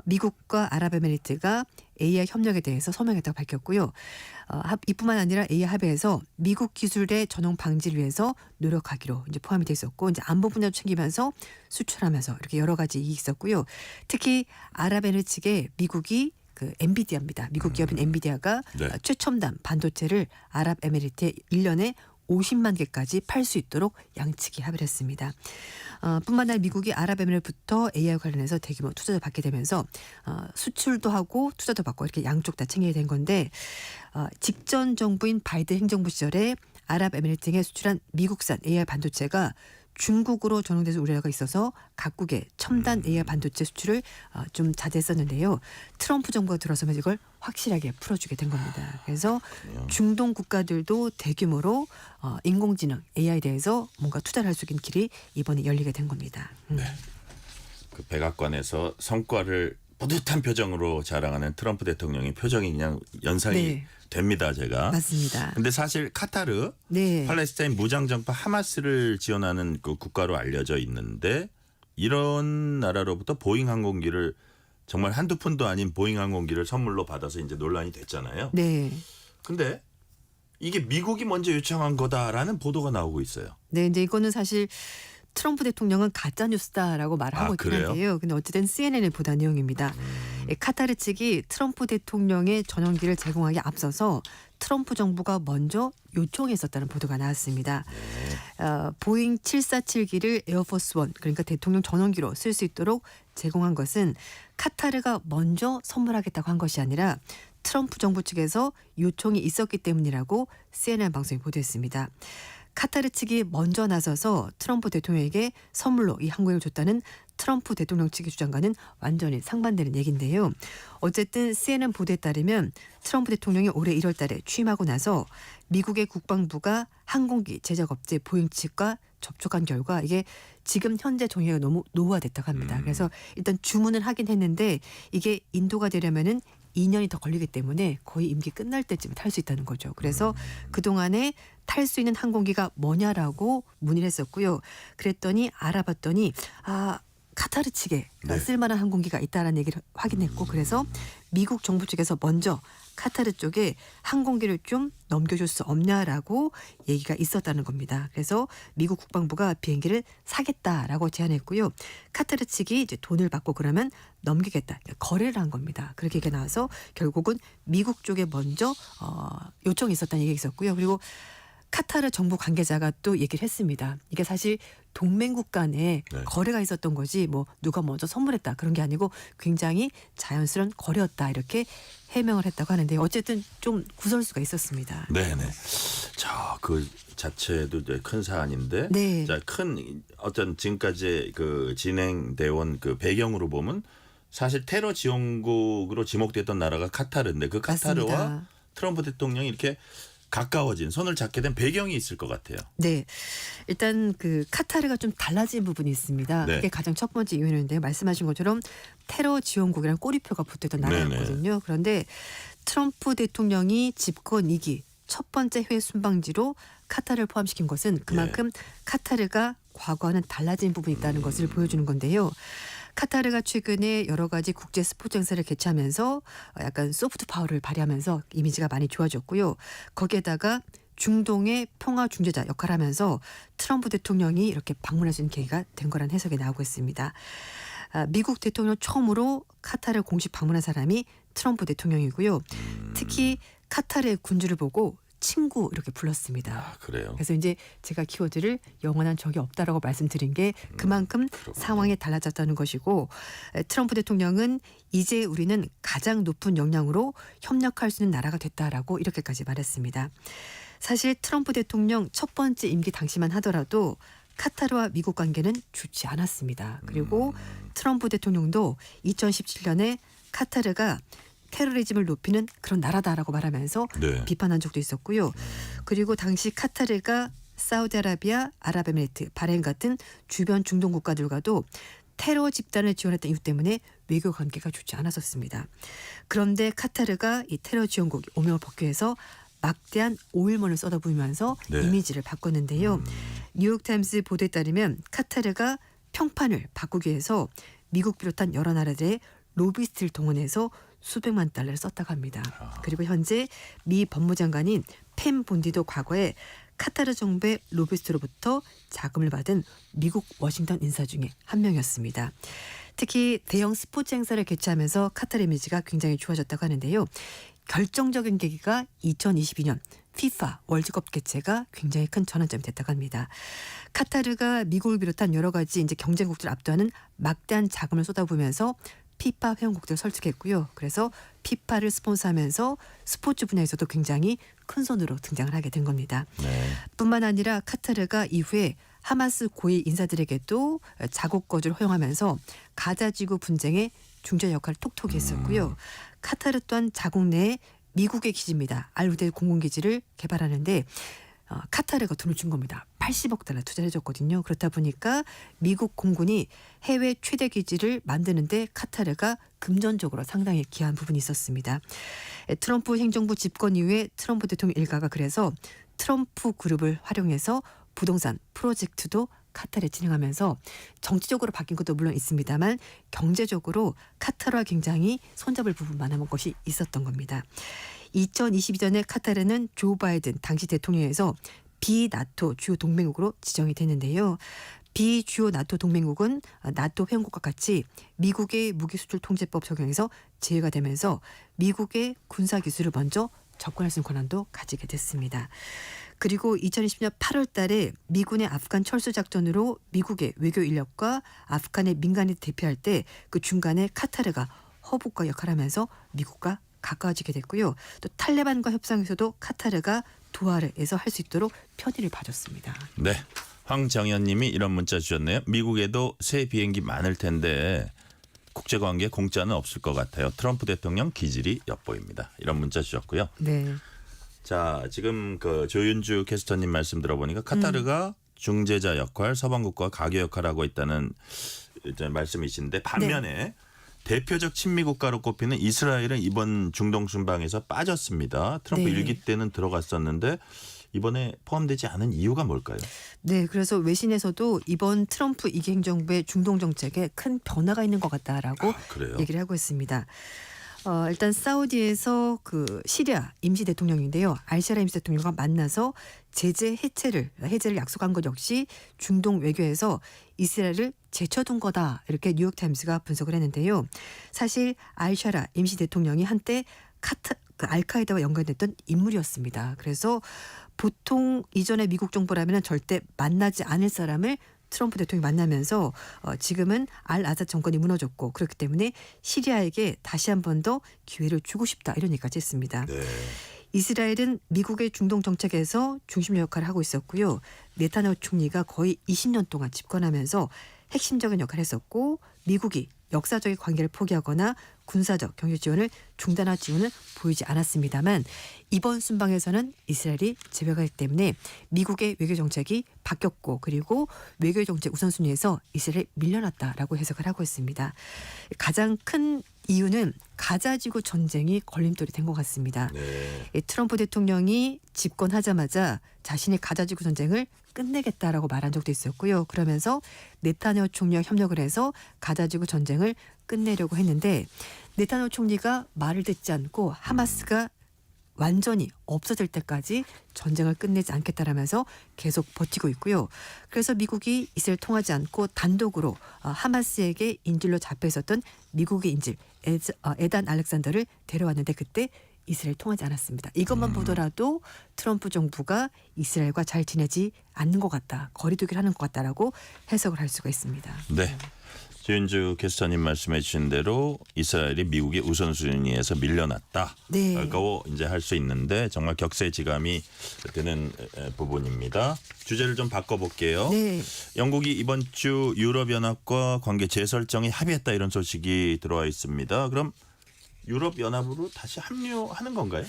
미국과 아랍에미리트가 AI 협력에 대해서 서명했다고 밝혔고요. 이뿐만 아니라 AI 합의에서 미국 기술의 전용 방지를 위해서 노력하기로 이제 포함이 돼 있었고 이제 안보 분야도 챙기면서 수출하면서 이렇게 여러 가지 이익이 있었고요. 특히 아랍에미리트 측에 미국이 그 엔비디아입니다. 미국 기업인 엔비디아가 네. 최첨단 반도체를 아랍에미리트에 1년에 50만 개까지 팔 수 있도록 양측이 합의를 했습니다. 뿐만 아니라 미국이 아랍에미리트부터 AI 관련해서 대규모 투자를 받게 되면서 수출도 하고 투자도 받고 이렇게 양쪽 다 챙기게 된 건데 직전 정부인 바이든 행정부 시절에 아랍에미리트에 수출한 미국산 AI 반도체가 중국으로 전용돼서 우려가 있어서 각국의 첨단 AI 반도체 수출을 좀 자제했었는데요. 트럼프 정부가 들어서면 이걸 확실하게 풀어주게 된 겁니다. 그래서 중동 국가들도 대규모로 인공지능 AI에 대해서 뭔가 투자를 할 수 있는 길이 이번에 열리게 된 겁니다. 네. 그 백악관에서 성과를 뿌듯한 표정으로 자랑하는 트럼프 대통령의 표정이 그냥 연상이 네. 됩니다. 제가. 맞습니다. 근데 사실 카타르 네. 팔레스타인 무장정파 하마스를 지원하는 그 국가로 알려져 있는데 이런 나라로부터 보잉 항공기를 정말 한두 푼도 아닌 보잉 항공기를 선물로 받아서 이제 논란이 됐잖아요. 네. 근데 이게 미국이 먼저 요청한 거다라는 보도가 나오고 있어요. 네, 이제 이거는 사실 트럼프 대통령은 가짜 뉴스다라고 말하고 있긴 그래요? 한데요. 근데 어쨌든 CNN에 보도한 내용입니다. 카타르 측이 트럼프 대통령의 전용기를 제공하기 앞서서 트럼프 정부가 먼저 요청했었다는 보도가 나왔습니다. 보잉 747기를 에어포스 원 그러니까 대통령 전용기로 쓸 수 있도록 제공한 것은 카타르가 먼저 선물하겠다고 한 것이 아니라 트럼프 정부 측에서 요청이 있었기 때문이라고 CNN 방송이 보도했습니다. 카타르 측이 먼저 나서서 트럼프 대통령에게 선물로 이 항공기를 줬다는 트럼프 대통령 측의 주장과는 완전히 상반되는 얘기인데요. 어쨌든 CNN 보도에 따르면 트럼프 대통령이 올해 1월 달에 취임하고 나서 미국의 국방부가 항공기 제작업체 보잉 측과 접촉한 결과 이게 지금 현재 정예가 너무 노후화됐다고 합니다. 그래서 일단 주문을 하긴 했는데 이게 인도가 되려면은 2년이 더 걸리기 때문에 거의 임기 끝날 때쯤에 탈 수 있다는 거죠. 그래서 그동안에 탈 수 있는 항공기가 뭐냐라고 문의를 했었고요. 그랬더니 알아봤더니 카타르 측에 쓸만한 항공기가 있다라는 얘기를 확인했고 그래서 미국 정부 측에서 먼저 카타르 쪽에 항공기를 좀 넘겨줄 수 없냐라고 얘기가 있었다는 겁니다. 그래서 미국 국방부가 비행기를 사겠다라고 제안했고요. 카타르 측이 이제 돈을 받고 그러면 넘기겠다. 거래를 한 겁니다. 그렇게 얘기가 나와서 결국은 미국 쪽에 먼저 요청이 있었다는 얘기가 있었고요. 그리고 카타르 정부 관계자가 또 얘기를 했습니다. 이게 사실 동맹국 간에 거래가 있었던 거지 뭐 누가 먼저 선물했다 그런 게 아니고 굉장히 자연스러운 거래였다 이렇게 해명을 했다고 하는데 어쨌든 좀 구설수가 있었습니다. 네네. 자, 그 자체도 이제 큰 사안인데, 네. 자, 큰 어떤 지금까지 그 진행되어 온 그 배경으로 보면 사실 테러 지원국으로 지목됐던 나라가 카타르인데 그 카타르와 맞습니다. 트럼프 대통령이 이렇게 가까워진 손을 잡게 된 배경이 있을 것 같아요. 네. 일단 그 카타르가 좀 달라진 부분이 있습니다. 네. 그게 가장 첫 번째 이유인데요. 말씀하신 것처럼 테러 지원국이라는 꼬리표가 붙어있던 나라였거든요. 그런데 트럼프 대통령이 집권 2기 첫 번째 해외 순방지로 카타르를 포함시킨 것은 그만큼 카타르가 과거와는 달라진 부분이 있다는 것을 보여주는 건데요. 카타르가 최근에 여러 가지 국제 스포츠 행사를 개최하면서 약간 소프트 파워를 발휘하면서 이미지가 많이 좋아졌고요. 거기에다가 중동의 평화 중재자 역할을 하면서 트럼프 대통령이 이렇게 방문할 수 있는 계기가 된 거란 해석이 나오고 있습니다. 미국 대통령 처음으로 카타르 공식 방문한 사람이 트럼프 대통령이고요. 특히 카타르의 군주를 보고 친구 이렇게 불렀습니다. 아, 그래요. 그래서 이제 제가 키워드를 영원한 적이 없다라고 말씀드린 게 그만큼 상황이 달라졌다는 것이고 트럼프 대통령은 이제 우리는 가장 높은 역량으로 협력할 수 있는 나라가 됐다라고 이렇게까지 말했습니다. 사실 트럼프 대통령 첫 번째 임기 당시만 하더라도 카타르와 미국 관계는 좋지 않았습니다. 그리고 트럼프 대통령도 2017년에 카타르가 테러리즘을 높이는 그런 나라다라고 말하면서 네. 비판한 적도 있었고요. 그리고 당시 카타르가 사우디아라비아, 아랍에미리트, 바레인 같은 주변 중동 국가들과도 테러 집단을 지원했던 이유 때문에 외교 관계가 좋지 않았었습니다. 그런데 카타르가 이 테러 지원국 오명을 벗기 위해서 막대한 오일mon을 쏟아부으면서 네. 이미지를 바꿨는데요. 뉴욕타임스 보도에 따르면 카타르가 평판을 바꾸기 위해서 미국 비롯한 여러 나라들의 로비스트를 동원해서 수백만 달러를 썼다고 합니다. 그리고 현재 미 법무장관인 팸 본디도 과거에 카타르 정부의 로비스트로부터 자금을 받은 미국 워싱턴 인사 중에 한 명이었습니다. 특히 대형 스포츠 행사를 개최하면서 카타르 이미지가 굉장히 좋아졌다고 하는데요. 결정적인 계기가 2022년 FIFA 월드컵 개최가 굉장히 큰 전환점이 됐다고 합니다. 카타르가 미국을 비롯한 여러 가지 이제 경쟁국들을 압도하는 막대한 자금을 쏟아부으면서 피파 회원국들을 설득했고요. 그래서 피파를 스폰서하면서 스포츠 분야에서도 굉장히 큰 손으로 등장을 하게 된 겁니다. 네. 뿐만 아니라 카타르가 이후에 하마스 고위 인사들에게도 자국 거주를 허용하면서 가자 지구 분쟁의 중재 역할을 톡톡히 했었고요. 카타르 또한 자국 내에 미국의 기지입니다. 알우데일 공군기지를 개발하는데 카타르가 돈을 준 겁니다. 80억 달러 투자를 해줬거든요. 그렇다 보니까 미국 공군이 해외 최대 기지를 만드는데 카타르가 금전적으로 상당히 기여한 부분이 있었습니다. 트럼프 행정부 집권 이후에 트럼프 대통령 일가가 그래서 트럼프 그룹을 활용해서 부동산 프로젝트도 카타르에 진행하면서 정치적으로 바뀐 것도 물론 있습니다만 경제적으로 카타르와 굉장히 손잡을 부분만한 것이 있었던 겁니다. 2022년에 카타르는 조 바이든 당시 대통령에서 비나토 주요 동맹국으로 지정이 됐는데요. 비주요 나토 동맹국은 나토 회원국과 같이 미국의 무기수출 통제법 적용에서 제외가 되면서 미국의 군사 기술을 먼저 접근할 수 있는 권한도 가지게 됐습니다. 그리고 2020년 8월 달에 미군의 아프간 철수 작전으로 미국의 외교 인력과 아프간의 민간인 대피할 때 그 중간에 카타르가 허브과 역할을 하면서 미국과 가까워지게 됐고요. 또 탈레반과 협상에서도 카타르가 도하를 해서 할 수 있도록 편의를 봐줬습니다. 네. 황정현님이 이런 문자 주셨네요. 미국에도 새 비행기 많을 텐데 국제관계 공짜는 없을 것 같아요. 트럼프 대통령 기질이 엿보입니다. 이런 문자 주셨고요. 네. 자, 지금 그 조윤주 캐스터님 말씀 들어보니까 카타르가 중재자 역할, 서방국과 가교 역할을 하고 있다는 말씀이신데 반면에 대표적 친미 국가로 꼽히는 이스라엘은 이번 중동 순방에서 빠졌습니다. 트럼프 네. 일기 때는 들어갔었는데 이번에 포함되지 않은 이유가 뭘까요? 네, 그래서 외신에서도 이번 트럼프 2기 행정부의 중동 정책에 큰 변화가 있는 것 같다라고 그래요? 얘기를 하고 있습니다. 일단 사우디에서 그 시리아 임시 대통령인데요. 알샤라 임시 대통령과 만나서 제재 해제를 약속한 것 역시 중동 외교에서 이스라엘을 제쳐둔 거다. 이렇게 뉴욕타임스가 분석을 했는데요. 사실 알샤라 임시 대통령이 한때 알카에다와 연관됐던 인물이었습니다. 그래서 보통 이전에 미국 정부라면 절대 만나지 않을 사람을 트럼프 대통령이 만나면서 지금은 알 아사드 정권이 무너졌고 그렇기 때문에 시리아에게 다시 한 번 더 기회를 주고 싶다 이런 얘기까지 했습니다. 네. 이스라엘은 미국의 중동 정책에서 중심 역할을 하고 있었고요. 네타냐후 총리가 거의 20년 동안 집권하면서 핵심적인 역할을 했었고 미국이 역사적인 관계를 포기하거나 군사적 경제 지원을 중단할 지원을 보이지 않았습니다만 이번 순방에서는 이스라엘이 제외가 됐기 때문에 미국의 외교 정책이 바뀌었고 그리고 외교 정책 우선순위에서 이스라엘이 밀려났다라고 해석을 하고 있습니다. 가장 큰 이유는 가자지구 전쟁이 걸림돌이 된 것 같습니다. 네. 트럼프 대통령이 집권하자마자 자신의 가자지구 전쟁을 끝내겠다라고 말한 적도 있었고요. 그러면서 네타냐후 총리와 협력을 해서 가자지구 전쟁을 끝내려고 했는데 네타냐후 총리가 말을 듣지 않고 하마스가 완전히 없어질 때까지 전쟁을 끝내지 않겠다라면서 계속 버티고 있고요. 그래서 미국이 이스라엘 통하지 않고 단독으로 하마스에게 인질로 잡혀 있었던 미국의 인질 에단 알렉산더를 데려왔는데 그때 이스라엘 통하지 않았습니다. 이것만 보더라도 트럼프 정부가 이스라엘과 잘 지내지 않는 것 같다. 거리두기를 하는 것 같다라고 해석을 할 수가 있습니다. 네. 조윤주 캐스터님 말씀해 주신 대로 이스라엘이 미국의 우선순위에서 밀려났다. 네. 라고 이제 할 수 있는데 정말 격세지감이 드는 부분입니다. 주제를 좀 바꿔볼게요. 네. 영국이 이번 주 유럽연합과 관계 재설정에 합의했다 이런 소식이 들어와 있습니다. 그럼 유럽연합으로 다시 합류하는 건가요?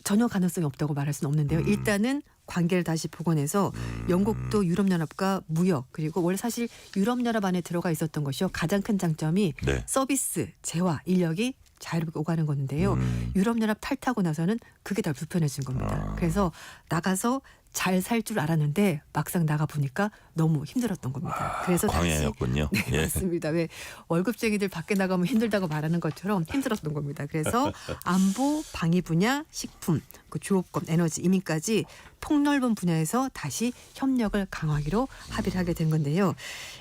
전혀 가능성이 없다고 말할 수는 없는데요. 일단은 관계를 다시 복원해서 영국도 유럽연합과 무역 그리고 원래 사실 유럽연합 안에 들어가 있었던 것이요. 가장 큰 장점이 네. 서비스, 재화, 인력이 자유롭게 오가는 건데요. 유럽연합 탈퇴하고 나서는 그게 다 불편해진 겁니다. 그래서 나가서 잘 살 줄 알았는데 막상 나가 보니까 너무 힘들었던 겁니다. 그래서 광야였군요. 네, 예. 맞습니다. 왜 월급쟁이들 밖에 나가면 힘들다고 말하는 것처럼 힘들었던 겁니다. 그래서 안보, 방위 분야, 식품, 그 조업권, 에너지, 이민까지 폭넓은 분야에서 다시 협력을 강화하기로 합의를 하게 된 건데요.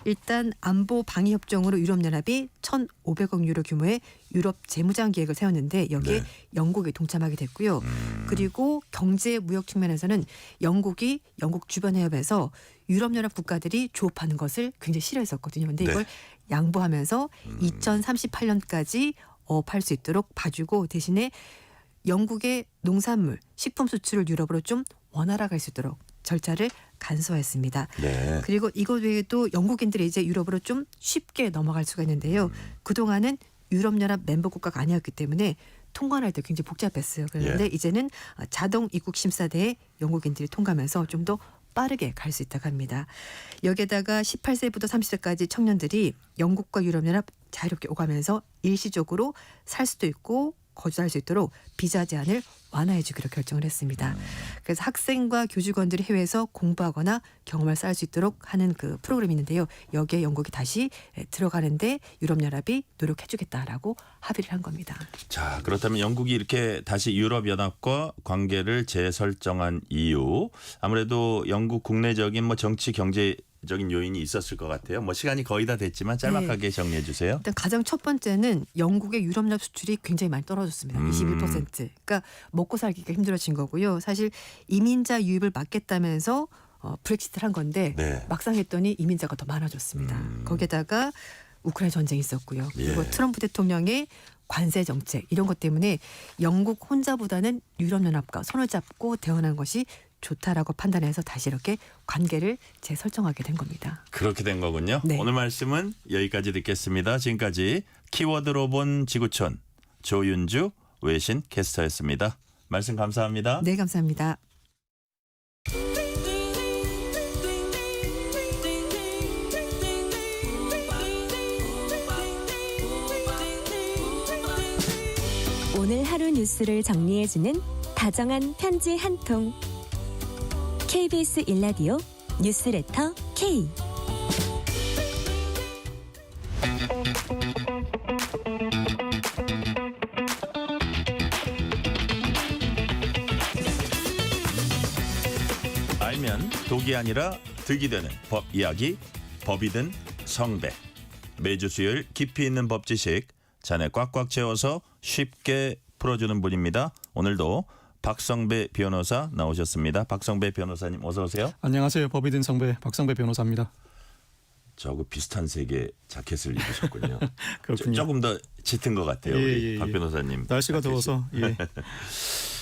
일단 안보 방위 협정으로 유럽연합이 1,500억 유로 규모의 유럽 재무장 계획을 세웠는데 여기에 네. 영국이 동참하게 됐고요. 그리고 경제 무역 측면에서는 영국이 영국 주변 해협에서 유럽연합 국가들이 조업하는 것을 굉장히 싫어했었거든요. 근데 이걸 네. 양보하면서 2038년까지 어업할 수 있도록 봐주고 대신에 영국의 농산물, 식품 수출을 유럽으로 좀 원활하게 할 수 있도록 절차를 간소화했습니다. 네. 그리고 이것 외에도 영국인들이 이제 유럽으로 좀 쉽게 넘어갈 수가 있는데요. 그동안은 유럽연합 멤버 국가가 아니었기 때문에 통관할 때 굉장히 복잡했어요. 그런데 이제는 자동 입국 심사대에 영국인들이 통과하면서 좀 더 빠르게 갈 수 있다고 합니다. 여기에다가 18세부터 30세까지 청년들이 영국과 유럽연합 자유롭게 오가면서 일시적으로 살 수도 있고 거주할 수 있도록 비자 제한을 완화해 주기로 결정을 했습니다. 그래서 학생과 교직원들이 해외에서 공부하거나 경험을 쌓을 수 있도록 하는 그 프로그램이 있는데요. 여기에 영국이 다시 들어가는데 유럽연합이 노력해 주겠다라고 합의를 한 겁니다. 자, 그렇다면 영국이 이렇게 다시 유럽연합과 관계를 재설정한 이유 아무래도 영국 국내적인 뭐 정치 경제적인 요인이 있었을 것 같아요. 뭐 시간이 거의 다 됐지만 짤막하게 정리해 주세요. 일단 가장 첫 번째는 영국의 유럽연합 수출이 굉장히 많이 떨어졌습니다. 21%. 그러니까 먹고 살기가 힘들어진 거고요. 사실 이민자 유입을 막겠다면서 브렉시트를 한 건데 네. 막상 했더니 이민자가 더 많아졌습니다. 거기에다가 우크라이나 전쟁이 있었고요. 그리고 예. 트럼프 대통령의 관세 정책 이런 것 때문에 영국 혼자보다는 유럽연합과 손을 잡고 대응하는 것이 좋다라고 판단해서 다시 이렇게 관계를 재설정하게 된 겁니다. 그렇게 된 거군요. 네. 오늘 말씀은 여기까지 듣겠습니다. 지금까지 키워드로 본 지구촌 조윤주 외신 캐스터였습니다. 말씀 감사합니다. 네, 감사합니다. 오늘 하루 뉴스를 정리해주는 다정한 편지 한 통. KBS 일라디오 뉴스레터 K. 알면 독이 아니라 득이 되는 법 이야기, 법이든 성배. 매주 수요일 깊이 있는 법 지식 잔에 꽉꽉 채워서 쉽게 풀어주는 분입니다. 오늘도 박성배 변호사 나오셨습니다. 박성배 변호사님 어서 오세요. 안녕하세요. 법이든 성배 박성배 변호사입니다. 저하고 비슷한 색의 자켓을 입으셨군요. 그렇군요. 조금 더 짙은 것 같아요. 우리 박 변호사님. 날씨가 자켓이. 더워서. 예.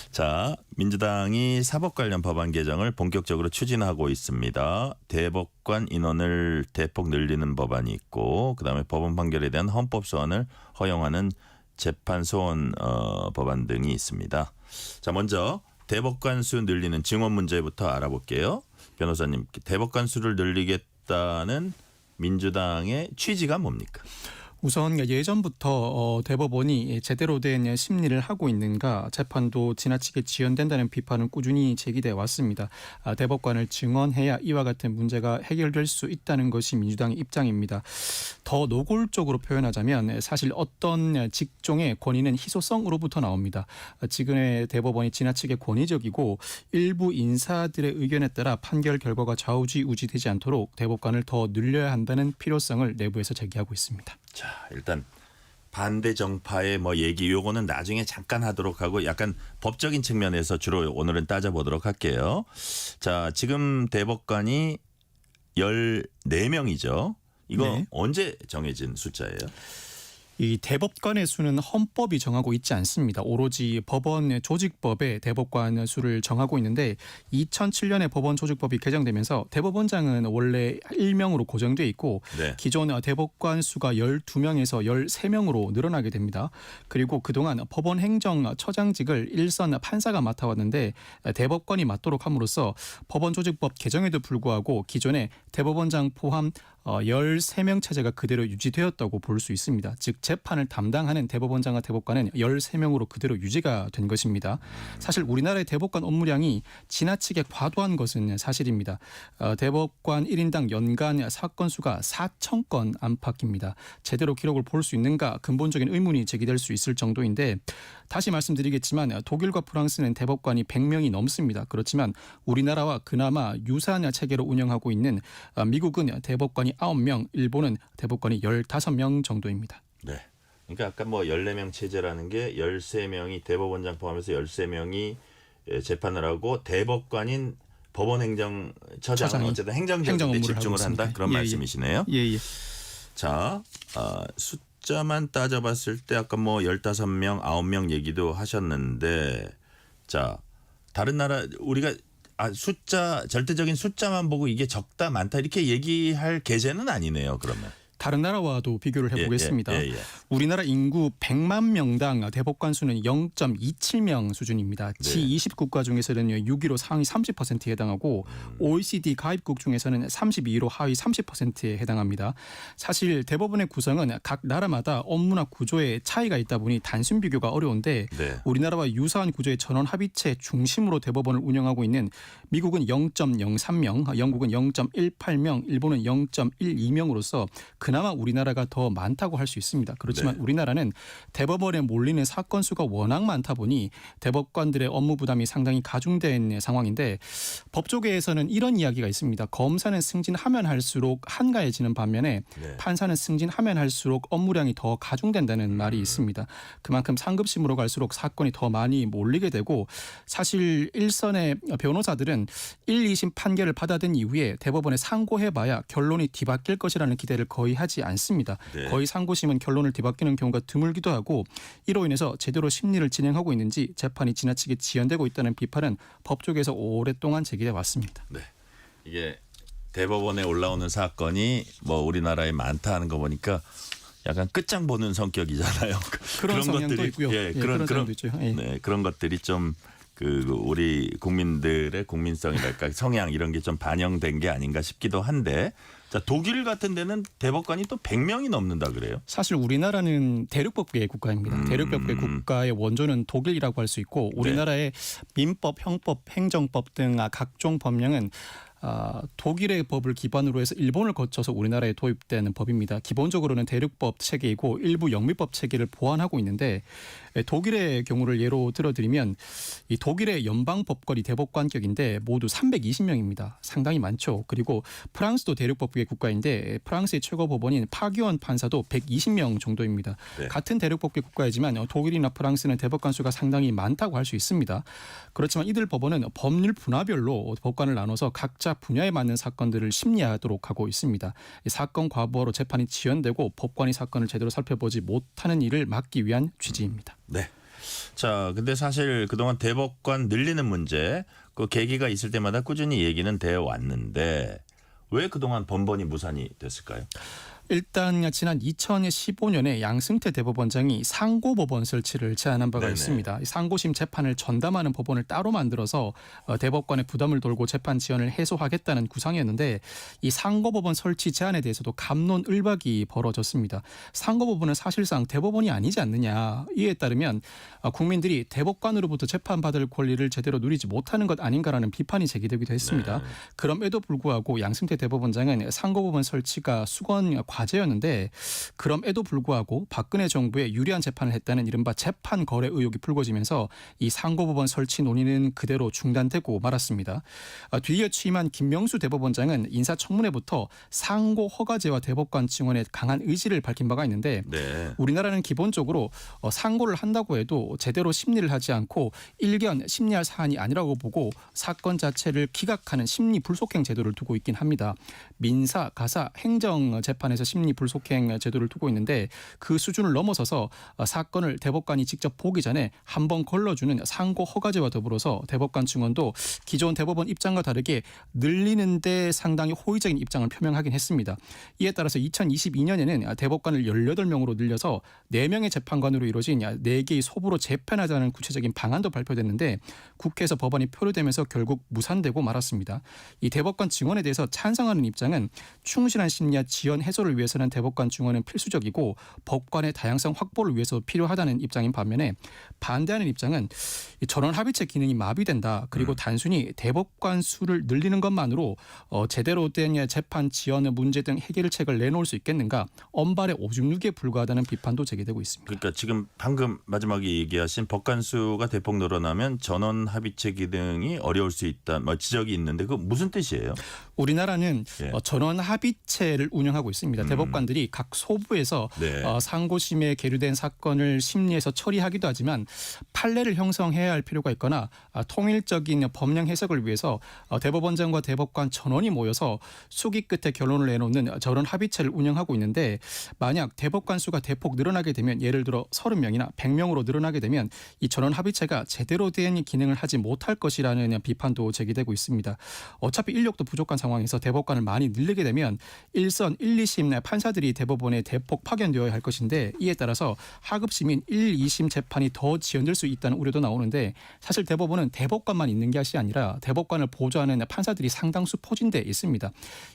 자, 민주당이 사법 관련 법안 개정을 본격적으로 추진하고 있습니다. 대법관 인원을 대폭 늘리는 법안이 있고 그다음에 법원 판결에 대한 헌법 소원을 허용하는 재판 소원 법안 등이 있습니다. 자, 먼저 대법관 수 늘리는 증언 문제부터 알아볼게요. 변호사님, 대법관 수를 늘리겠다는 민주당의 취지가 뭡니까? 우선 예전부터 대법원이 제대로 된 심리를 하고 있는가 재판도 지나치게 지연된다는 비판은 꾸준히 제기돼 왔습니다. 대법관을 증언해야 이와 같은 문제가 해결될 수 있다는 것이 민주당의 입장입니다. 더 노골적으로 표현하자면 사실 어떤 직종의 권위는 희소성으로부터 나옵니다. 지금의 대법원이 지나치게 권위적이고 일부 인사들의 의견에 따라 판결 결과가 좌우지우지되지 않도록 대법관을 더 늘려야 한다는 필요성을 내부에서 제기하고 있습니다. 자, 일단 반대 정파의 뭐 얘기 요거는 나중에 잠깐 하도록 하고 약간 법적인 측면에서 주로 오늘은 따져보도록 할게요. 자, 지금 대법관이 14명이죠. 이거 네. 언제 정해진 숫자예요? 이 대법관의 수는 헌법이 정하고 있지 않습니다. 오로지 법원 조직법에 대법관 수를 정하고 있는데 2007년에 법원 조직법이 개정되면서 대법원장은 원래 1명으로 고정돼 있고 네. 기존 대법관 수가 12명에서 13명으로 늘어나게 됩니다. 그리고 그동안 법원 행정처장직을 일선 판사가 맡아왔는데 대법관이 맡도록 함으로써 법원 조직법 개정에도 불구하고 기존의 대법원장 포함 13명 체제가 그대로 유지되었다고 볼 수 있습니다. 즉 재판을 담당하는 대법원장과 대법관은 13명으로 그대로 유지가 된 것입니다. 사실 우리나라의 대법관 업무량이 지나치게 과도한 것은 사실입니다. 대법관 1인당 연간 사건 수가 4,000건 안팎입니다. 제대로 기록을 볼 수 있는가 근본적인 의문이 제기될 수 있을 정도인데 다시 말씀드리겠지만 독일과 프랑스는 대법관이 100명이 넘습니다. 그렇지만 우리나라와 그나마 유사한 체계로 운영하고 있는 미국은 대법관이 9명, 일본은 대법관이 15명 정도입니다. 네. 그러니까 아까 뭐 14명 체제라는 게 13명이 대법원장 포함해서 13명이 재판을 하고 대법관인 법원행정처장은 어쨌든 행정적인 데 집중을 한다 그런 말씀이시네요. 예. 자, 숫자만 따져봤을 때 아까 뭐 15명, 9명 얘기도 하셨는데 자, 다른 나라 우리가 숫자 절대적인 숫자만 보고 이게 적다 많다 이렇게 얘기할 계제는 아니네요. 그러면. 다른 나라와도 비교를 해보겠습니다. 예. 우리나라 인구 100만 명당 대법관 수는 0.27명 수준입니다. G20국가 중에서는 6위로 상위 30%에 해당하고 OECD 가입국 중에서는 32위로 하위 30%에 해당합니다. 사실 대법원의 구성은 각 나라마다 업무나 구조에 차이가 있다 보니 단순 비교가 어려운데 우리나라와 유사한 구조의 전원합의체 중심으로 대법원을 운영하고 있는 미국은 0.03명, 영국은 0.18명, 일본은 0.12명으로서 그나마 우리나라가 더 많다고 할 수 있습니다. 그렇지만 우리나라는 대법원에 몰리는 사건 수가 워낙 많다 보니 대법관들의 업무 부담이 상당히 가중된 상황인데 법조계에서는 이런 이야기가 있습니다. 검사는 승진하면 할수록 한가해지는 반면에 판사는 승진하면 할수록 업무량이 더 가중된다는 말이 있습니다. 그만큼 상급심으로 갈수록 사건이 더 많이 몰리게 되고 사실 일선의 변호사들은 1, 2심 판결을 받아든 이후에 대법원에 상고해봐야 결론이 뒤바뀔 것이라는 기대를 거의 하지 않습니다. 거의 상고심은 결론을 뒤바뀌는 경우가 드물기도 하고 이로 인해서 제대로 심리를 진행하고 있는지 재판이 지나치게 지연되고 있다는 비판은 법조계에서 오랫동안 제기돼 왔습니다. 네, 이게 대법원에 올라오는 사건이 뭐 우리나라에 많다 하는 거 보니까 약간 끝장 보는 성격이잖아요. 그런 성향도 것들이 있고요. 그런 성향도 있죠. 네, 그런 것들이 좀 우리 국민들의 국민성이랄까 성향 이런 게 좀 반영된 게 아닌가 싶기도 한데 자, 독일 같은 데는 대법관이 또 100명이 넘는다 그래요? 사실 우리나라는 대륙법계의 국가입니다. 대륙법계 국가의 원조는 독일이라고 할 수 있고 우리나라의 민법, 형법, 행정법 등 각종 법령은 독일의 법을 기반으로 해서 일본을 거쳐서 우리나라에 도입되는 법입니다. 기본적으로는 대륙법 체계이고 일부 영미법 체계를 보완하고 있는데 독일의 경우를 예로 들어드리면 이 독일의 연방법관이 대법관격인데 모두 320명입니다. 상당히 많죠. 그리고 프랑스도 대륙법계 국가인데 프랑스의 최고법원인 파기원 판사도 120명 정도입니다. 같은 대륙법계 국가이지만 독일이나 프랑스는 대법관 수가 상당히 많다고 할 수 있습니다. 그렇지만 이들 법원은 법률 분야별로 법관을 나눠서 각자 분야에 맞는 사건들을 심리하도록 하고 있습니다. 사건 과부하로 재판이 지연되고 법관이 사건을 제대로 살펴보지 못하는 일을 막기 위한 취지입니다. 네. 자, 근데 사실 그동안 대법관 늘리는 문제 그 계기가 있을 때마다 꾸준히 얘기는 되어 왔는데 왜 그동안 번번이 무산이 됐을까요? 일단 지난 2015년에 양승태 대법원장이 상고법원 설치를 제안한 바가 있습니다. 상고심 재판을 전담하는 법원을 따로 만들어서 대법관의 부담을 덜고 재판 지연을 해소하겠다는 구상이었는데 이 상고법원 설치 제안에 대해서도 갑론을박이 벌어졌습니다. 상고법원은 사실상 대법원이 아니지 않느냐. 이에 따르면 국민들이 대법관으로부터 재판받을 권리를 제대로 누리지 못하는 것 아닌가라는 비판이 제기되기도 했습니다. 그럼에도 불구하고 양승태 대법원장은 상고법원 설치가 수건 화제였는데 그럼에도 불구하고 박근혜 정부에 유리한 재판을 했다는 이른바 재판 거래 의혹이 불거지면서 이 상고법원 설치 논의는 그대로 중단되고 말았습니다. 뒤이어 취임한 김명수 대법원장은 인사청문회부터 상고 허가제와 대법관 증언에 강한 의지를 밝힌 바가 있는데 네. 우리나라는 기본적으로 상고를 한다고 해도 제대로 심리를 하지 않고 일견 심리할 사안이 아니라고 보고 사건 자체를 기각하는 심리 불속행 제도를 두고 있긴 합니다. 민사, 가사, 행정 재판에서 심리 불속행 제도를 두고 있는데 그 수준을 넘어서서 사건을 대법관이 직접 보기 전에 한번 걸러주는 상고 허가제와 더불어서 대법관 증언도 기존 대법원 입장과 다르게 늘리는데 상당히 호의적인 입장을 표명하긴 했습니다. 이에 따라서 2022년에는 대법관을 18명으로 늘려서 4명의 재판관으로 이루어진 4개의 소부로 재편하자는 구체적인 방안도 발표됐는데 국회에서 법안이 표류되면서 결국 무산되고 말았습니다. 이 대법관 증언에 대해서 찬성하는 입장은 충실한 심리와 지연 해소를 위해서는 대법관 증언은 필수적이고 법관의 다양성 확보를 위해서 필요하다는 입장인 반면에 반대하는 입장은 전원 합의체 기능이 마비된다. 그리고 단순히 대법관 수를 늘리는 것만으로 제대로 된 재판 지연 문제 등 해결책을 내놓을 수 있겠는가? 언발의 오줌 누기에 불과하다는 비판도 제기되고 있습니다. 그러니까 지금 방금 마지막에 얘기하신 법관 수가 대폭 늘어나면 전원 합의체 기능이 어려울 수 있다. 지적이 있는데 그 무슨 뜻이에요? 우리나라는 전원 합의체를 운영하고 있습니다. 대법관들이 각 소부에서 네. 상고심에 계류된 사건을 심리해서 처리하기도 하지만 판례를 형성해야 할 필요가 있거나 통일적인 법령 해석을 위해서 대법원장과 대법관 전원이 모여서 수기 끝에 결론을 내놓는 전원 합의체를 운영하고 있는데 만약 대법관 수가 대폭 늘어나게 되면 예를 들어 30명이나 100명으로 늘어나게 되면 이 전원 합의체가 제대로 된 기능을 하지 못할 것이라는 비판도 제기되고 있습니다. 어차피 인력도 부족한 상황에서 대법관을 많이 늘리게 되면 1선, 1, 2심 판사들이 대법원에 대폭 파견되어야 할 것인데 이에 따라서 하급 시민 1, 2심 재판이 더 지연될 수 있다는 우려도 나오는데 사실 대법원은 대법관만 있는 것이 아니라 대법관을 보좌하는 판사들이 상당수 포진돼 있습니다.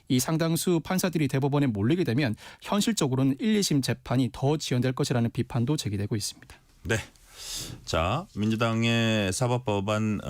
이 상당수 판사들이 대법원에 몰리게 되면 현실적으로는 1, 2심 재판이 더 지연될 것이라는 비판도 제기되고 있습니다. 네. 자, 민주당의 사법법안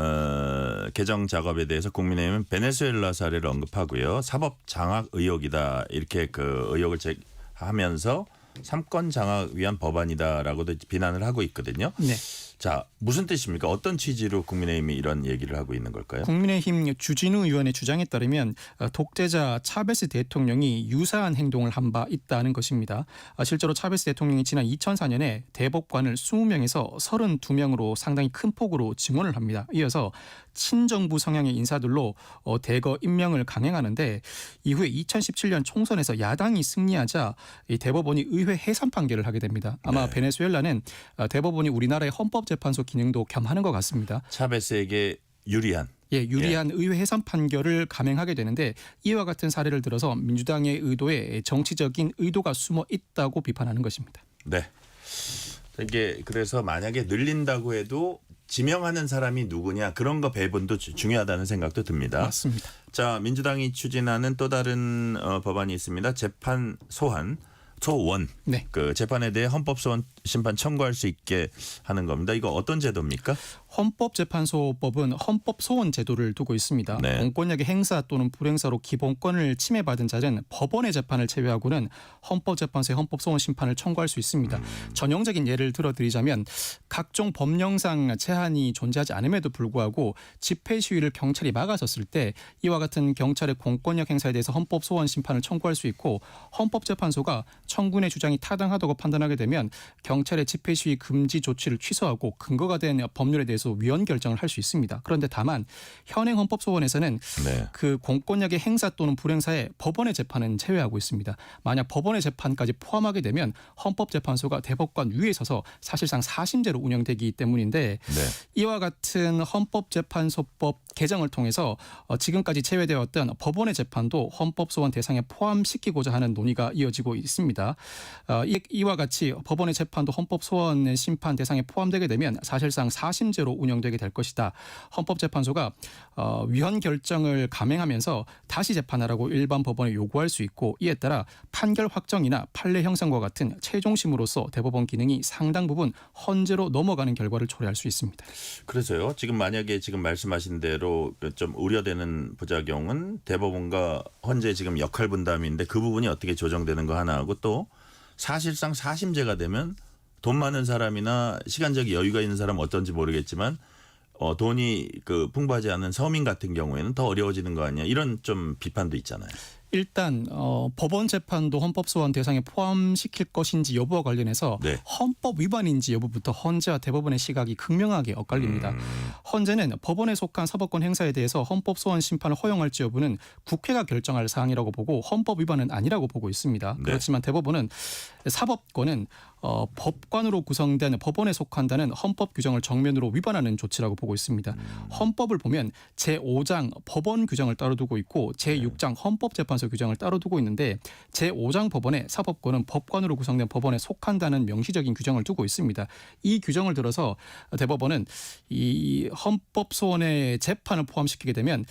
개정 작업에 대해서 국민의힘은 베네수엘라 사례를 언급하고요. 사법 장악 의혹이다 이렇게 그 의혹을 제기하면서 삼권 장악 위한 법안이다라고도 비난을 하고 있거든요. 네. 자, 무슨 뜻입니까? 어떤 취지로 국민의힘이 이런 얘기를 하고 있는 걸까요? 국민의힘 주진우 의원의 주장에 따르면 독재자 차베스 대통령이 유사한 행동을 한 바 있다는 것입니다. 실제로 차베스 대통령이 지난 2004년에 대법관을 20명에서 32명으로 상당히 큰 폭으로 증원을 합니다. 이어서 친정부 성향의 인사들로 대거 임명을 강행하는데 이후에 2017년 총선에서 야당이 승리하자 이 대법원이 의회 해산 판결을 하게 됩니다. 아마 베네수엘라는 대법원이 우리나라의 헌법재판소 기능도 겸하는 것 같습니다. 차베스에게 유리한 유리한 의회 해산 판결을 감행하게 되는데 이와 같은 사례를 들어서 민주당의 의도에 정치적인 의도가 숨어 있다고 비판하는 것입니다. 네. 이게 그래서 만약에 늘린다고 해도 지명하는 사람이 누구냐 그런 거 배분도 중요하다는 생각도 듭니다. 맞습니다. 자, 민주당이 추진하는 또 다른 법안이 있습니다. 재판 소원. 네. 그 재판에 대해 헌법소원 심판 청구할 수 있게 하는 겁니다. 이거 어떤 제도입니까? 헌법재판소법은 헌법소원 제도를 두고 있습니다. 네. 공권력의 행사 또는 불행사로 기본권을 침해받은 자는 법원의 재판을 제외하고는 헌법재판소에 헌법소원 심판을 청구할 수 있습니다. 전형적인 예를 들어드리자면 각종 법령상 제한이 존재하지 않음에도 불구하고 집회 시위를 경찰이 막아섰을 때 이와 같은 경찰의 공권력 행사에 대해서 헌법소원 심판을 청구할 수 있고 헌법재판소가 청구인의 주장이 타당하다고 판단하게 되면 경찰의 집회 시위 금지 조치를 취소하고 근거가 된 법률에 대해서 위헌 결정을 할 수 있습니다. 그런데 다만 현행 헌법소원에서는 그 공권력의 행사 또는 불행사에 법원의 재판은 제외하고 있습니다. 만약 법원의 재판까지 포함하게 되면 헌법재판소가 대법관 위에 서서 사실상 사심제로 운영되기 때문인데 이와 같은 헌법재판소법 개정을 통해서 지금까지 제외되었던 법원의 재판도 헌법소원 대상에 포함시키고자 하는 논의가 이어지고 있습니다. 이와 같이 법원의 재판 재판도 헌법 소원 심판 대상에 포함되게 되면 사실상 사심제로 운영되게 될 것이다. 헌법재판소가 위헌 결정을 감행하면서 다시 재판하라고 일반 법원에 요구할 수 있고 이에 따라 판결 확정이나 판례 형성과 같은 최종심으로서 대법원 기능이 상당 부분 헌재로 넘어가는 결과를 초래할 수 있습니다. 그래서요. 지금 만약에 지금 말씀하신 대로 좀 우려되는 부작용은 대법원과 헌재 지금 역할 분담인데 그 부분이 어떻게 조정되는 거 하나 하고 또 사실상 사심제가 되면 돈 많은 사람이나 시간적 여유가 있는 사람 어떤지 모르겠지만 돈이 풍부하지 않은 서민 같은 경우에는 더 어려워지는 거 아니야. 이런 좀 비판도 있잖아요. 일단 법원 재판도 헌법 소원 대상에 포함시킬 것인지 여부와 관련해서 네. 헌법 위반인지 여부부터 헌재와 대법원의 시각이 극명하게 엇갈립니다. 헌재는 법원에 속한 사법권 행사에 대해서 헌법 소원 심판을 허용할지 여부는 국회가 결정할 사항이라고 보고 헌법 위반은 아니라고 보고 있습니다. 네. 그렇지만 대법원은 사법권은 법관으로 구성된 법원에 속한다는 헌법 규정을 정면으로 위반하는 조치라고 보고 있습니다. 헌법을 보면 제5장 법원 규정을 따로 두고 있고 제6장 헌법재판소 규정을 따로 두고 있는데 제5장 법원의 사법권은 법관으로 구성된 법원에 속한다는 명시적인 규정을 두고 있습니다. 이 규정을 들어서 대법원은 이 헌법 소원의 재판을 포함시키게 되면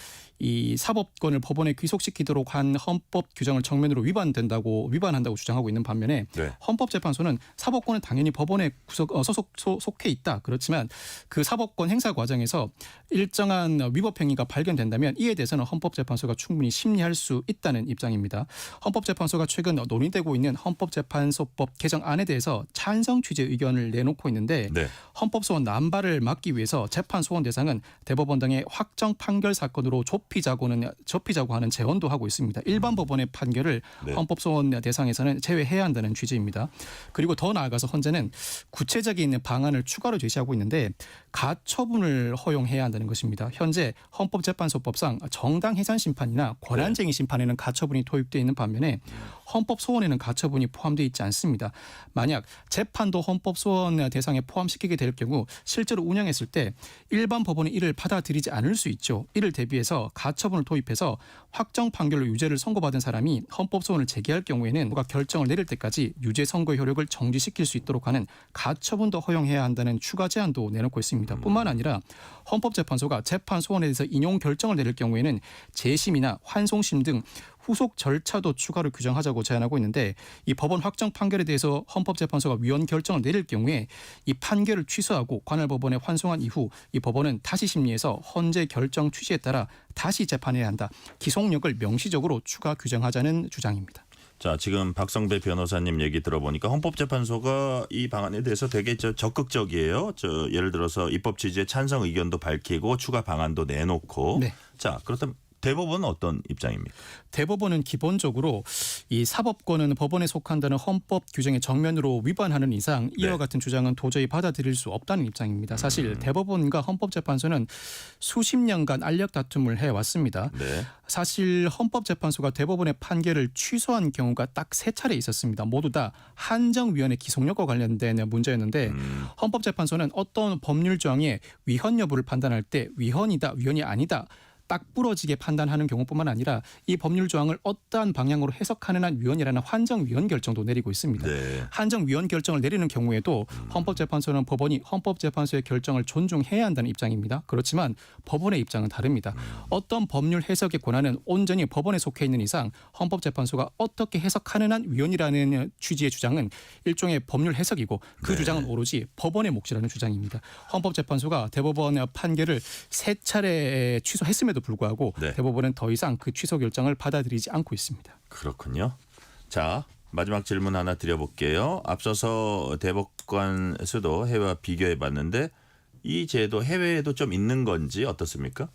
이 사법권을 법원에 귀속시키도록 한 헌법 규정을 정면으로 위반한다고 주장하고 있는 반면에 네. 헌법재판소는 사법권은 당연히 법원에 속해 있다. 그렇지만 그 사법권 행사 과정에서 일정한 위법 행위가 발견된다면 이에 대해서는 헌법재판소가 충분히 심리할 수 있다는 입장입니다. 헌법재판소가 최근 논의되고 있는 헌법재판소법 개정안에 대해서 찬성 취지 의견을 내놓고 있는데 네. 헌법소원 남발을 막기 위해서 재판 소원 대상은 대법원 등의 확정 판결 사건으로 접히자고 하는 제언도 하고 있습니다. 일반 법원의 판결을 네. 헌법소원 대상에서는 제외해야 한다는 취지입니다. 그리고 더 나아가서 헌재는 구체적인 방안을 추가로 제시하고 있는데 가처분을 허용해야 한다는 것입니다. 현재 헌법재판소법상 정당해산 심판이나 권한쟁의 심판에는 가처분이 도입되어 있는 반면에 헌법소원에는 가처분이 포함되어 있지 않습니다. 만약 재판도 헌법소원 대상에 포함시키게 될 경우 실제로 운영했을 때 일반 법원이 이를 받아들이지 않을 수 있죠. 이를 대비해서 가처분을 도입해서 확정 판결로 유죄를 선고받은 사람이 헌법소원을 제기할 경우에는 누가 결정을 내릴 때까지 유죄 선고 효력을 정지시킬 수 있도록 하는 가처분도 허용해야 한다는 추가 제안도 내놓고 있습니다. 뿐만 아니라 헌법재판소가 재판 소원에 대해서 인용 결정을 내릴 경우에는 재심이나 환송심 등 후속 절차도 추가로 규정하자고 제안하고 있는데 이 법원 확정 판결에 대해서 헌법재판소가 위헌 결정을 내릴 경우에 이 판결을 취소하고 관할 법원에 환송한 이후 이 법원은 다시 심리해서 헌재 결정 취지에 따라 다시 재판해야 한다. 기속력을 명시적으로 추가 규정하자는 주장입니다. 자, 지금 박성배 변호사님 얘기 들어보니까 헌법재판소가 이 방안에 대해서 되게 적극적이에요. 예를 들어서 입법 취지에 찬성 의견도 밝히고 추가 방안도 내놓고. 네. 자, 그렇다면 대법원은 어떤 입장입니까? 대법원은 기본적으로 이 사법권은 법원에 속한다는 헌법 규정에 정면으로 위반하는 이상 이와 네. 같은 주장은 도저히 받아들일 수 없다는 입장입니다. 사실 대법원과 헌법재판소는 수십 년간 알력 다툼을 해왔습니다. 네. 사실 헌법재판소가 대법원의 판결을 취소한 경우가 딱 3차례 있었습니다. 모두 다 한정위원회 기속력과 관련된 문제였는데 헌법재판소는 어떤 법률 조항의 위헌 여부를 판단할 때 위헌이다, 위헌이 아니다. 딱 부러지게 판단하는 경우뿐만 아니라 이 법률 조항을 어떠한 방향으로 해석하는 한 위헌이라는 환정위헌 결정도 내리고 있습니다. 네. 한정위헌 결정을 내리는 경우에도 헌법재판소는 법원이 헌법재판소의 결정을 존중해야 한다는 입장입니다. 그렇지만 법원의 입장은 다릅니다. 어떤 법률 해석의 권한은 온전히 법원에 속해 있는 이상 헌법재판소가 어떻게 해석하는 한 위헌이라는 취지의 주장은 일종의 법률 해석이고 그 네. 주장은 오로지 법원의 몫이라는 주장입니다. 헌법재판소가 대법원 판결을 3차례 취소했음에도 불구하고 네. 대법원은 더 이상 그 취소 결정을 받아들이지 않고 있습니다. 그렇군요. 자, 마지막 질문 하나 드려볼게요. 앞서서 대법관 수도 해외와 비교해봤는데 이 제도 해외에도 좀 있는 건지 어떻습니까?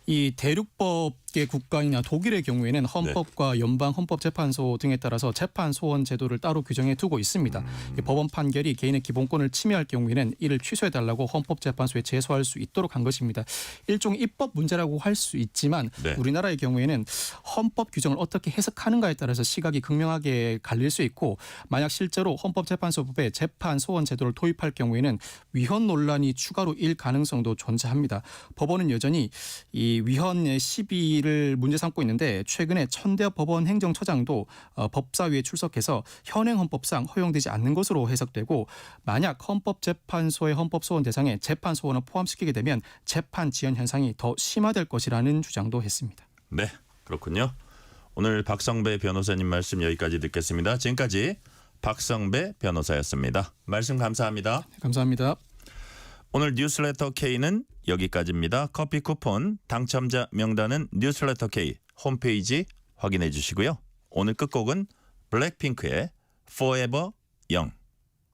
이 대륙법계 국가이나 독일의 경우에는 헌법과 연방 헌법재판소 등에 따라서 재판 소원 제도를 따로 규정해 두고 있습니다. 이 법원 판결이 개인의 기본권을 침해할 경우에는 이를 취소해달라고 헌법재판소에 제소할 수 있도록 한 것입니다. 일종의 입법 문제라고 할 수 있지만 네. 우리나라의 경우에는 헌법 규정을 어떻게 해석하는가에 따라서 시각이 극명하게 갈릴 수 있고 만약 실제로 헌법재판소법에 재판 소원 제도를 도입할 경우에는 위헌 논란이 추가로 일 가능성도 존재합니다. 법원은 여전히 이 위헌 시비 여기를 문제 삼고 있는데 최근에 천대엽 법원 행정처장도 법사위에 출석해서 현행 헌법상 허용되지 않는 것으로 해석되고 만약 헌법재판소의 헌법소원 대상에 재판소원을 포함시키게 되면 재판 지연 현상이 더 심화될 것이라는 주장도 했습니다. 네, 그렇군요. 오늘 박성배 변호사님 말씀 여기까지 듣겠습니다. 지금까지 박성배 변호사였습니다. 말씀 감사합니다. 감사합니다. 오늘 뉴스레터 K는 여기까지입니다. 커피 쿠폰 당첨자 명단은 뉴스레터 K 홈페이지 확인해 주시고요. 오늘 끝곡은 블랙핑크의 Forever Young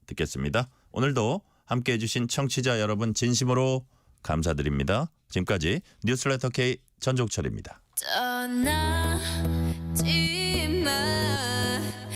듣겠습니다. 오늘도 함께해 주신 청취자 여러분 진심으로 감사드립니다. 지금까지 뉴스레터 K 전종철입니다. 떠나지 마.